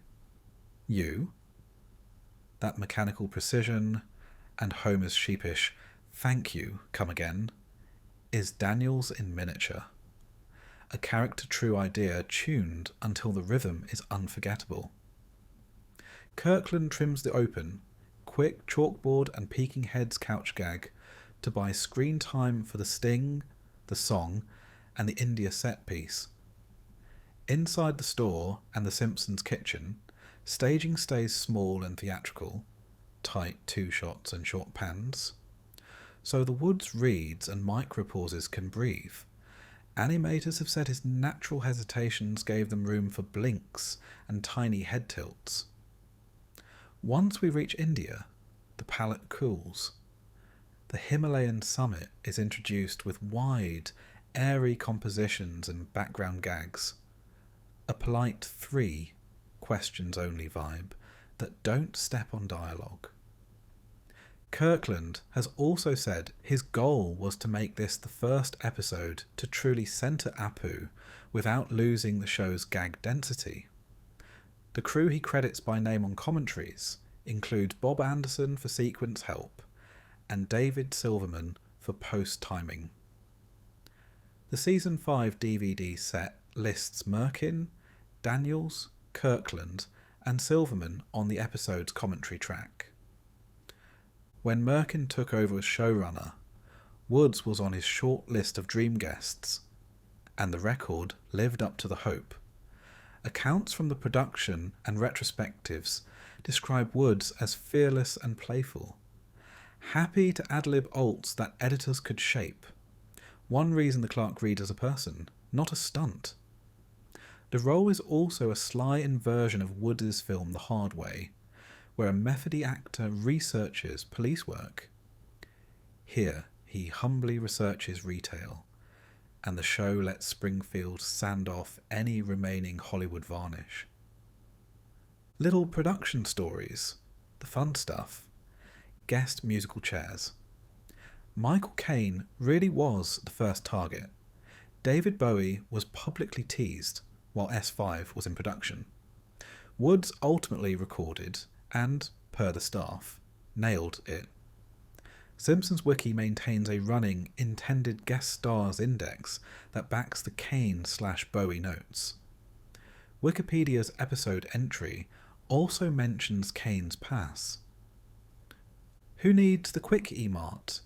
You? That mechanical precision, and Homer's sheepish "thank you, come again," is Daniels in miniature. A character-true idea tuned until the rhythm is unforgettable. Kirkland trims the open, quick chalkboard and peeking heads couch gag to buy screen time for the sting, the song, and the India set piece. Inside the store and the Simpsons kitchen, staging stays small and theatrical, tight 2 shots and short pans. So the Woods reads and micro-pauses can breathe. Animators have said his natural hesitations gave them room for blinks and tiny head tilts. Once we reach India, the palette cools. The Himalayan summit is introduced with wide, airy compositions and background gags. A polite 3 questions only vibe that don't step on dialogue. Kirkland has also said his goal was to make this the first episode to truly centre Apu without losing the show's gag density. The crew he credits by name on commentaries include Bob Anderson for sequence help and David Silverman for post-timing. The Season 5 DVD set lists Merkin, Daniels, Kirkland and Silverman on the episode's commentary track. When Merkin took over as showrunner, Woods was on his short list of dream guests, and the record lived up to the hope. Accounts from the production and retrospectives describe Woods as fearless and playful, happy to ad-lib alts that editors could shape. One reason the clerk reads as a person, not a stunt. The role is also a sly inversion of Woods' film The Hard Way, where a methody actor researches police work. Here, he humbly researches retail, and the show lets Springfield sand off any remaining Hollywood varnish. Little production stories, the fun stuff, guest musical chairs. Michael Kane really was the first target. David Bowie was publicly teased while S5 was in production. Woods ultimately recorded and, per the staff, nailed it. Simpsons Wiki maintains a running intended guest stars index that backs the Kane/Bowie notes. Wikipedia's episode entry also mentions Kane's pass. Who Needs the Quick E-Mart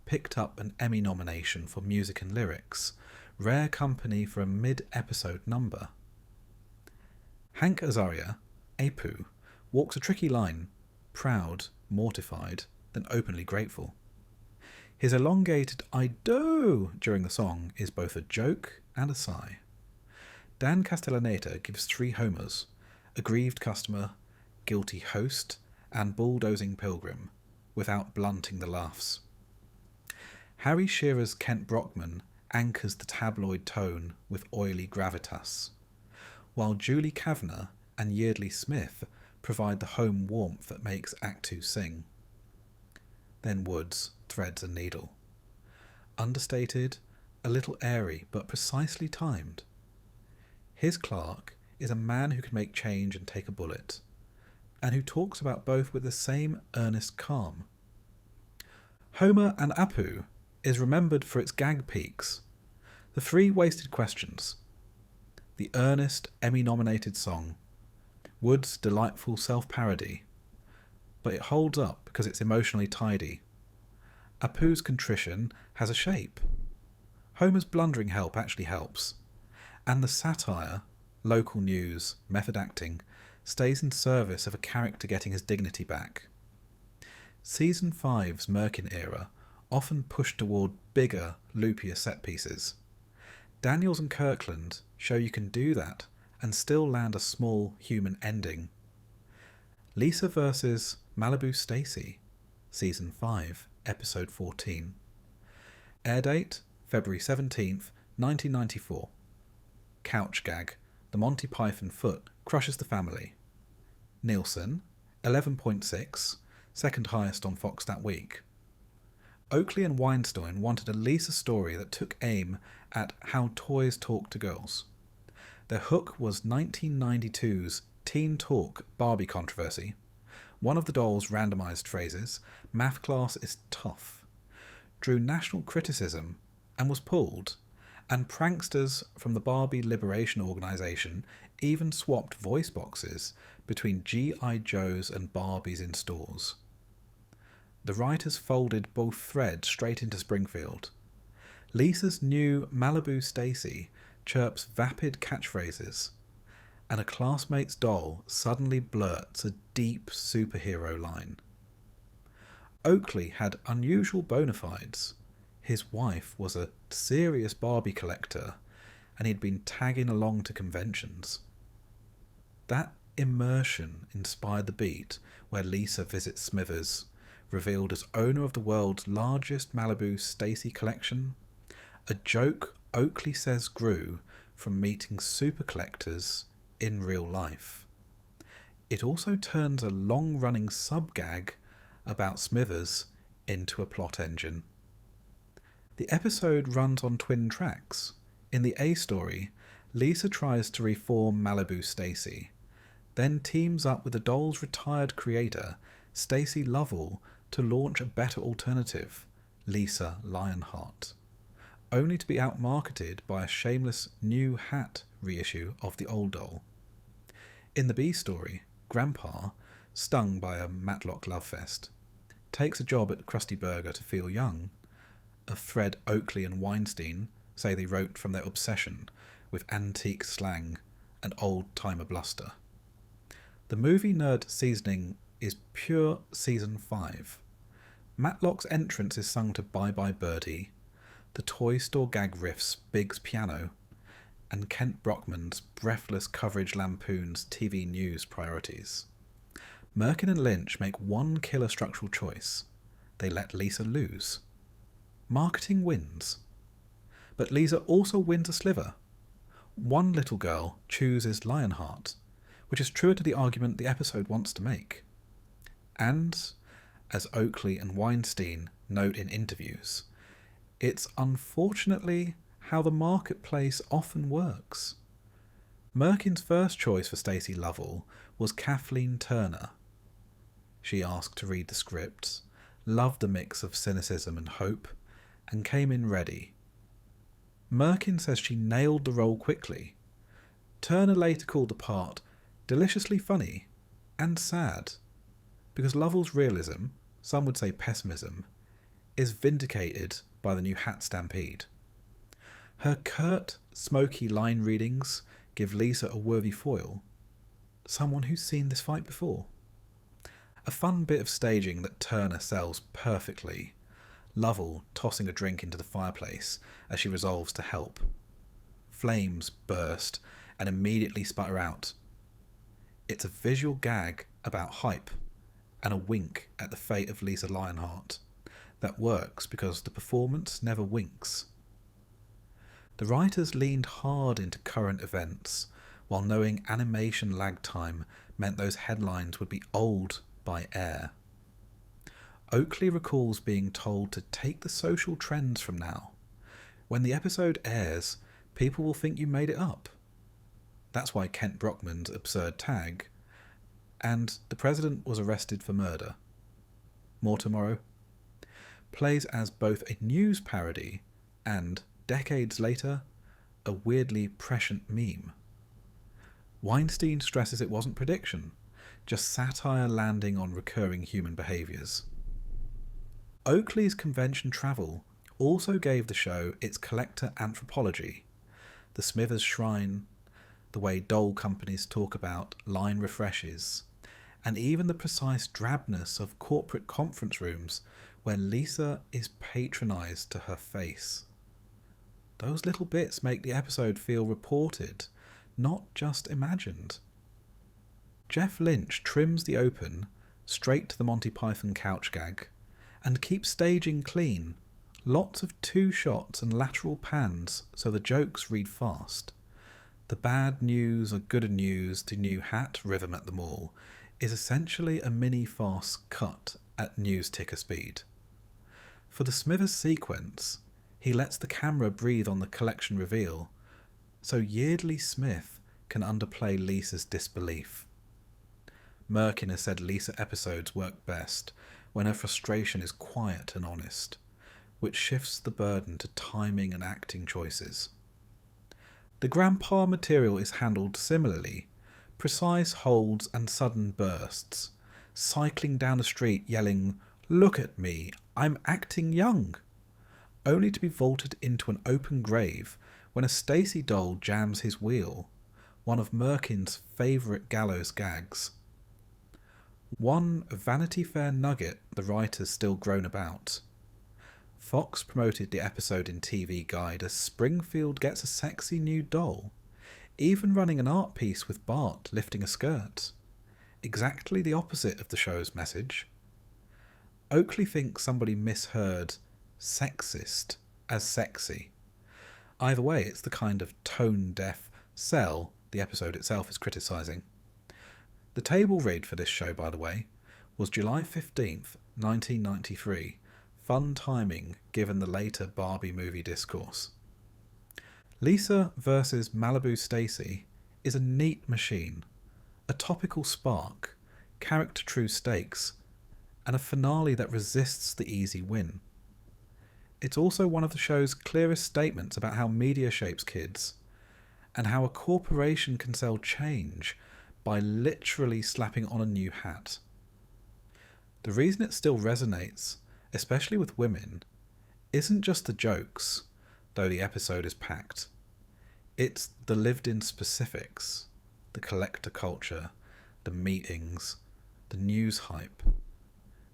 picked up an Emmy nomination for music and lyrics, rare company for a mid-episode number. Hank Azaria, Apu, walks a tricky line, proud, mortified, then openly grateful. His elongated "I do" during the song is both a joke and a sigh. Dan Castellaneta gives 3 homers: aggrieved customer, guilty host, and bulldozing pilgrim, without blunting the laughs. Harry Shearer's Kent Brockman anchors the tabloid tone with oily gravitas, while Julie Kavanagh and Yeardley Smith provide the home warmth that makes Act 2 sing. Then Woods threads a needle. Understated, a little airy, but precisely timed. His Clark is a man who can make change and take a bullet, and who talks about both with the same earnest calm. Homer and Apu is remembered for its gag peaks. The 3 wasted questions. The earnest, Emmy-nominated song. Wood's delightful self-parody. But it holds up because it's emotionally tidy. Apu's contrition has a shape. Homer's blundering help actually helps. And the satire, local news, method acting, stays in service of a character getting his dignity back. Season 5's Merkin era often pushed toward bigger, loopier set pieces. Daniels and Kirkland show you can do that and still land a small human ending. Lisa vs. Malibu Stacy, Season 5, Episode 14. Airdate, February 17th, 1994. Couch gag, the Monty Python foot crushes the family. Nielsen, 11.6, second highest on Fox that week. Oakley and Weinstein wanted a Lisa story that took aim at how toys talk to girls. Their hook was 1992's Teen Talk Barbie controversy. One of the doll's randomised phrases, "Math class is tough," drew national criticism and was pulled, and pranksters from the Barbie Liberation Organisation even swapped voice boxes between G.I. Joes and Barbies in stores. The writers folded both threads straight into Springfield. Lisa's new Malibu Stacy chirps vapid catchphrases, and a classmate's doll suddenly blurts a deep superhero line. Oakley had unusual bona fides. His wife was a serious Barbie collector, and he'd been tagging along to conventions. That immersion inspired the beat where Lisa visits Smithers, revealed as owner of the world's largest Malibu Stacy collection, a joke Oakley says grew from meeting super collectors in real life. It also turns a long-running sub-gag about Smithers into a plot engine. The episode runs on twin tracks. In the A story, Lisa tries to reform Malibu Stacy, then teams up with the doll's retired creator, Stacy Lovell, to launch a better alternative, Lisa Lionheart, only to be outmarketed by a shameless new hat reissue of the old doll. In the B story, Grandpa, stung by a Matlock love fest, takes a job at Krusty Burger to feel young, a thread Oakley and Weinstein say they wrote from their obsession with antique slang and old-timer bluster. The movie nerd seasoning is pure Season 5. Matlock's entrance is sung to Bye Bye Birdie, the toy store gag riffs Big's piano, and Kent Brockman's breathless coverage lampoons TV news priorities. Merkin and Lynch make one killer structural choice. They let Lisa lose. Marketing wins. But Lisa also wins a sliver. One little girl chooses Lionheart, which is truer to the argument the episode wants to make. And, as Oakley and Weinstein note in interviews, it's unfortunately how the marketplace often works. Merkin's first choice for Stacy Lovell was Kathleen Turner. She asked to read the script, loved the mix of cynicism and hope, and came in ready. Merkin says she nailed the role quickly. Turner later called the part deliciously funny and sad, because Lovell's realism, some would say pessimism, is vindicated by the new hat stampede. Her curt, smoky line readings give Lisa a worthy foil, someone who's seen this fight before. A fun bit of staging that Turner sells perfectly, Lovell tossing a drink into the fireplace as she resolves to help. Flames burst and immediately sputter out. It's a visual gag about hype and a wink at the fate of Lisa Lionheart that works because the performance never winks. The writers leaned hard into current events while knowing animation lag time meant those headlines would be old by Heir. Oakley recalls being told to take the social trends from now. When the episode airs, people will think you made it up. That's why Kent Brockman's absurd tag, and the president was arrested for murder, more tomorrow, plays as both a news parody and, decades later, a weirdly prescient meme. Weinstein stresses it wasn't prediction, just satire landing on recurring human behaviours. Oakley's convention travel also gave the show its collector anthropology, the Smithers Shrine, the way doll companies talk about line refreshes, and even the precise drabness of corporate conference rooms where Lisa is patronised to her face. Those little bits make the episode feel reported, not just imagined. Jeff Lynch trims the open, straight to the Monty Python couch gag, and keeps staging clean, lots of two shots and lateral pans so the jokes read fast. The bad news or good news to new hat rhythm at the mall is essentially a mini farce cut at news ticker speed. For the Smithers sequence, he lets the camera breathe on the collection reveal, so Yeardley Smith can underplay Lisa's disbelief. Merkin has said Lisa episodes work best when her frustration is quiet and honest, which shifts the burden to timing and acting choices. The grandpa material is handled similarly, precise holds and sudden bursts, cycling down the street yelling, "Look at me, I'm acting young," only to be vaulted into an open grave when a Stacy doll jams his wheel, one of Merkin's favourite gallows gags. One Vanity Fair nugget the writers still groan about. Fox promoted the episode in TV Guide as Springfield gets a sexy new doll, even running an art piece with Bart lifting a skirt. Exactly the opposite of the show's message. Oakley thinks somebody misheard sexist as sexy. Either way, it's the kind of tone-deaf sell the episode itself is criticising. The table read for this show, by the way, was July 15th, 1993. Fun timing given the later Barbie movie discourse. Lisa versus Malibu Stacy is a neat machine, a topical spark, character-true stakes, and a finale that resists the easy win. It's also one of the show's clearest statements about how media shapes kids, and how a corporation can sell change by literally slapping on a new hat. The reason it still resonates, especially with women, isn't just the jokes, though the episode is packed. It's the lived-in specifics, the collector culture, the meetings, the news hype,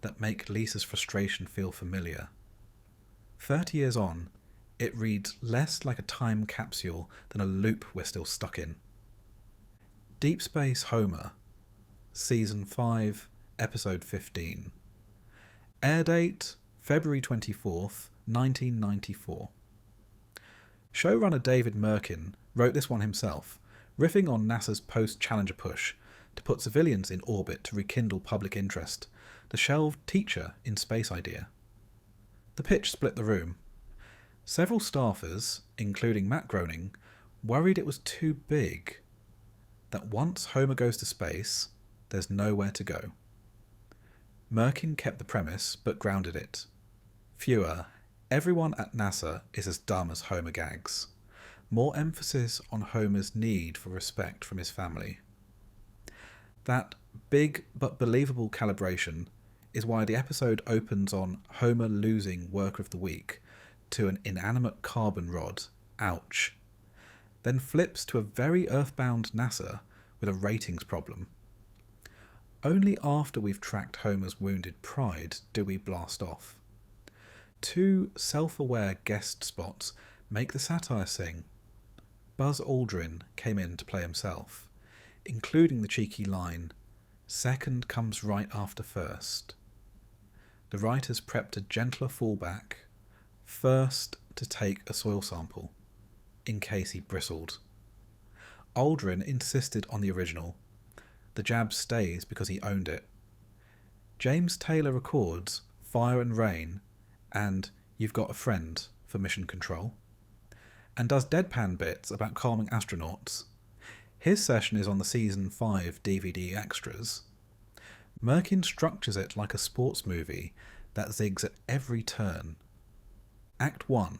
that make Lisa's frustration feel familiar. 30 years on, it reads less like a time capsule than a loop we're still stuck in. Deep Space Homer, Season 5, Episode 15. Air date February 24th, 1994. Showrunner David Merkin wrote this one himself, riffing on NASA's post-Challenger push to put civilians in orbit to rekindle public interest, the shelved teacher in space idea. The pitch split the room. Several staffers, including Matt Groening, worried it was too big, that once Homer goes to space, there's nowhere to go. Merkin kept the premise, but grounded it. Fewer, everyone at NASA is as dumb as Homer gags. More emphasis on Homer's need for respect from his family. That big but believable calibration is why the episode opens on Homer losing Worker of the Week to an inanimate carbon rod, ouch, then flips to a very earthbound NASA with a ratings problem. Only after we've tracked Homer's wounded pride do we blast off. Two self-aware guest spots make the satire sing. Buzz Aldrin came in to play himself, including the cheeky line, "Second comes right after first." The writers prepped a gentler fallback, first to take a soil sample, in case he bristled. Aldrin insisted on the original. The jab stays because he owned it. James Taylor records Fire and Rain and You've Got a Friend for Mission Control, and does deadpan bits about calming astronauts. His session is on the Season 5 DVD extras. Merkin structures it like a sports movie that zigs at every turn. Act 1.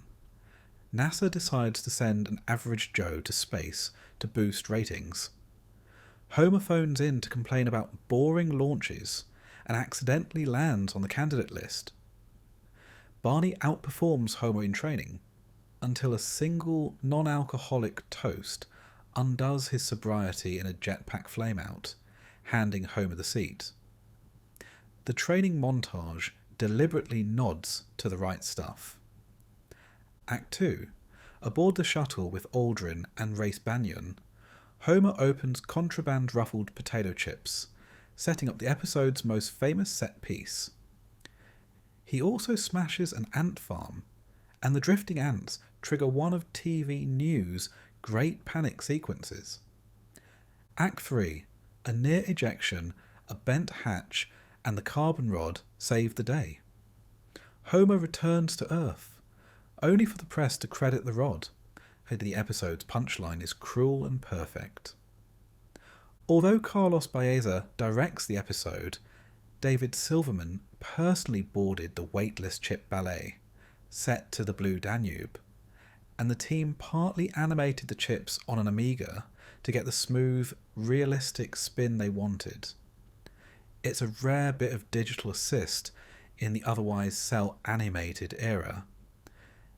NASA decides to send an average Joe to space to boost ratings. Homer phones in to complain about boring launches and accidentally lands on the candidate list. Barney outperforms Homer in training until a single non-alcoholic toast undoes his sobriety in a jetpack flameout, handing Homer the seat. The training montage deliberately nods to the right stuff. Act 2. Aboard the shuttle with Aldrin and Race Banyan, Homer opens contraband ruffled potato chips, setting up the episode's most famous set piece. He also smashes an ant farm, and the drifting ants trigger one of TV News' great panic sequences. Act 3. A near ejection, a bent hatch, and the carbon rod save the day. Homer returns to Earth, only for the press to credit the rod. The episode's punchline is cruel and perfect. Although Carlos Baeza directs the episode, David Silverman personally boarded the weightless chip ballet, set to the Blue Danube, and the team partly animated the chips on an Amiga to get the smooth, realistic spin they wanted. It's a rare bit of digital assist in the otherwise cel-animated era,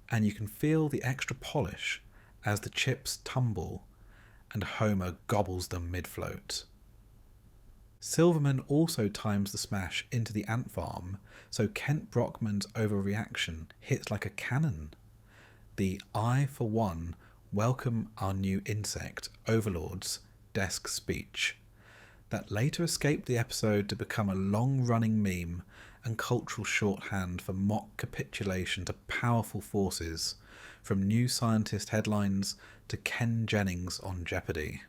and you can feel the extra polish as the chips tumble and Homer gobbles them mid-float. Silverman also times the smash into the ant farm, so Kent Brockman's overreaction hits like a cannon. The "I, for one, welcome our new insect overlord's" desk speech, that later escaped the episode to become a long-running meme and cultural shorthand for mock capitulation to powerful forces, from New Scientist headlines to Ken Jennings on Jeopardy!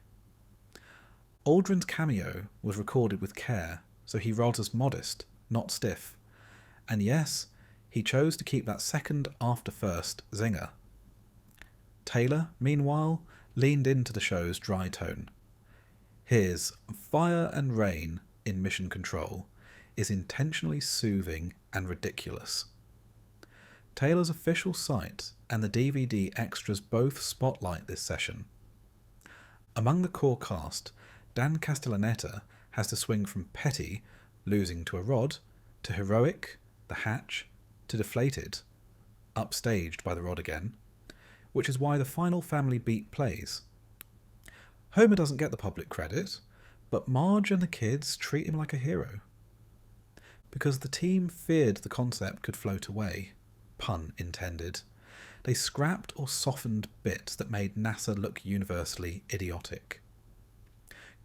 Aldrin's cameo was recorded with care, so he rolls as modest, not stiff. And yes, he chose to keep that second after first zinger. Taylor, meanwhile, leaned into the show's dry tone. His Fire and Rain in Mission Control is intentionally soothing and ridiculous. Taylor's official site and the DVD extras both spotlight this session. Among the core cast, Dan Castellaneta has to swing from petty, losing to a rod, to heroic, the hatch, to deflated, upstaged by the rod again, which is why the final family beat plays. Homer doesn't get the public credit, but Marge and the kids treat him like a hero. Because the team feared the concept could float away, pun intended, they scrapped or softened bits that made NASA look universally idiotic.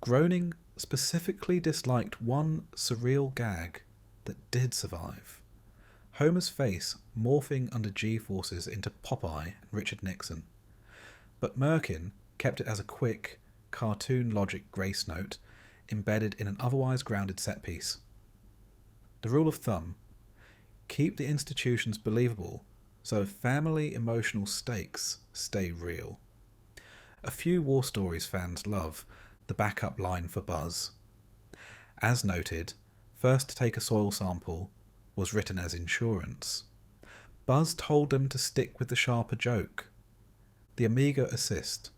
Groening specifically disliked one surreal gag that did survive. Homer's face morphing under G-forces into Popeye and Richard Nixon. But Merkin kept it as a quick, cartoon logic grace note embedded in an otherwise grounded set piece. The rule of thumb: keep the institutions believable so family emotional stakes stay real. A few War Stories fans love the backup line for Buzz. As noted, first to take a soil sample was written as insurance. Buzz told them to stick with the sharper joke. The Amiga assist.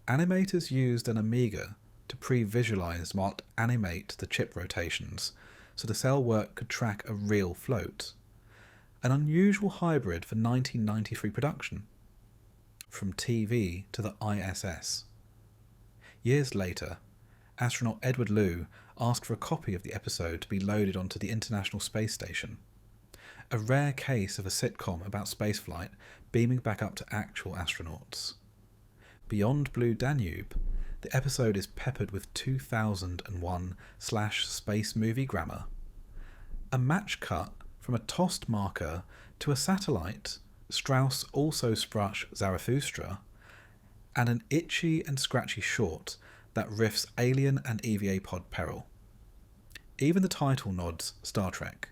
Animators used an Amiga to pre-visualize what animate the chip rotations so the cell work could track a real float. An unusual hybrid for 1993 production. From TV to the ISS. Years later, astronaut Edward Lu asked for a copy of the episode to be loaded onto the International Space Station. A rare case of a sitcom about spaceflight beaming back up to actual astronauts. Beyond Blue Danube, the episode is peppered with 2001/space movie grammar. A match cut from a tossed marker to a satellite, Strauss also sprush Zarathustra, and an itchy and scratchy short that riffs Alien and EVA pod peril. Even the title nods Star Trek.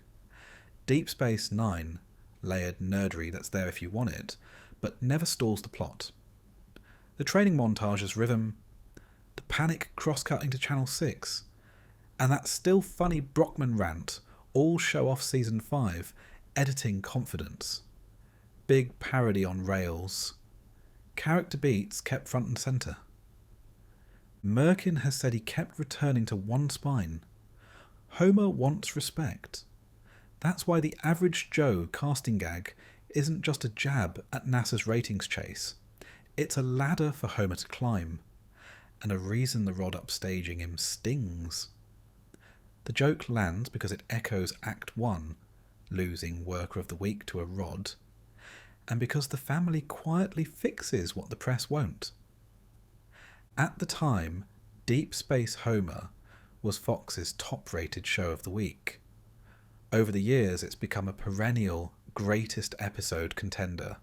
Deep Space Nine, layered nerdery that's there if you want it, but never stalls the plot. The training montage's rhythm, the panic cross-cutting to Channel 6, and that still funny Brockman rant all show off Season 5 editing confidence. Big parody on rails. Character beats kept front and centre. Merkin has said he kept returning to one spine. Homer wants respect. That's why the Average Joe casting gag isn't just a jab at NASA's ratings chase. It's a ladder for Homer to climb, and a reason the rod upstaging him stings. The joke lands because it echoes Act 1, losing Worker of the Week to a rod, and because the family quietly fixes what the press won't. At the time, Deep Space Homer was Fox's top-rated show of the week. Over the years, it's become a perennial greatest episode contender,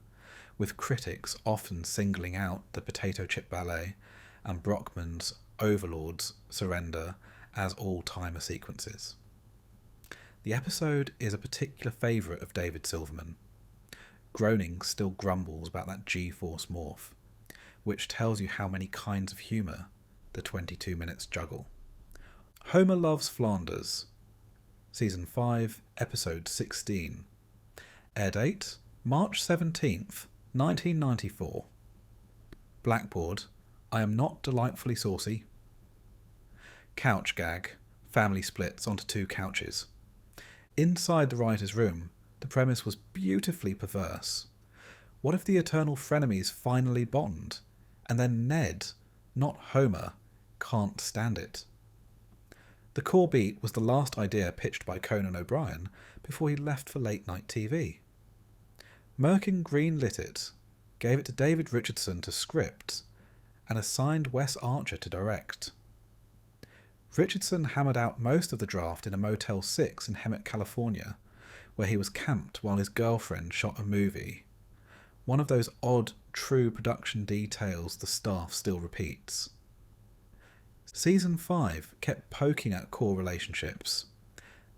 with critics often singling out the Potato Chip Ballet and Brockman's Overlord's Surrender as all-timer sequences. The episode is a particular favourite of David Silverman. Groening still grumbles about that G-force morph, which tells you how many kinds of humour the 22 minutes juggle. Homer Loves Flanders, Season 5, Episode 16. Air date, March 17th, 1994. Blackboard, I am not delightfully saucy. Couch gag, family splits onto two couches. Inside the writer's room, the premise was beautifully perverse. What if the eternal frenemies finally bond, and then Ned, not Homer, can't stand it? The core beat was the last idea pitched by Conan O'Brien before he left for late-night TV. Merkin greenlit it, gave it to David Richardson to script, and assigned Wes Archer to direct. Richardson hammered out most of the draft in a Motel 6 in Hemet, California, where he was camped while his girlfriend shot a movie. One of those odd, true production details the staff still repeats. Season 5 kept poking at core relationships.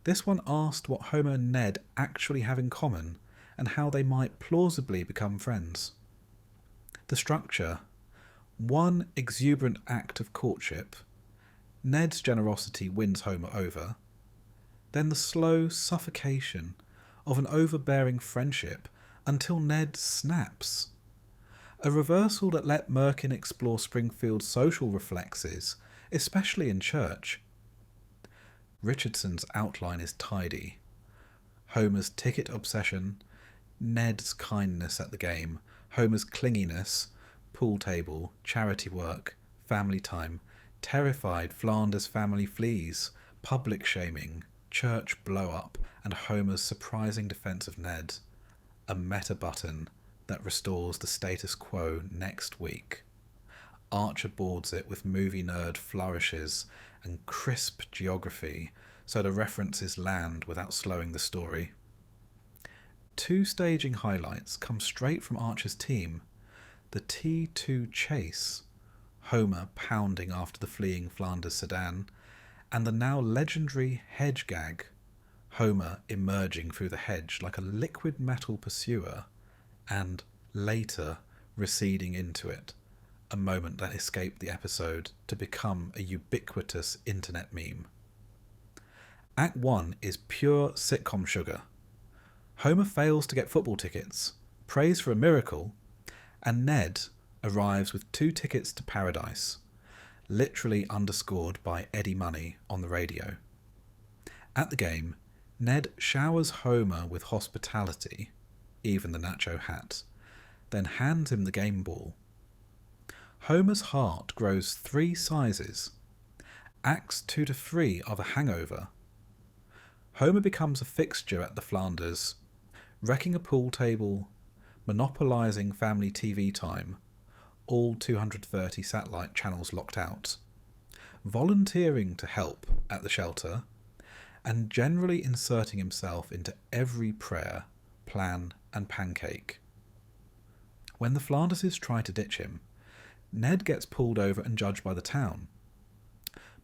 This one asked what Homer and Ned actually have in common and how they might plausibly become friends. The structure: one exuberant act of courtship, Ned's generosity wins Homer over, then the slow suffocation of an overbearing friendship until Ned snaps. A reversal that let Merkin explore Springfield's social reflexes, especially in church. Richardson's outline is tidy. Homer's ticket obsession, Ned's kindness at the game, Homer's clinginess, pool table, charity work, family time, terrified Flanders family fleas, public shaming, church blow-up, and Homer's surprising defense of Ned. A meta button that restores the status quo next week. Archer boards it with movie nerd flourishes and crisp geography so the references land without slowing the story. 2 staging highlights come straight from Archer's team: the T2 chase, Homer pounding after the fleeing Flanders sedan, and the now legendary hedge gag, Homer emerging through the hedge like a liquid metal pursuer and, later, receding into it, a moment that escaped the episode to become a ubiquitous internet meme. Act 1 is pure sitcom sugar. Homer fails to get football tickets, prays for a miracle, and Ned arrives with 2 tickets to paradise, literally underscored by Eddie Money on the radio. At the game, Ned showers Homer with hospitality, even the nacho hat, then hands him the game ball. Homer's heart grows 3 sizes. Acts 2 to 3 are the hangover. Homer becomes a fixture at the Flanders, wrecking a pool table, monopolising family TV time, all 230 satellite channels locked out, volunteering to help at the shelter, and generally inserting himself into every prayer, plan and pancake. When the Flanderses try to ditch him, Ned gets pulled over and judged by the town.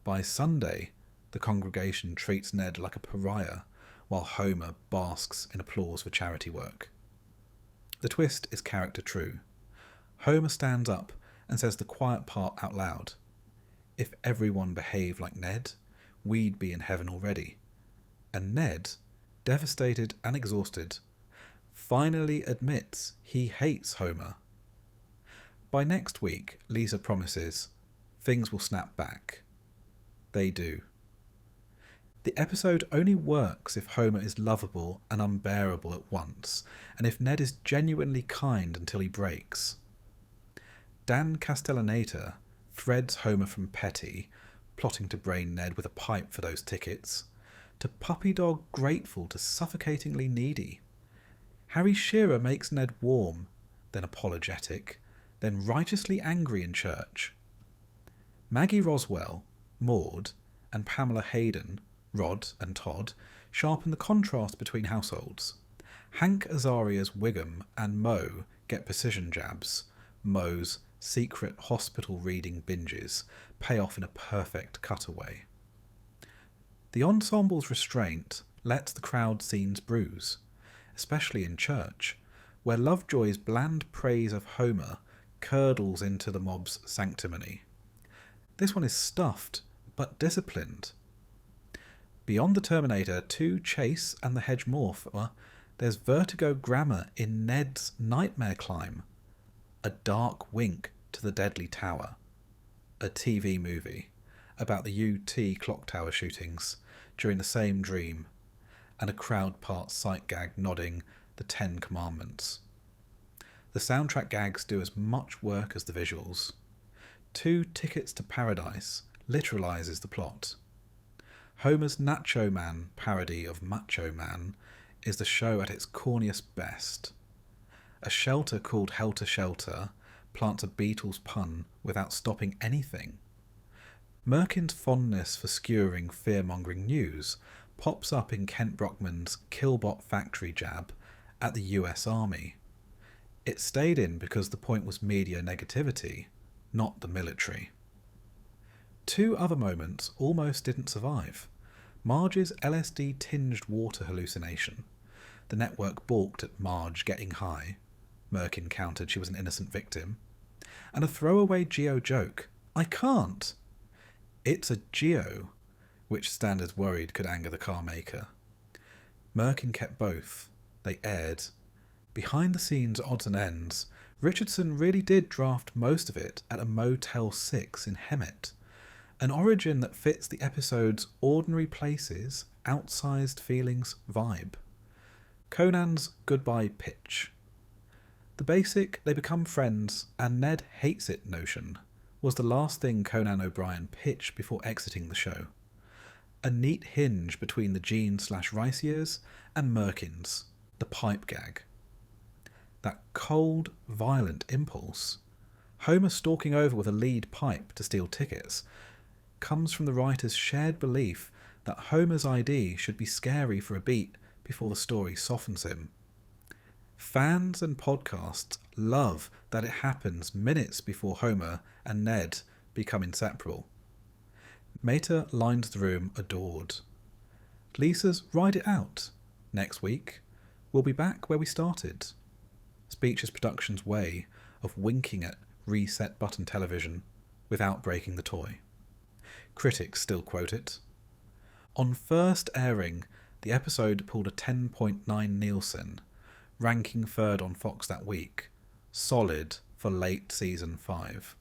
By Sunday, the congregation treats Ned like a pariah, while Homer basks in applause for charity work. The twist is character true. Homer stands up and says the quiet part out loud. If everyone behaved like Ned, we'd be in heaven already. And Ned, devastated and exhausted, finally admits he hates Homer. By next week, Lisa promises things will snap back. They do. The episode only works if Homer is lovable and unbearable at once, and if Ned is genuinely kind until he breaks. Dan Castellaneta threads Homer from petty, plotting to brain Ned with a pipe for those tickets, to puppy dog grateful to suffocatingly needy. Harry Shearer makes Ned warm, then apologetic, then righteously angry in church. Maggie Roswell, Maud, and Pamela Hayden, Rod and Todd, sharpen the contrast between households. Hank Azaria's Wiggum and Moe get precision jabs. Moe's secret hospital reading binges pay off in a perfect cutaway. The ensemble's restraint lets the crowd scenes bruise, especially in church, where Lovejoy's bland praise of Homer curdles into the mob's sanctimony. This one is stuffed, but disciplined. Beyond the Terminator 2 chase and the hedge morpher, there's vertigo grammar in Ned's nightmare climb, a dark wink to the deadly tower, a TV movie about the UT clock tower shootings during the same dream, and a crowd part sight gag nodding the 10 Commandments. The soundtrack gags do as much work as the visuals. 2 Tickets to Paradise literalizes the plot. Homer's Nacho Man parody of Macho Man is the show at its corniest best. A shelter called Helter Shelter plants a Beatles pun without stopping anything. Merkin's fondness for skewering fear-mongering news pops up in Kent Brockman's Killbot Factory jab at the US Army. It stayed in because the point was media negativity, not the military. 2 other moments almost didn't survive. Marge's LSD-tinged water hallucination. The network balked at Marge getting high. Merkin countered she was an innocent victim. And a throwaway Geo joke. I can't! It's a Geo, which Standards worried could anger the car maker. Merkin kept both. They aired. Behind the scenes odds and ends, Richardson really did draft most of it at a Motel 6 in Hemet, an origin that fits the episode's ordinary places, outsized feelings vibe. Conan's goodbye pitch. The basic they become friends and Ned hates it notion was the last thing Conan O'Brien pitched before exiting the show. A neat hinge between the Gene/Rice years and Merkin's, the pipe gag. That cold, violent impulse. Homer stalking over with a lead pipe to steal tickets comes from the writer's shared belief that Homer's ID should be scary for a beat before the story softens him. Fans and podcasts love that it happens minutes before Homer and Ned become inseparable. Mater lines the room adored. Lisa's Ride It Out. Next week, we'll be back where we started. Speeches Productions' way of winking at reset button television without breaking the toy. Critics still quote it. On first airing, the episode pulled a 10.9 Nielsen, ranking third on Fox that week, solid for late season 5.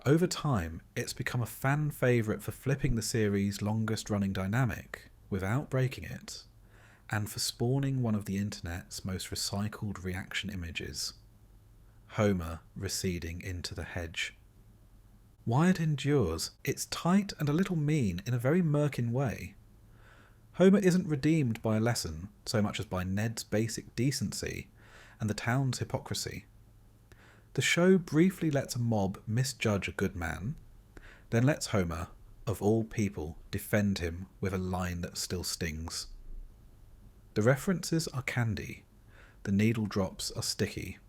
Over time, it's become a fan favourite for flipping the series' longest-running dynamic without breaking it, and for spawning one of the internet's most recycled reaction images. Homer receding into the hedge. Why it endures, it's tight and a little mean in a very Merkin way. Homer isn't redeemed by a lesson so much as by Ned's basic decency and the town's hypocrisy. The show briefly lets a mob misjudge a good man, then lets Homer, of all people, defend him with a line that still stings. The references are candy, the needle drops are sticky,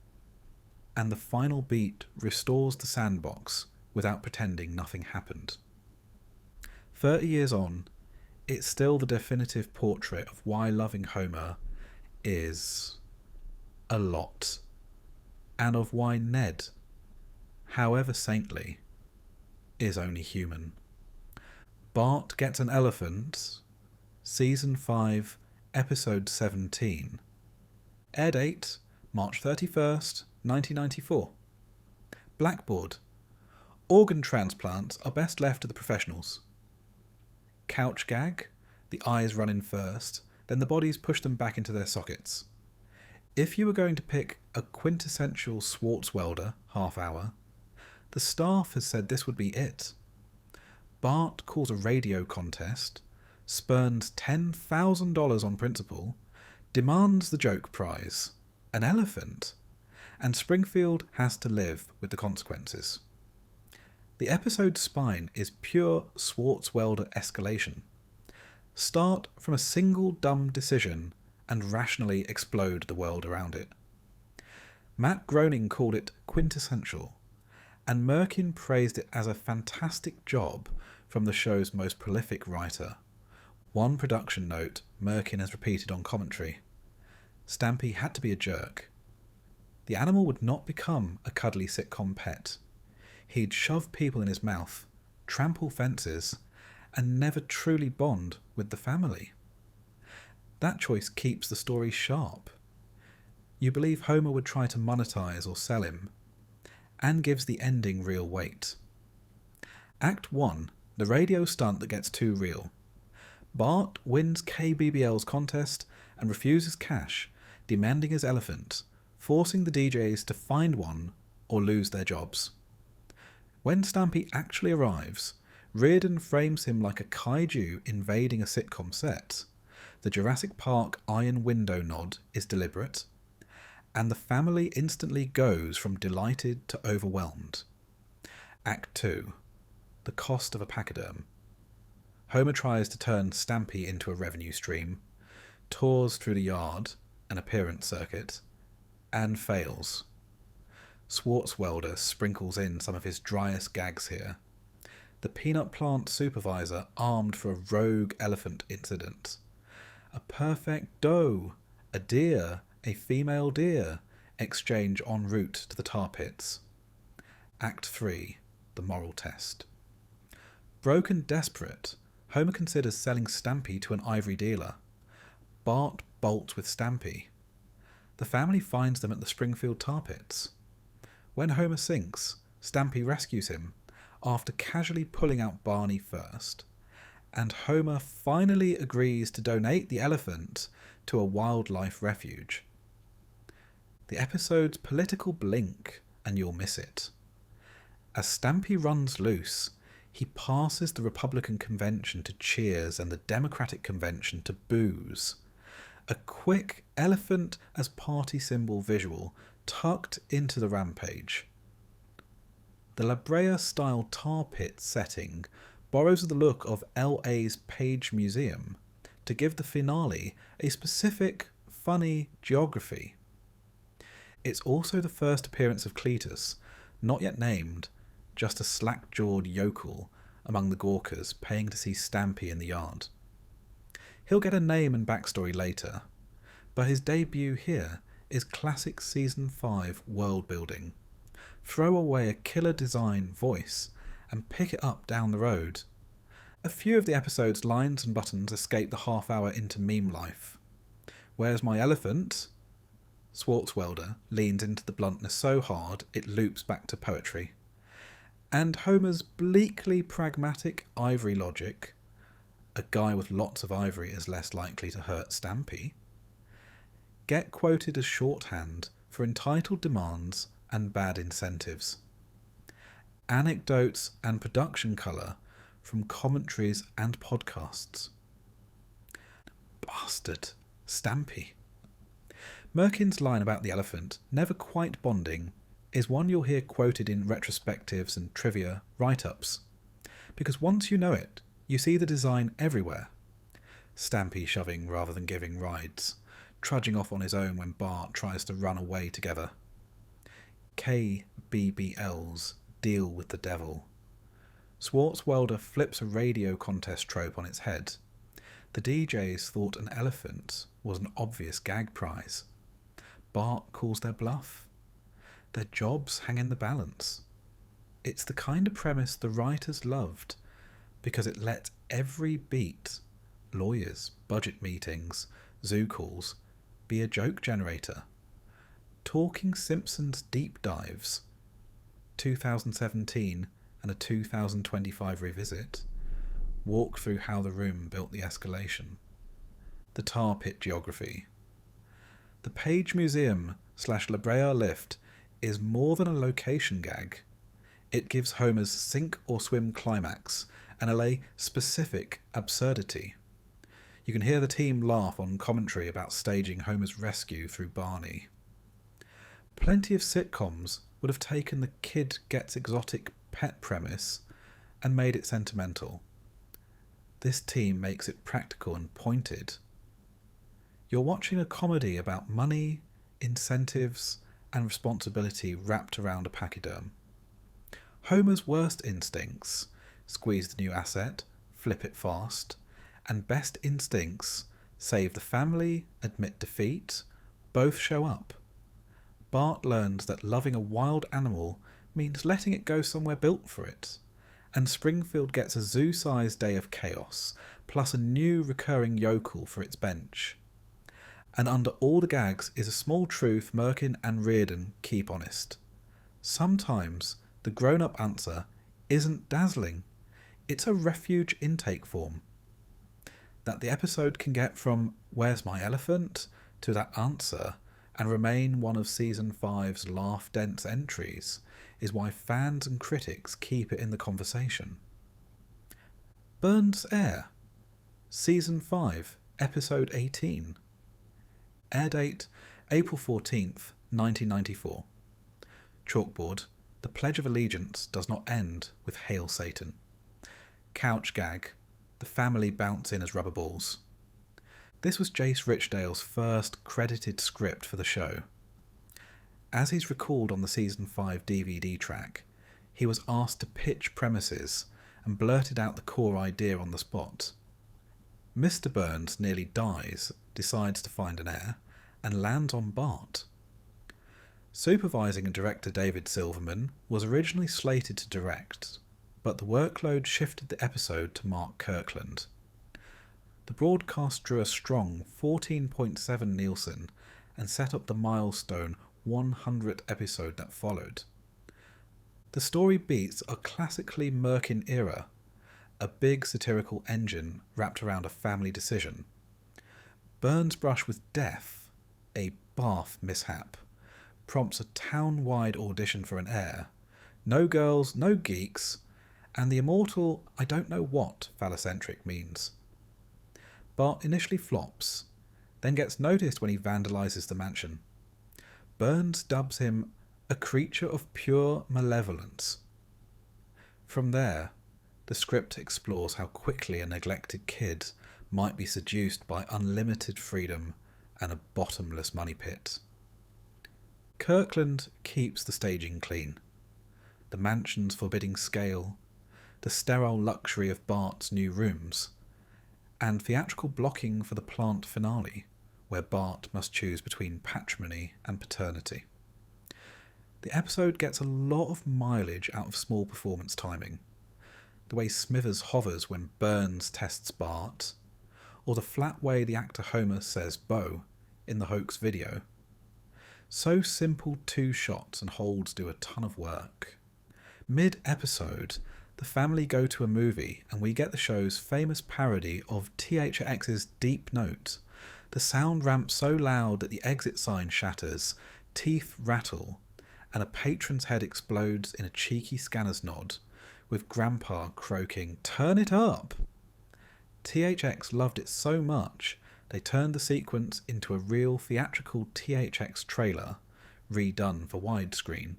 and the final beat restores the sandbox without pretending nothing happened. 30 years on, it's still the definitive portrait of why loving Homer is a lot, and of why Ned, however saintly, is only human. Bart Gets an Elephant, Season 5, Episode 17. Air date, March 31st, 1994. Blackboard. Organ transplants are best left to the professionals. Couch gag. The eyes run in first, then the bodies push them back into their sockets. If you were going to pick a quintessential Swartzwelder half hour, the staff has said this would be it. Bart calls a radio contest, spurns $10,000 on principle, demands the joke prize, an elephant, and Springfield has to live with the consequences. The episode's spine is pure Swartzwelder escalation. Start from a single dumb decision and rationally explode the world around it. Matt Groening called it quintessential, and Merkin praised it as a fantastic job from the show's most prolific writer. One production note Merkin has repeated on commentary. Stampy had to be a jerk. The animal would not become a cuddly sitcom pet. He'd shove people in his mouth, trample fences, and never truly bond with the family. That choice keeps the story sharp. You believe Homer would try to monetize or sell him, and gives the ending real weight. Act 1, the radio stunt that gets too real. Bart wins KBBL's contest and refuses cash, demanding his elephant, forcing the DJs to find one or lose their jobs. When Stampy actually arrives, Reardon frames him like a kaiju invading a sitcom set. The Jurassic Park iron window nod is deliberate, and the family instantly goes from delighted to overwhelmed. Act 2. The cost of a pachyderm. Homer tries to turn Stampy into a revenue stream, tours through the yard, an appearance circuit, and fails. Swartzwelder sprinkles in some of his driest gags here. The peanut plant supervisor armed for a rogue elephant incident. A perfect doe, a deer, a female deer, exchange en route to the tar pits. Act 3, the moral test. Broken desperate, Homer considers selling Stampy to an ivory dealer. Bart bolts with Stampy. The family finds them at the Springfield tar pits. When Homer sinks, Stampy rescues him, after casually pulling out Barney first, and Homer finally agrees to donate the elephant to a wildlife refuge. The episode's political blink, and you'll miss it. As Stampy runs loose, he passes the Republican convention to cheers and the Democratic convention to boos. A quick elephant as party symbol visual tucked into the rampage. The La Brea-style tar pit setting borrows the look of LA's Page Museum to give the finale a specific, funny geography. It's also the first appearance of Cletus, not yet named, just a slack-jawed yokel among the Gawkers paying to see Stampy in the yard. He'll get a name and backstory later, but his debut here is classic Season 5 world building. Throw away a killer design voice and pick it up down the road. A few of the episode's lines and buttons escape the half hour into meme life. Where's my elephant? Swartzwelder leans into the bluntness so hard it loops back to poetry. And Homer's bleakly pragmatic ivory logic, a guy with lots of ivory is less likely to hurt Stampy, get quoted as shorthand for entitled demands and bad incentives. Anecdotes and production colour from commentaries and podcasts. Bastard, Stampy. Merkin's line about the elephant, never quite bonding, is one you'll hear quoted in retrospectives and trivia write-ups. Because once you know it, you see the design everywhere. Stampy shoving rather than giving rides, trudging off on his own when Bart tries to run away together. KBBLs deal with the devil. Swartzwelder flips a radio contest trope on its head. The DJs thought an elephant was an obvious gag prize. Bart calls their bluff. Their jobs hang in the balance. It's the kind of premise the writers loved because it let every beat, lawyers, budget meetings, zoo calls, be a joke generator. Talking Simpsons deep dives, 2017 and a 2025 revisit, walk through how the room built the escalation. The tar pit geography. The Page Museum / La Brea lift is more than a location gag. It gives Homer's sink or swim climax an LA-specific absurdity. You can hear the team laugh on commentary about staging Homer's rescue through Barney. Plenty of sitcoms would have taken the kid gets exotic pet premise and made it sentimental. This team makes it practical and pointed. You're watching a comedy about money, incentives, and responsibility wrapped around a pachyderm. Homer's worst instincts, squeeze the new asset, flip it fast, and best instincts, save the family, admit defeat, both show up. Bart learns that loving a wild animal means letting it go somewhere built for it, and Springfield gets a zoo-sized day of chaos, plus a new recurring yokel for its bench. And under all the gags is a small truth Merkin and Reardon keep honest. Sometimes the grown-up answer isn't dazzling. It's a refuge intake form. That the episode can get from "Where's my elephant?" to that answer and remain one of Season 5's laugh-dense entries is why fans and critics keep it in the conversation. Burns Heir, Season 5, Episode 18. Air date, April 14th, 1994. Chalkboard, the Pledge of Allegiance does not end with Hail Satan. Couch gag, the family bounce in as rubber balls. This was Jace Richdale's first credited script for the show. As he's recalled on the Season 5 DVD track, he was asked to pitch premises and blurted out the core idea on the spot. Mr. Burns nearly dies, decides to find an heir, and lands on Bart. Supervising director David Silverman was originally slated to direct, but the workload shifted the episode to Mark Kirkland. The broadcast drew a strong 14.7 Nielsen and set up the milestone 100th episode that followed. The story beats are classically Merkin era, a big satirical engine wrapped around a family decision. Burns' brush with death, a bath mishap, prompts a town-wide audition for an heir, no girls, no geeks, and the immortal I don't know what phallocentric means. Bart initially flops, then gets noticed when he vandalises the mansion. Burns dubs him a creature of pure malevolence, From there, the script explores how quickly a neglected kid might be seduced by unlimited freedom and a bottomless money pit. Kirkland keeps the staging clean. The mansion's forbidding scale, the sterile luxury of Bart's new rooms, and theatrical blocking for the plant finale, where Bart must choose between patrimony and paternity. The episode gets a lot of mileage out of small performance timing. The way Smithers hovers when Burns tests Bart, or the flat way the actor Homer says Bo in the hoax video. So simple 2 shots and holds do a ton of work. Mid-episode, the family go to a movie and we get the show's famous parody of THX's Deep Note. The sound ramps so loud that the exit sign shatters, teeth rattle, and a patron's head explodes in a cheeky scanner's nod, with Grandpa croaking, "Turn it up!" THX loved it so much, they turned the sequence into a real theatrical THX trailer, redone for widescreen,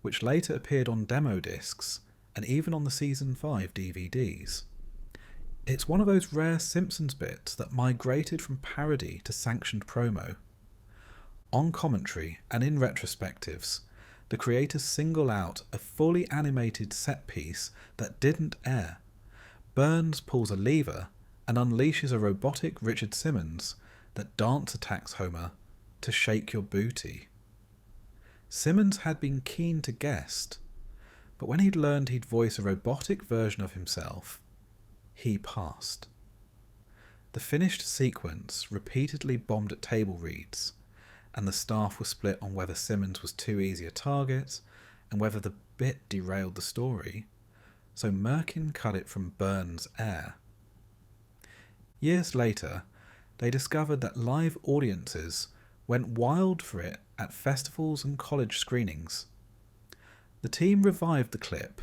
which later appeared on demo discs and even on the Season 5 DVDs. It's one of those rare Simpsons bits that migrated from parody to sanctioned promo. On commentary and in retrospectives, the creators single out a fully animated set piece that didn't air. Burns pulls a lever and unleashes a robotic Richard Simmons that dance attacks Homer to "Shake Your Booty." Simmons had been keen to guest, but when he'd learned he'd voice a robotic version of himself, he passed. The finished sequence repeatedly bombed at table reads, and the staff were split on whether Simmons was too easy a target and whether the bit derailed the story, so Merkin cut it from Burns' Heir. Years later, they discovered that live audiences went wild for it at festivals and college screenings. The team revived the clip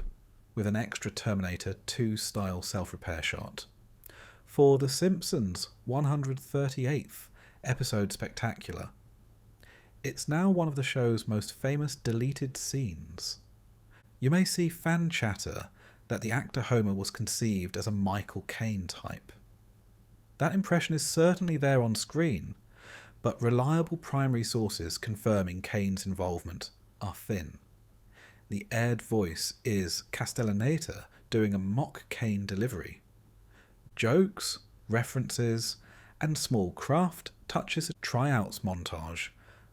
with an extra Terminator 2 style self-repair shot for The Simpsons' 138th episode spectacular. It's now one of the show's most famous deleted scenes. You may see fan chatter that the actor Homer was conceived as a Michael Kane type. That impression is certainly there on screen, but reliable primary sources confirming Kane's involvement are thin. The aired voice is Castellaneta doing a mock Kane delivery. Jokes, references, and small craft touches a tryouts montage.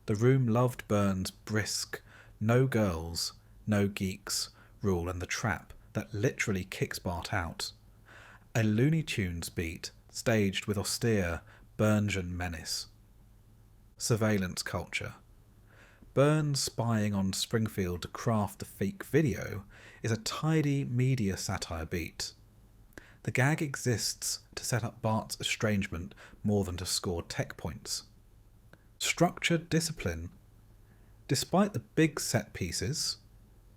The room loved Burns' brisk, no girls, no geeks rule and the trap that literally kicks Bart out. A Looney Tunes beat staged with austere Burnsian menace. Surveillance culture. Burns spying on Springfield to craft the fake video is a tidy media satire beat. The gag exists to set up Bart's estrangement more than to score tech points. Structured discipline. Despite the big set pieces,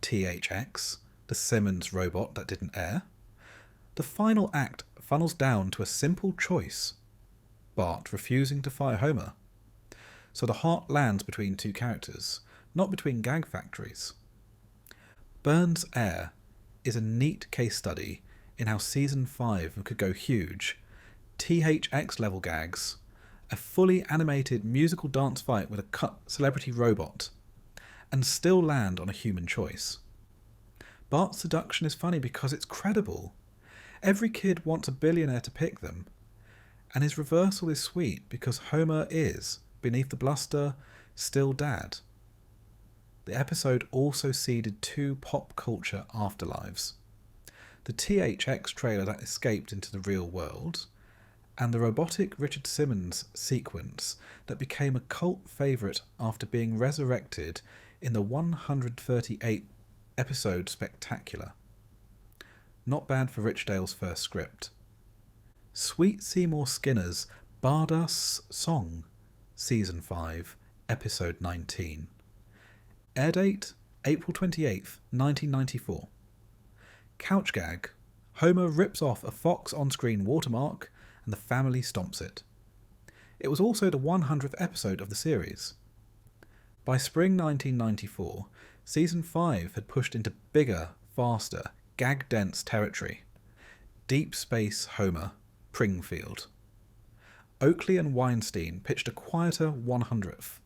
THX, the Simmons robot that didn't air, the final act funnels down to a simple choice: Bart refusing to fire Homer. So the heart lands between 2 characters, not between gag factories. Burns' Heir is a neat case study in how Season 5 could go huge, THX level gags, a fully animated musical dance fight with a cut celebrity robot, and still land on a human choice. Bart's seduction is funny because it's credible. Every kid wants a billionaire to pick them, and his reversal is sweet because Homer is, beneath the bluster, still dad. The episode also seeded 2 pop culture afterlives: the THX trailer that escaped into the real world, and the robotic Richard Simmons sequence that became a cult favourite after being resurrected in the 138 episode spectacular. Not bad for Richdale's first script. Sweet Seymour Skinner's Baadasssss song, Season 5, Episode 19. Air date, April 28th, 1994. Couch gag: Homer rips off a Fox on-screen watermark and the family stomps it. It was also the 100th episode of the series. By spring 1994, Season 5 had pushed into bigger, faster, gag-dense territory. Deep Space Homer, Pringfield. Oakley and Weinstein pitched a quieter 100th,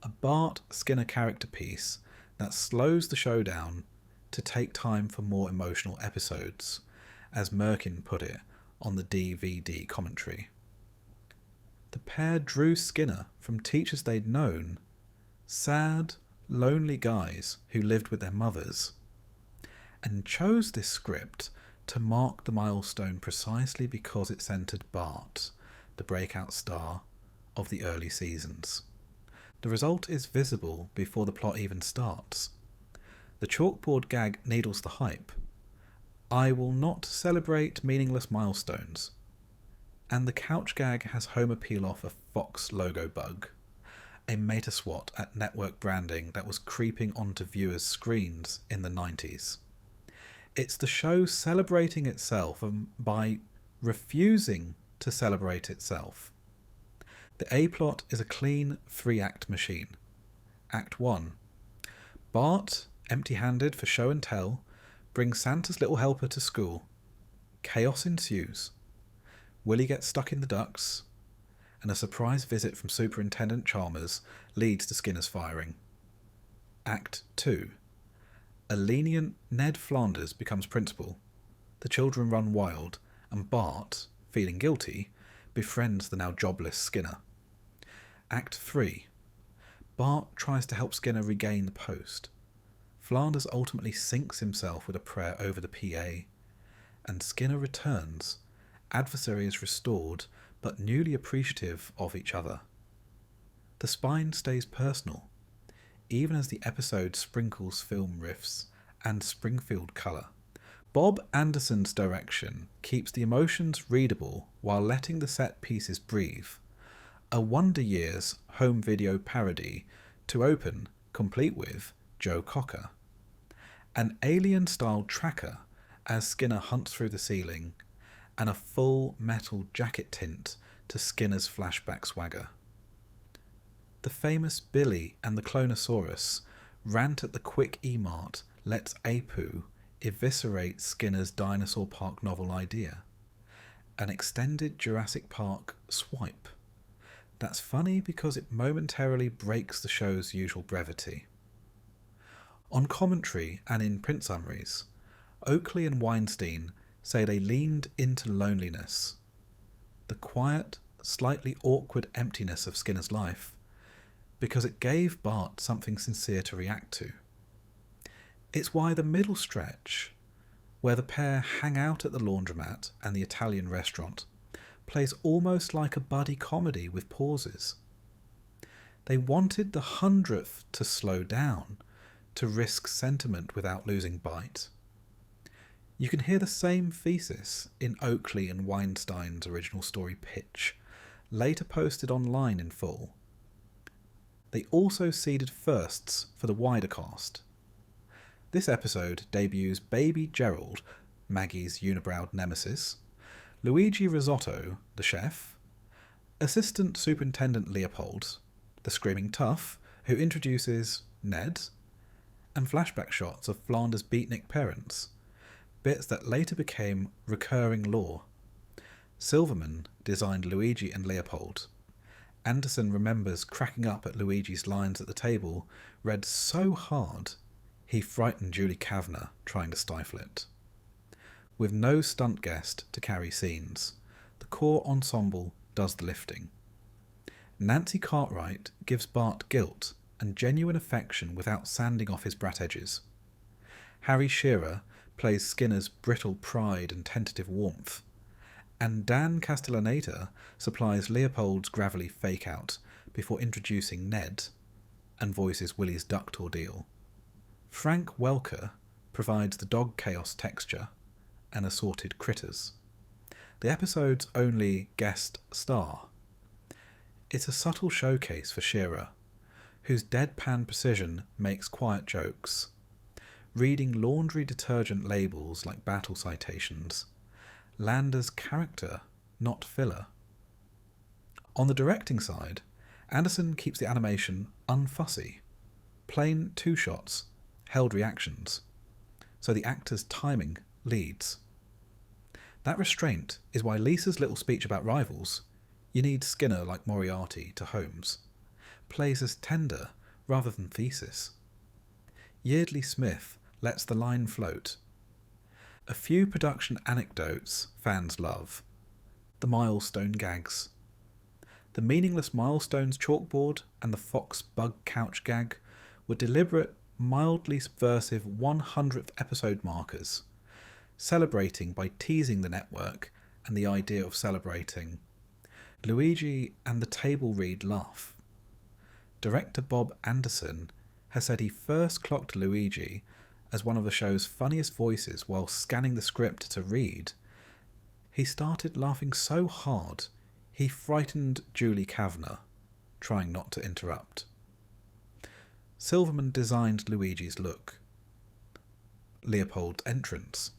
a Bart Skinner character piece that slows the show down to take time for more emotional episodes, as Merkin put it on the DVD commentary. The pair drew Skinner from teachers they'd known, sad, lonely guys who lived with their mothers, and chose this script to mark the milestone precisely because it centred Bart, the breakout star of the early seasons. The result is visible before the plot even starts. The chalkboard gag needles the hype. I will not celebrate meaningless milestones. And the couch gag has Homer peel off a Fox logo bug, a meta swat at network branding that was creeping onto viewers' screens in the 90s. It's the show celebrating itself by refusing to celebrate itself. The A-plot is a clean 3-act machine. Act 1. Bart, empty-handed for show and tell, brings Santa's little helper to school. Chaos ensues. Willie gets stuck in the ducks, and a surprise visit from Superintendent Chalmers leads to Skinner's firing. Act 2. A lenient Ned Flanders becomes principal. The children run wild, and Bart, feeling guilty, befriends the now jobless Skinner. Act 3. Bart tries to help Skinner regain the post. Flanders ultimately sinks himself with a prayer over the PA, and Skinner returns. Adversary is restored, but newly appreciative of each other. The spine stays personal, even as the episode sprinkles film riffs and Springfield colour. Bob Anderson's direction keeps the emotions readable while letting the set pieces breathe. A Wonder Years home video parody to open, complete with Joe Cocker. An alien-style tracker as Skinner hunts through the ceiling, and a full metal jacket tint to Skinner's flashback swagger. The famous Billy and the Clonosaurus rant at the quick E-Mart lets Apu eviscerate Skinner's Dinosaur Park novel idea. An extended Jurassic Park swipe. That's funny because it momentarily breaks the show's usual brevity. On commentary and in print summaries, Oakley and Weinstein say they leaned into loneliness, the quiet, slightly awkward emptiness of Skinner's life, because it gave Bart something sincere to react to. It's why the middle stretch, where the pair hang out at the laundromat and the Italian restaurant, plays almost like a buddy comedy with pauses. They wanted the 100th to slow down, to risk sentiment without losing bite. You can hear the same thesis in Oakley and Weinstein's original story pitch, later posted online in full. They also seeded firsts for the wider cast. This episode debuts Baby Gerald, Maggie's unibrowed nemesis, Luigi Risotto, the chef, Assistant Superintendent Leopold, the screaming tough, who introduces Ned, and flashback shots of Flanders' beatnik parents, bits that later became recurring lore. Silverman designed Luigi and Leopold. Anderson remembers cracking up at Luigi's lines at the table, read so hard he frightened Julie Kavner trying to stifle it. With no stunt guest to carry scenes, the core ensemble does the lifting. Nancy Cartwright gives Bart guilt and genuine affection without sanding off his brat edges. Harry Shearer plays Skinner's brittle pride and tentative warmth, and Dan Castellaneta supplies Leopold's gravelly fake-out before introducing Ned and voices Willie's duct ordeal. Frank Welker provides the dog chaos texture and assorted critters. The episode's only guest star. It's a subtle showcase for Shearer, whose deadpan precision makes quiet jokes, reading laundry detergent labels like battle citations. Landers' character, not filler. On the directing side, Anderson keeps the animation unfussy. Plain two shots, held reactions, so the actors' timing leads. That restraint is why Lisa's little speech about rivals, you need Skinner like Moriarty to Holmes, plays as tender rather than thesis. Yeardley Smith lets the line float. A few production anecdotes fans love. The milestone gags. The meaningless milestones chalkboard and the fox bug couch gag were deliberate, mildly subversive 100th episode markers, celebrating by teasing the network and the idea of celebrating. Luigi and the table read laugh. Director Bob Anderson has said he first clocked Luigi as one of the show's funniest voices while scanning the script to read. He started laughing so hard he frightened Julie Kavner, trying not to interrupt. Silverman designed Luigi's look. Leopold's entrance.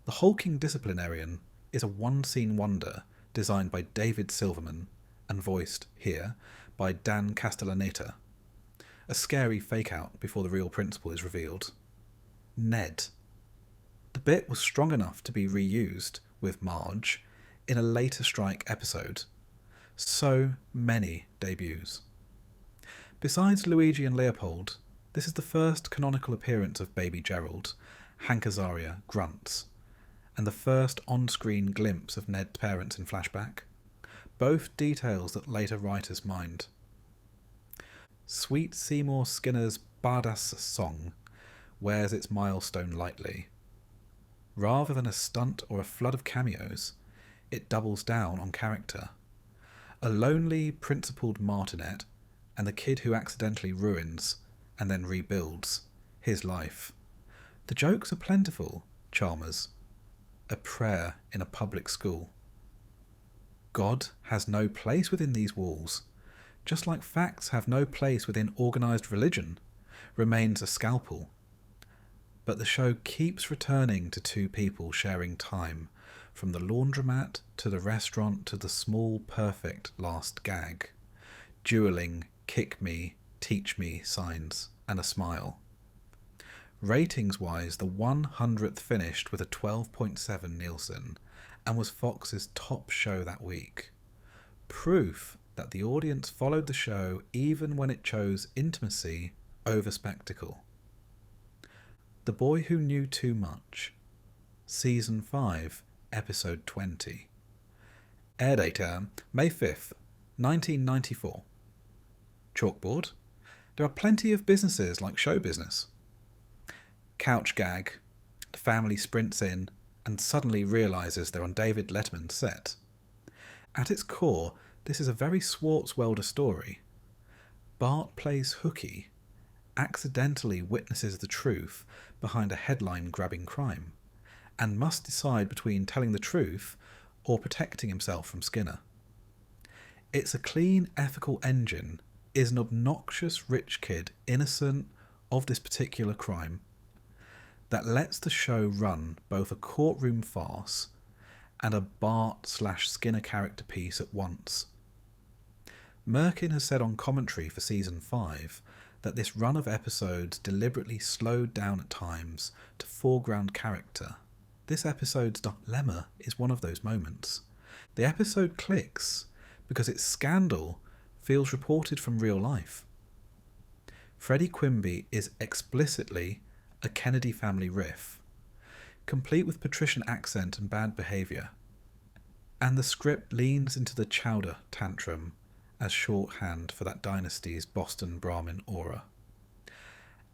The hulking disciplinarian is a one-scene wonder designed by David Silverman and voiced, here, by Dan Castellaneta. A scary fake-out before the real principal is revealed. Ned. The bit was strong enough to be reused with Marge in a later Strike episode. So many debuts. Besides Luigi and Leopold, this is the first canonical appearance of Baby Gerald, Hank Azaria grunts, and the first on-screen glimpse of Ned's parents in flashback, both details that later writers mined. Sweet Seymour Skinner's Baadasssss song wears its milestone lightly. Rather than a stunt or a flood of cameos, it doubles down on character. A lonely, principled martinet, and the kid who accidentally ruins, and then rebuilds, his life. The jokes are plentiful, Chalmers. A prayer in a public school. God has no place within these walls, just like facts have no place within organised religion, remains a scalpel. But the show keeps returning to two people sharing time, from the laundromat to the restaurant to the small perfect last gag, duelling kick me, teach me signs and a smile. Ratings-wise, the 100th finished with a 12.7 Nielsen and was Fox's top show that week. Proof that the audience followed the show even when it chose intimacy over spectacle. The Boy Who Knew Too Much. Season 5, Episode 20. Air date May 5th, 1994. Chalkboard. There are plenty of businesses like show business. Couch gag. The family sprints in and suddenly realises they're on David Letterman's set. At its core, this is a very Swartzwelder story. Bart plays hooky, accidentally witnesses the truth behind a headline-grabbing crime, and must decide between telling the truth or protecting himself from Skinner. It's a clean, ethical engine is an obnoxious rich kid innocent of this particular crime that lets the show run both a courtroom farce and a Bart/Skinner character piece at once. Merkin has said on commentary for Season 5 that this run of episodes deliberately slowed down at times to foreground character. This episode's dilemma is one of those moments. The episode clicks because its scandal feels reported from real life. Freddie Quimby is explicitly a Kennedy family riff, complete with patrician accent and bad behaviour, and the script leans into the Chowder tantrum as shorthand for that dynasty's Boston Brahmin aura.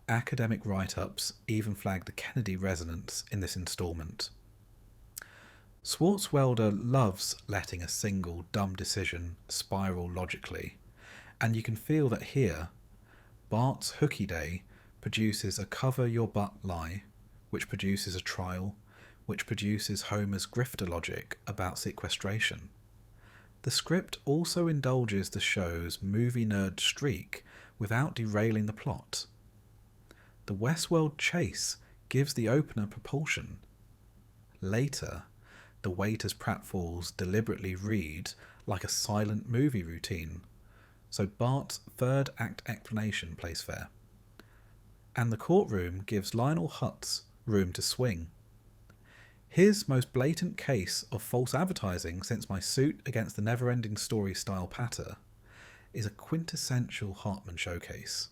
Academic write-ups even flag the Kennedy resonance in this instalment. Swartzwelder loves letting a single dumb decision spiral logically, and you can feel that here, Bart's Hooky Day produces a cover-your-butt lie, which produces a trial, which produces Homer's grifter logic about sequestration. The script also indulges the show's movie nerd streak without derailing the plot. The Westworld chase gives the opener propulsion. Later, the wait as pratfalls deliberately read like a silent movie routine, so Bart's third act explanation plays fair. And the courtroom gives Lionel Hutz room to swing. His most blatant case of false advertising since my suit against the never-ending story style patter is a quintessential Hartman showcase.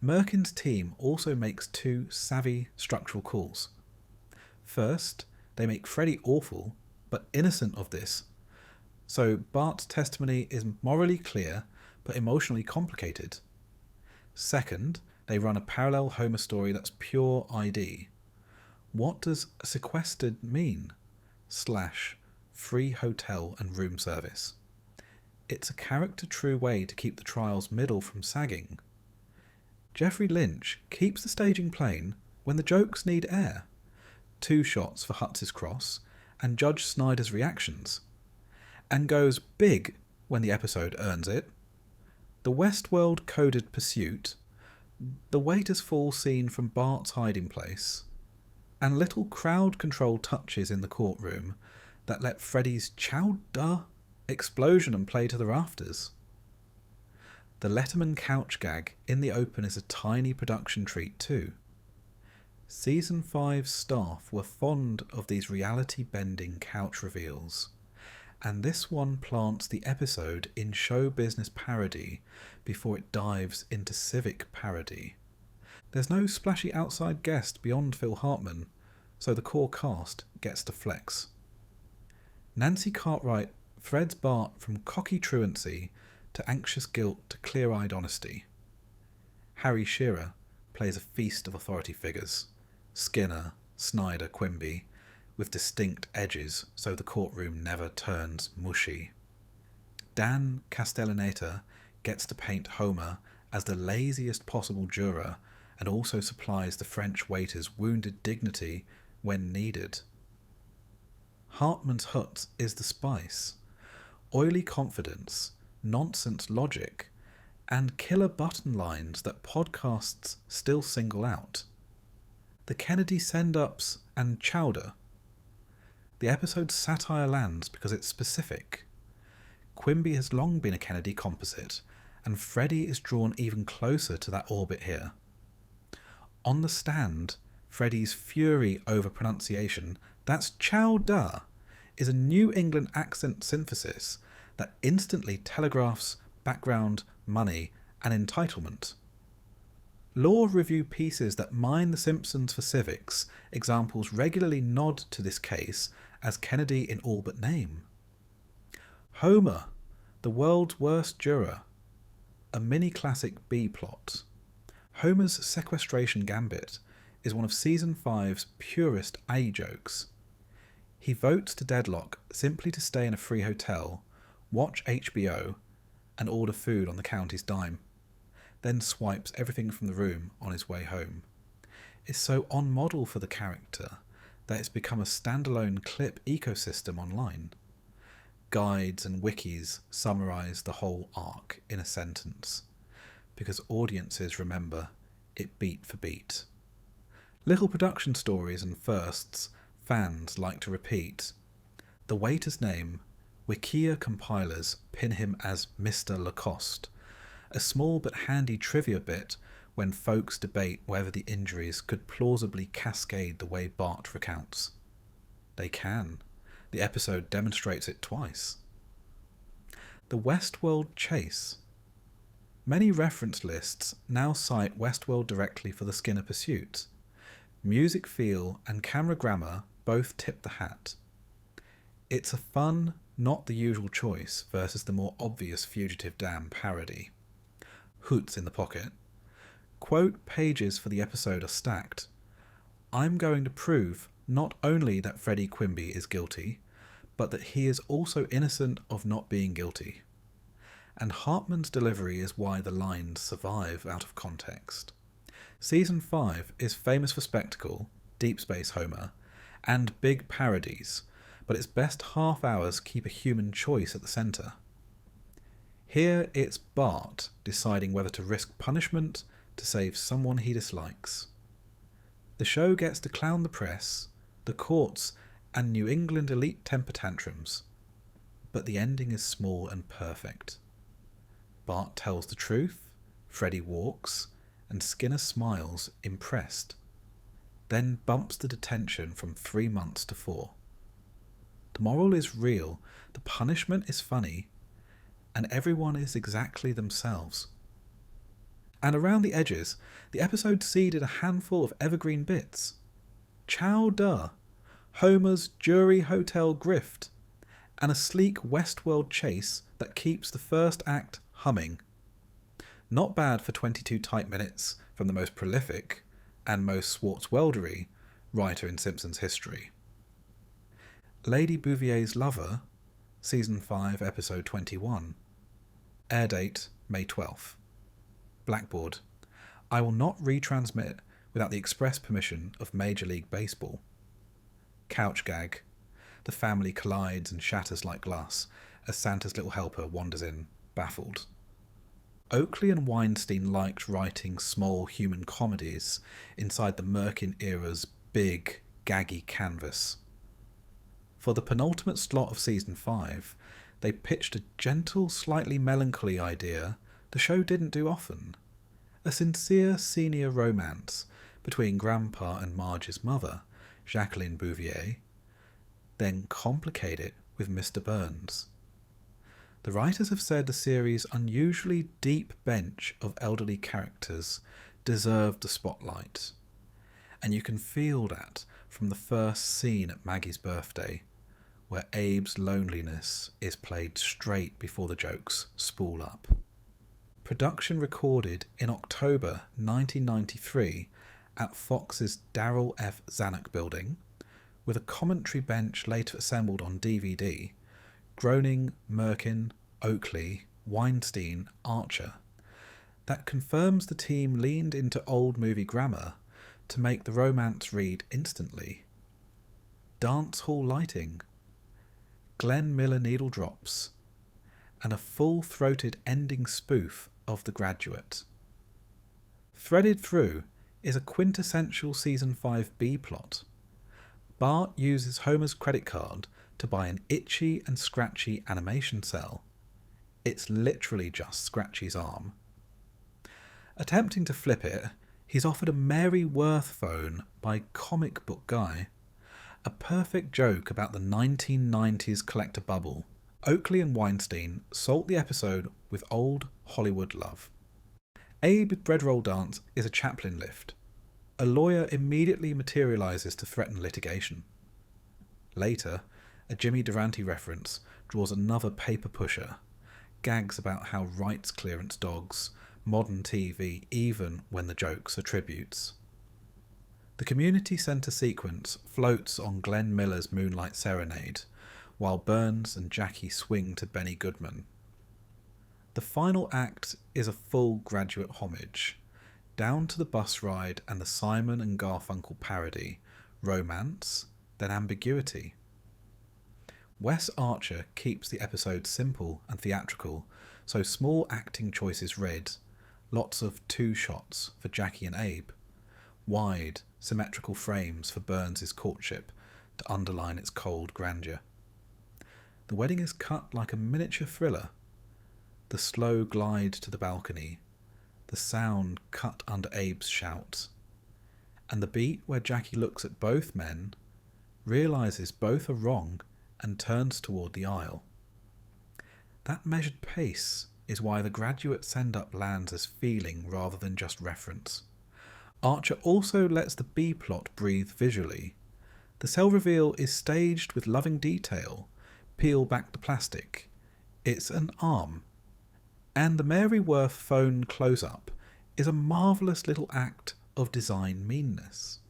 Merkin's team also makes two savvy structural calls. First, they make Freddy awful, but innocent of this, so Bart's testimony is morally clear, but emotionally complicated. Second, they run a parallel Homer story that's pure ID. What does sequestered mean? / free hotel and room service. It's a character-true way to keep the trial's middle from sagging. Jeffrey Lynch keeps the staging plain when the jokes need air. 2 shots for Hutz's cross and Judge Snyder's reactions. And goes big when the episode earns it. The Westworld-coded pursuit, the waiter's fall scene from Bart's hiding place, and little crowd-control touches in the courtroom that let Freddy's chow-duh explosion and play to the rafters. The Letterman couch gag in the open is a tiny production treat too. Season 5's staff were fond of these reality-bending couch reveals, and this one plants the episode in show business parody before it dives into civic parody. There's no splashy outside guest beyond Phil Hartman, so the core cast gets to flex. Nancy Cartwright threads Bart from cocky truancy to anxious guilt to clear-eyed honesty. Harry Shearer plays a feast of authority figures, Skinner, Snyder, Quimby, with distinct edges so the courtroom never turns mushy. Dan Castellaneta gets to paint Homer as the laziest possible juror and also supplies the French waiter's wounded dignity when needed. Hartman's Hutz is the spice, oily confidence, nonsense logic, and killer button lines that podcasts still single out. The Kennedy send-ups and chowder. The episode's satire lands because it's specific. Quimby has long been a Kennedy composite, and Freddy is drawn even closer to that orbit here. On the stand, Freddy's fury over pronunciation, that's chowder, is a New England accent synthesis that instantly telegraphs background, money, and entitlement. Law review pieces that mine The Simpsons for civics examples regularly nod to this case as Kennedy in all but name. Homer, the world's worst juror, a mini-classic B-plot. Homer's sequestration gambit is one of Season 5's purest A-jokes. He votes to deadlock simply to stay in a free hotel, watch HBO, and order food on the county's dime, then swipes everything from the room on his way home. It's so on model for the character that it's become a standalone clip ecosystem online. Guides and wikis summarise the whole arc in a sentence, because audiences remember it beat for beat. Little production stories and firsts fans like to repeat. The waiter's name, Wikia compilers pin him as Mr. Lacoste, a small but handy trivia bit when folks debate whether the injuries could plausibly cascade the way Bart recounts. They can. The episode demonstrates it twice. The Westworld chase. Many reference lists now cite Westworld directly for the Skinner pursuit. Music feel and camera grammar both tip the hat. It's a fun, not the usual choice versus the more obvious Fugitive Dam parody. Hoots in the pocket. Quote pages for the episode are stacked. I'm going to prove not only that Freddie Quimby is guilty, but that he is also innocent of not being guilty. And Hartman's delivery is why the lines survive out of context. Season 5 is famous for spectacle, Deep Space Homer, and big parodies, but its best half hours keep a human choice at the centre. Here it's Bart deciding whether to risk punishment to save someone he dislikes. The show gets to clown the press, the courts, and New England elite temper tantrums, but the ending is small and perfect. Bart tells the truth, Freddy walks, and Skinner smiles, impressed. then bumps the detention from 3 months to 4. The moral is real, the punishment is funny, and everyone is exactly themselves. And around the edges, the episode seeded a handful of evergreen bits. Chowder, Homer's jury hotel grift, and a sleek Westworld chase that keeps the first act humming. Not bad for 22 tight minutes from the most prolific and most Swartzweldery writer in Simpsons history. Lady Bouvier's Lover, Season 5, Episode 21. Air date, May 12th. Blackboard. I will not retransmit without the express permission of Major League Baseball. Couch gag. The family collides and shatters like glass as Santa's little helper wanders in, baffled. Oakley and Weinstein liked writing small human comedies inside the Merkin era's big, gaggy canvas. For the penultimate slot of Season 5, they pitched a gentle, slightly melancholy idea the show didn't do often. A sincere senior romance between Grandpa and Marge's mother, Jacqueline Bouvier, then complicate it with Mr. Burns. The writers have said the series' unusually deep bench of elderly characters deserved the spotlight, and you can feel that from the first scene at Maggie's birthday, where Abe's loneliness is played straight before the jokes spool up. Production recorded in October 1993 at Fox's Darrell F. Zanuck building, with a commentary bench later assembled on DVD, Groening, Merkin, Oakley, Weinstein, Archer, that confirms the team leaned into old movie grammar to make the romance read instantly. Dance hall lighting, Glenn Miller needle drops, and a full-throated ending spoof of The Graduate. Threaded through is a quintessential Season 5 B-plot. Bart uses Homer's credit card to buy an itchy and scratchy animation cell. It's literally just Scratchy's arm. Attempting to flip it, he's offered a Mary Worth phone by Comic Book Guy, a perfect joke about the 1990s collector bubble. Oakley and Weinstein salt the episode with old Hollywood love. Abe's breadroll dance is a Chaplin lift. A lawyer immediately materialises to threaten litigation. Later, a Jimmy Durante reference draws another paper pusher, gags about how rights clearance dogs modern TV even when the jokes are tributes. The community centre sequence floats on Glenn Miller's Moonlight Serenade, while Burns and Jackie swing to Benny Goodman. The final act is a full Graduate homage, down to the bus ride and the Simon and Garfunkel parody, romance, then ambiguity. Wes Archer keeps the episode simple and theatrical, so small acting choices read, lots of two shots for Jackie and Abe, wide, symmetrical frames for Burns' courtship to underline its cold grandeur. The wedding is cut like a miniature thriller. The slow glide to the balcony, the sound cut under Abe's shout, and the beat where Jackie looks at both men, realises both are wrong, and turns toward the aisle. That measured pace is why The Graduate send-up lands as feeling rather than just reference. Archer also lets the B-plot breathe visually. The cell reveal is staged with loving detail. Peel back the plastic. It's an arm. And the Mary Worth phone close-up is a marvellous little act of design meanness.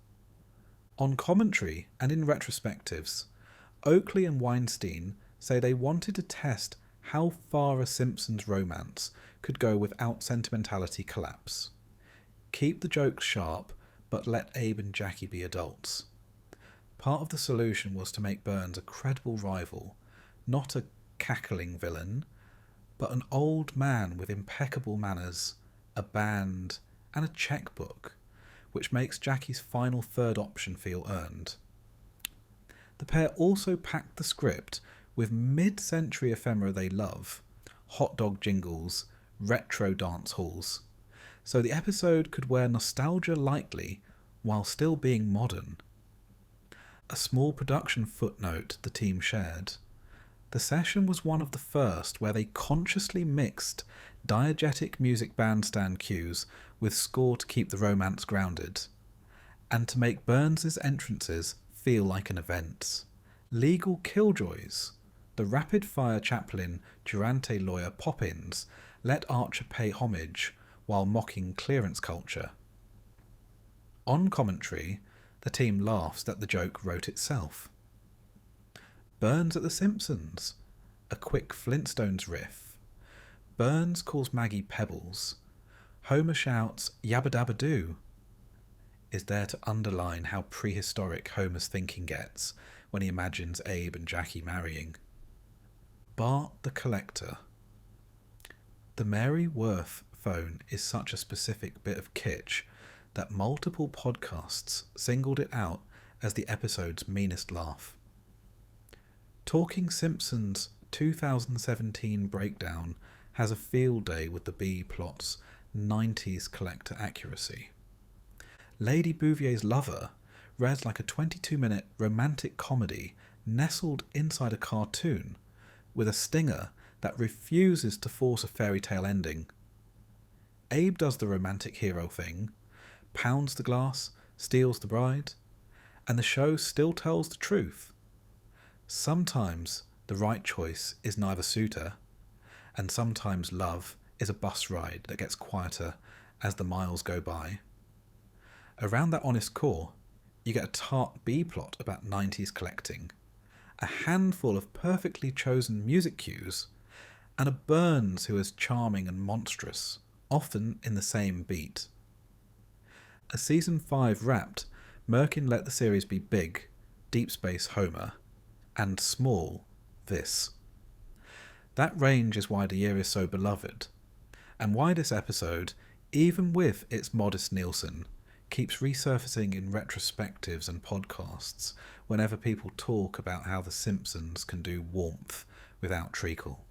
On commentary and in retrospectives, Oakley and Weinstein say they wanted to test how far a Simpsons romance could go without sentimentality collapse. Keep the jokes sharp, but let Abe and Jackie be adults. Part of the solution was to make Burns a credible rival, not a cackling villain, but an old man with impeccable manners, a band, and a checkbook, which makes Jackie's final third option feel earned. The pair also packed the script with mid-century ephemera they love, hot dog jingles, retro dance halls, so the episode could wear nostalgia lightly while still being modern. A small production footnote the team shared: the session was one of the first where they consciously mixed diegetic music bandstand cues with score to keep the romance grounded, and to make Burns's entrances feel like an event. Legal killjoys, the rapid-fire chaplain Durante lawyer pop-ins, let Archer pay homage while mocking clearance culture. On commentary, the team laughs that the joke wrote itself. Burns at the Simpsons, a quick Flintstones riff. Burns calls Maggie Pebbles. Homer shouts "Yabba Dabba Doo" is there to underline how prehistoric Homer's thinking gets when he imagines Abe and Jackie marrying. Bart the Collector. The Mary Worth phone is such a specific bit of kitsch that multiple podcasts singled it out as the episode's meanest laugh. Talking Simpsons 2017 breakdown has a field day with the B-plot's 90s collector accuracy. Lady Bouvier's lover reads like a 22-minute romantic comedy nestled inside a cartoon with a stinger that refuses to force a fairy tale ending. Abe does the romantic hero thing, pounds the glass, steals the bride, and the show still tells the truth. Sometimes the right choice is neither suitor, and sometimes love is a bus ride that gets quieter as the miles go by. Around that honest core, you get a tart B-plot about 90s collecting, a handful of perfectly chosen music cues, and a Burns who is charming and monstrous, often in the same beat. As season 5 wrapped, Merkin let the series be big, Deep Space Homer, and small, this. That range is why the year is so beloved, and why this episode, even with its modest Nielsen, keeps resurfacing in retrospectives and podcasts whenever people talk about how The Simpsons can do warmth without treacle.